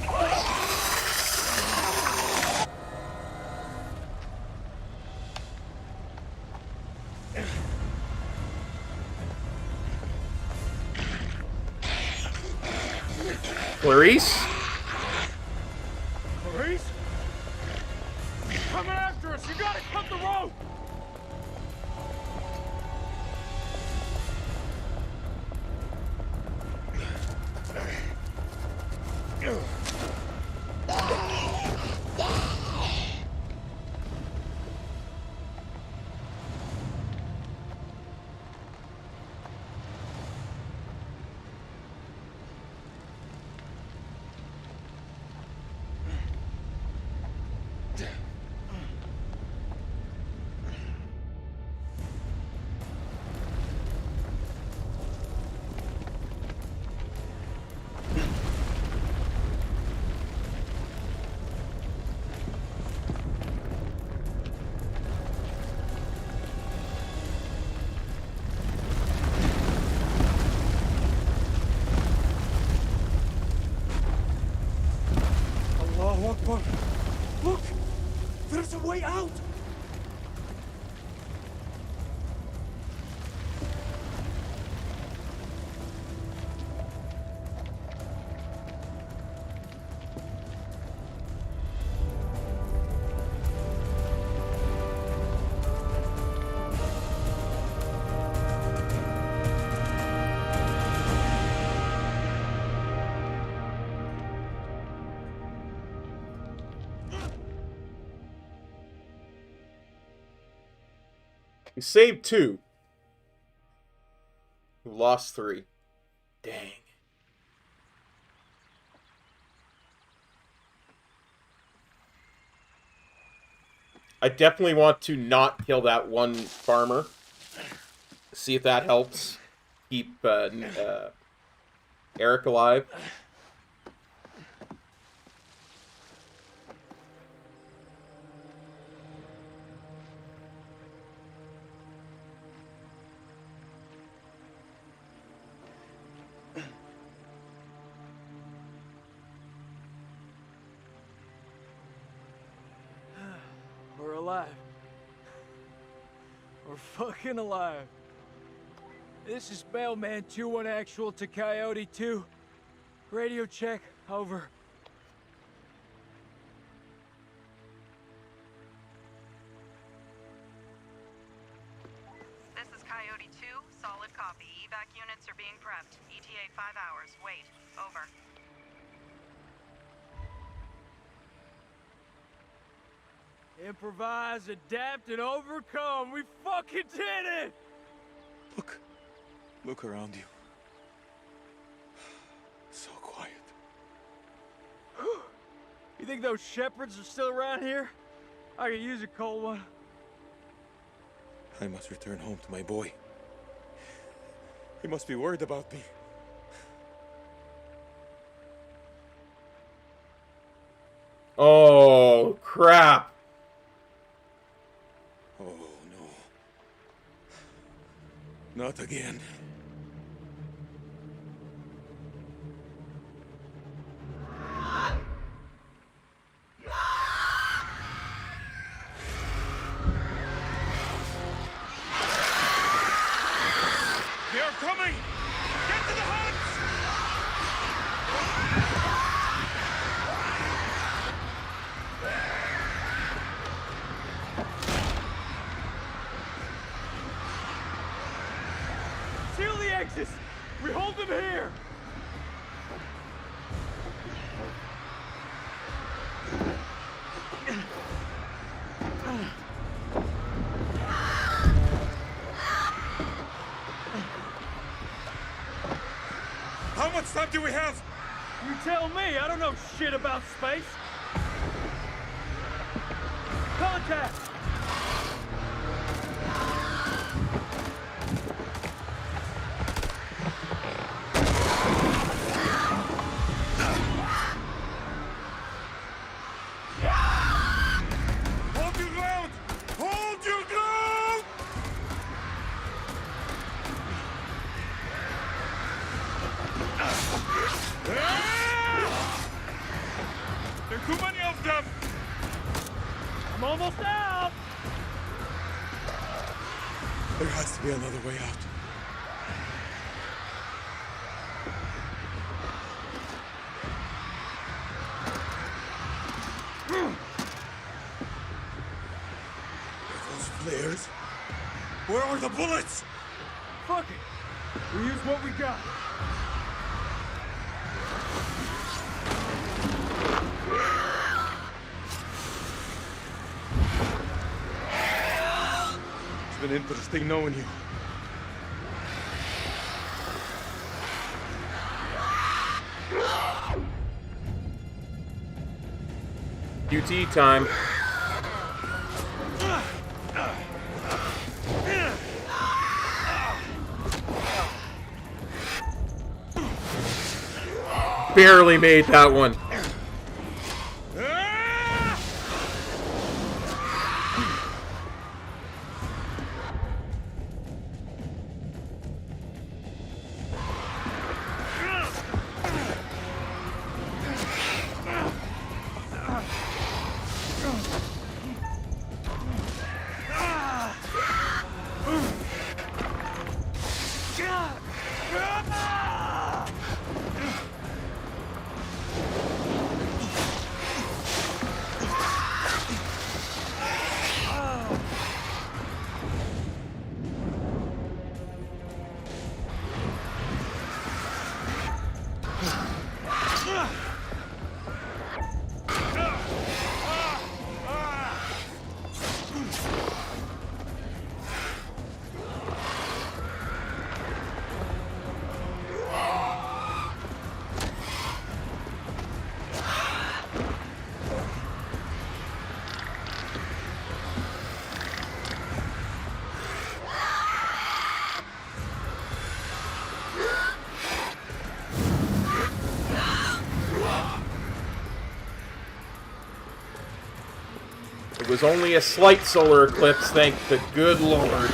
Clarice? Clarice? Coming after us! You gotta cut the rope! Allahu Akbar! Look! There's a way out! We saved 2. We lost 3. Dang. I definitely want to not kill that one farmer. See if that helps keep Eric alive. We're alive. We're fucking alive. This is Mailman 2-1 actual to Coyote 2. Radio check, over. This is Coyote 2, solid copy. Evac units are being prepped. ETA 5 hours. Wait, over. Improvise, adapt, and overcome. We fucking did it! Look around you. So quiet. You think those shepherds are still around here? I could use a cold one. I must return home to my boy. He must be worried about me. Oh, crap. Oh, no. Not again. They're coming! Get to the huts! Seal the exits! We hold them here! How much time do we have? You tell me, I don't know shit about space. Contact! Hold your ground! Hold your ground! There are too many of them! I'm almost out! There has to be another way out. Those flares? Where are the bullets? Fuck it! We use what we got. It's been interesting knowing you. QT time. Barely made that one. It was only a slight solar eclipse, thank the good Lord.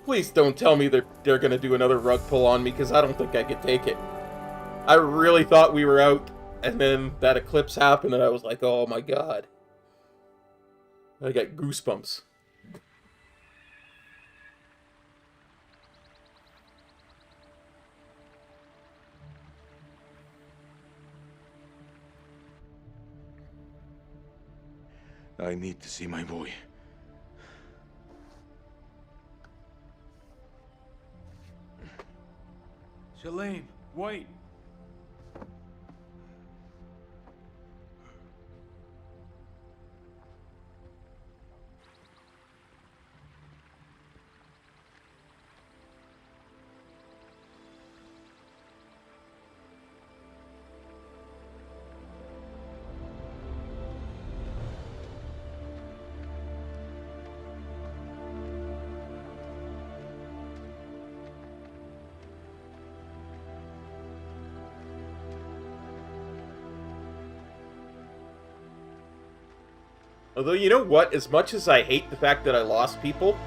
Please don't tell me they're gonna do another rug pull on me, because I don't think I could take it. I really thought we were out, and then that eclipse happened, and I was like, oh my god. I got goosebumps. I need to see my boy. Salim, wait. Although, you know what? As much as I hate the fact that I lost people,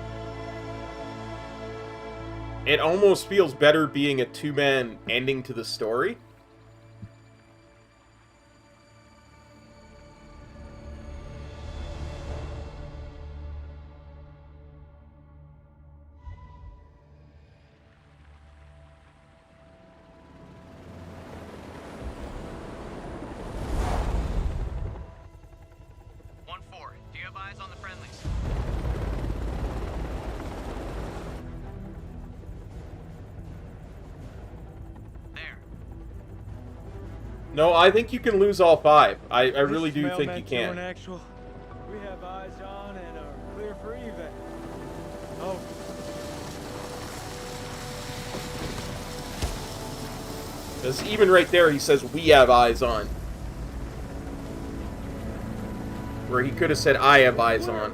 it almost feels better being a two-man ending to the story. No, I think you can lose all 5. I really do think you can. Actual. We have eyes on and are clear for evac. Oh. Because even right there, he says, we have eyes on. Where he could have said, I have eyes on.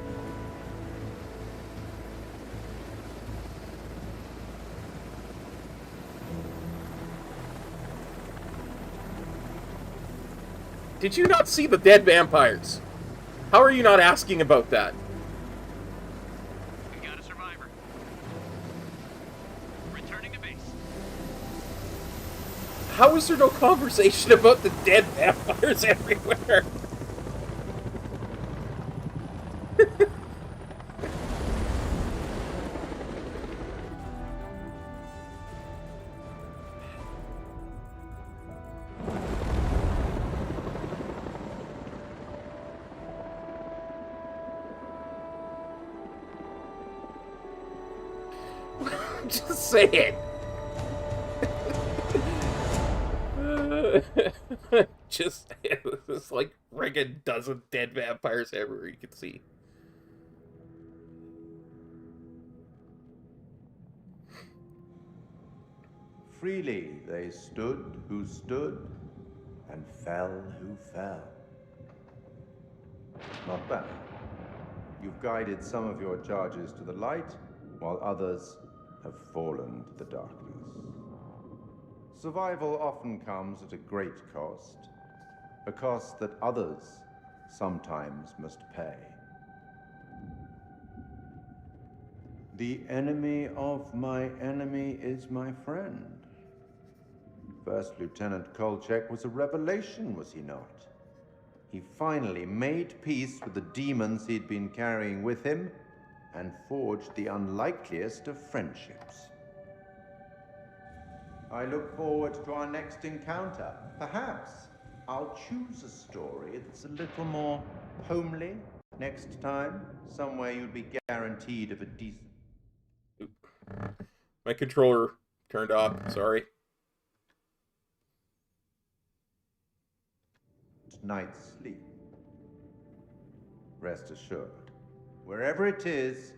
Did you not see the dead vampires? How are you not asking about that? We got a survivor. Returning to base. How is there no conversation about the dead vampires everywhere? Just say it. Just it's like a dozen dead vampires everywhere you can see. Freely they stood who stood, and fell who fell. Not bad. You've guided some of your charges to the light, while others have fallen to the darkness. Survival often comes at a great cost, a cost that others sometimes must pay. The enemy of my enemy is my friend. First Lieutenant Kolchak was a revelation, was he not? He finally made peace with the demons he'd been carrying with him and forged the unlikeliest of friendships. I look forward to our next encounter. Perhaps I'll choose a story that's a little more homely next time, somewhere you'll be guaranteed of a decent... My controller turned off, sorry. Night's sleep. Rest assured, wherever it is,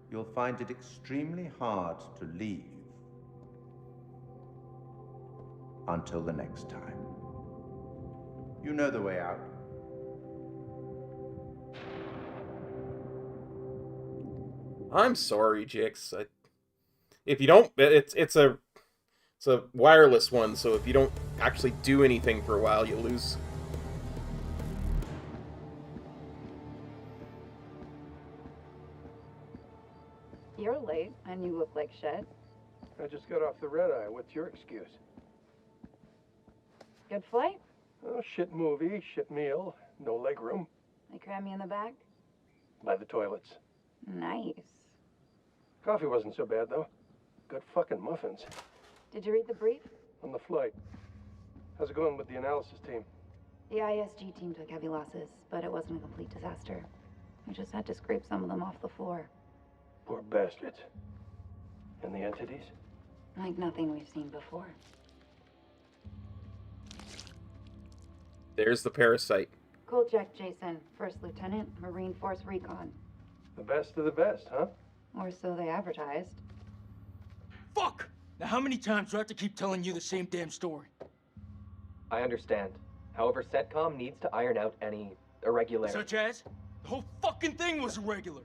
you'll find it extremely hard to leave. Until the next time. You know the way out. I'm sorry, Jix. If you don't, it's a wireless one, so if you don't actually do anything for a while, you lose. You're late, and you look like shit. I just got off the red eye. What's your excuse? Good flight? Oh, shit movie, shit meal, no legroom. They cram you in the back? By the toilets. Nice. Coffee wasn't so bad, though. Good fucking muffins. Did you read the brief? On the flight. How's it going with the analysis team? The ISG team took heavy losses, but it wasn't a complete disaster. We just had to scrape some of them off the floor. Poor bastards. And the entities? Like nothing we've seen before. There's the parasite. Kolchak Jason, First Lieutenant, Marine Force Recon. The best of the best, huh? Or so they advertised. Fuck! Now how many times do I have to keep telling you the same damn story? I understand. However, CENTCOM needs to iron out any irregularities. Such as? The whole fucking thing was irregular.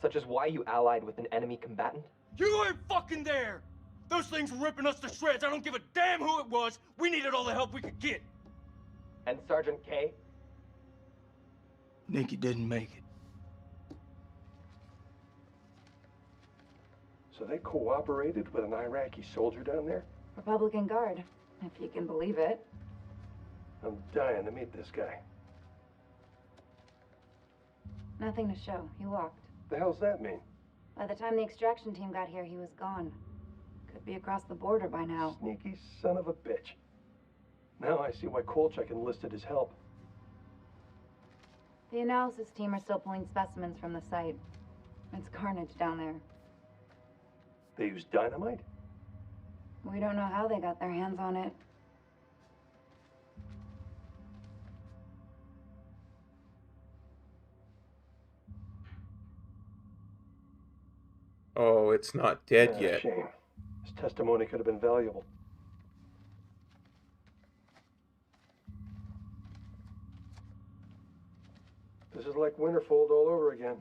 Such as why you allied with an enemy combatant? You weren't fucking there! Those things were ripping us to shreds. I don't give a damn who it was. We needed all the help we could get. And Sergeant K? Nikki didn't make it. So they cooperated with an Iraqi soldier down there? Republican Guard, if you can believe it. I'm dying to meet this guy. Nothing to show. He walked. The hell's that mean? By the time the extraction team got here, he was gone. Could be across the border by now. Sneaky son of a bitch. Now I see why Kolchak enlisted his help. The analysis team are still pulling specimens from the site. It's carnage down there. They used dynamite? We don't know how they got their hands on it. Oh, it's not dead yet. Shame. His testimony could have been valuable. This is like Winterfold all over again.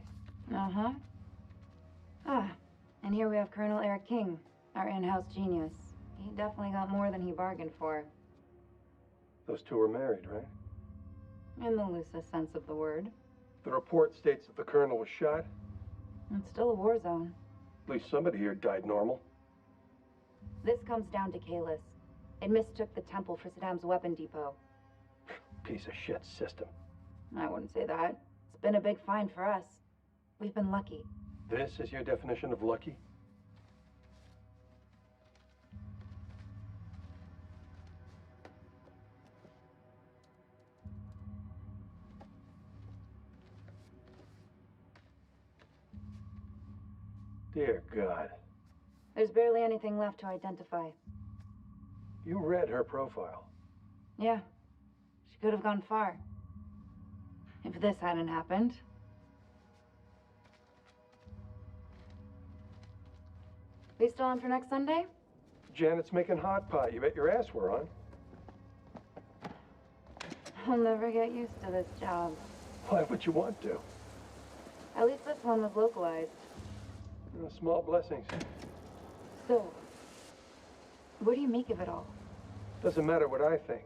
Uh-huh. Ah, and here we have Colonel Eric King, our in-house genius. He definitely got more than he bargained for. Those two were married, right? In the loosest sense of the word. The report states that the colonel was shot. It's still a war zone. At least somebody here died normal. This comes down to Kalis. It mistook the temple for Saddam's weapon depot. Piece of shit system. I wouldn't say that. It's been a big find for us. We've been lucky. This is your definition of lucky? Dear God. There's barely anything left to identify. You read her profile. Yeah. She could have gone far. If this hadn't happened. We still on for next Sunday? Janet's making hot pot. You bet your ass we're on. I'll never get used to this job. Why would you want to? At least this one was localized. Small blessings. So, what do you make of it all? Doesn't matter what I think.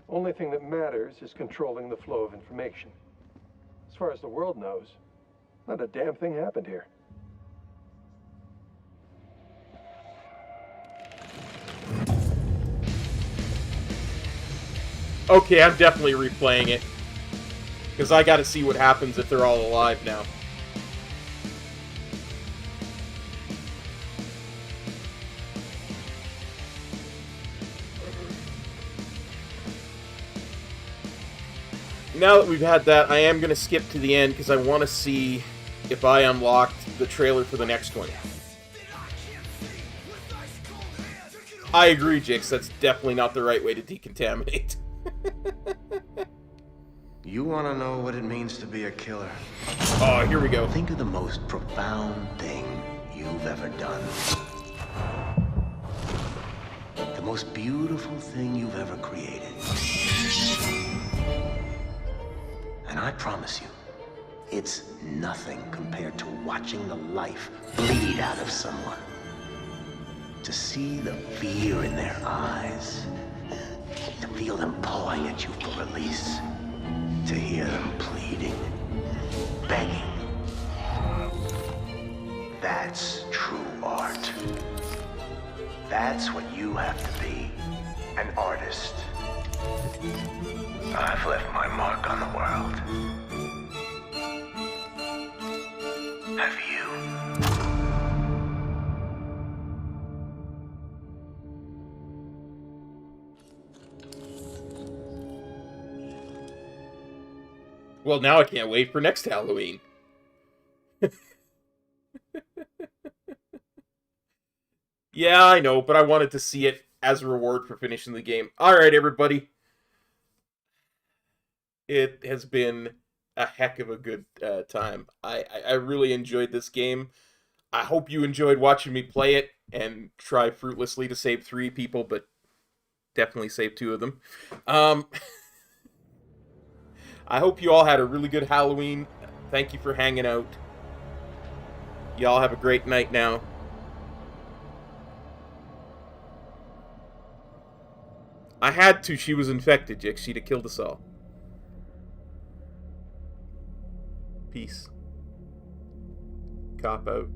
Only thing that matters is controlling the flow of information. As far as the world knows, not a damn thing happened here. Okay, I'm definitely replaying it. Because I gotta see what happens if they're all alive now. Now that we've had that, I am going to skip to the end because I want to see if I unlocked the trailer for the next one. I agree, Jix. That's definitely not the right way to decontaminate. You want to know what it means to be a killer? Oh, here we go. Think of the most profound thing you've ever done. The most beautiful thing you've ever created. And I promise you, it's nothing compared to watching the life bleed out of someone. To see the fear in their eyes. To feel them pawing at you for release. To hear them pleading, begging. That's true art. That's what you have to be, an artist. I've left my mark on the world. Have you? Well, now I can't wait for next Halloween. Yeah, I know, but I wanted to see it as a reward for finishing the game. Alright, everybody. It has been a heck of a good time. I really enjoyed this game. I hope you enjoyed watching me play it and try fruitlessly to save 3 people, but definitely save 2 of them. I hope you all had a really good Halloween. Thank you for hanging out. Y'all have a great night now. I had to. She was infected, Jix. She'd have killed us all. Peace. Cop out.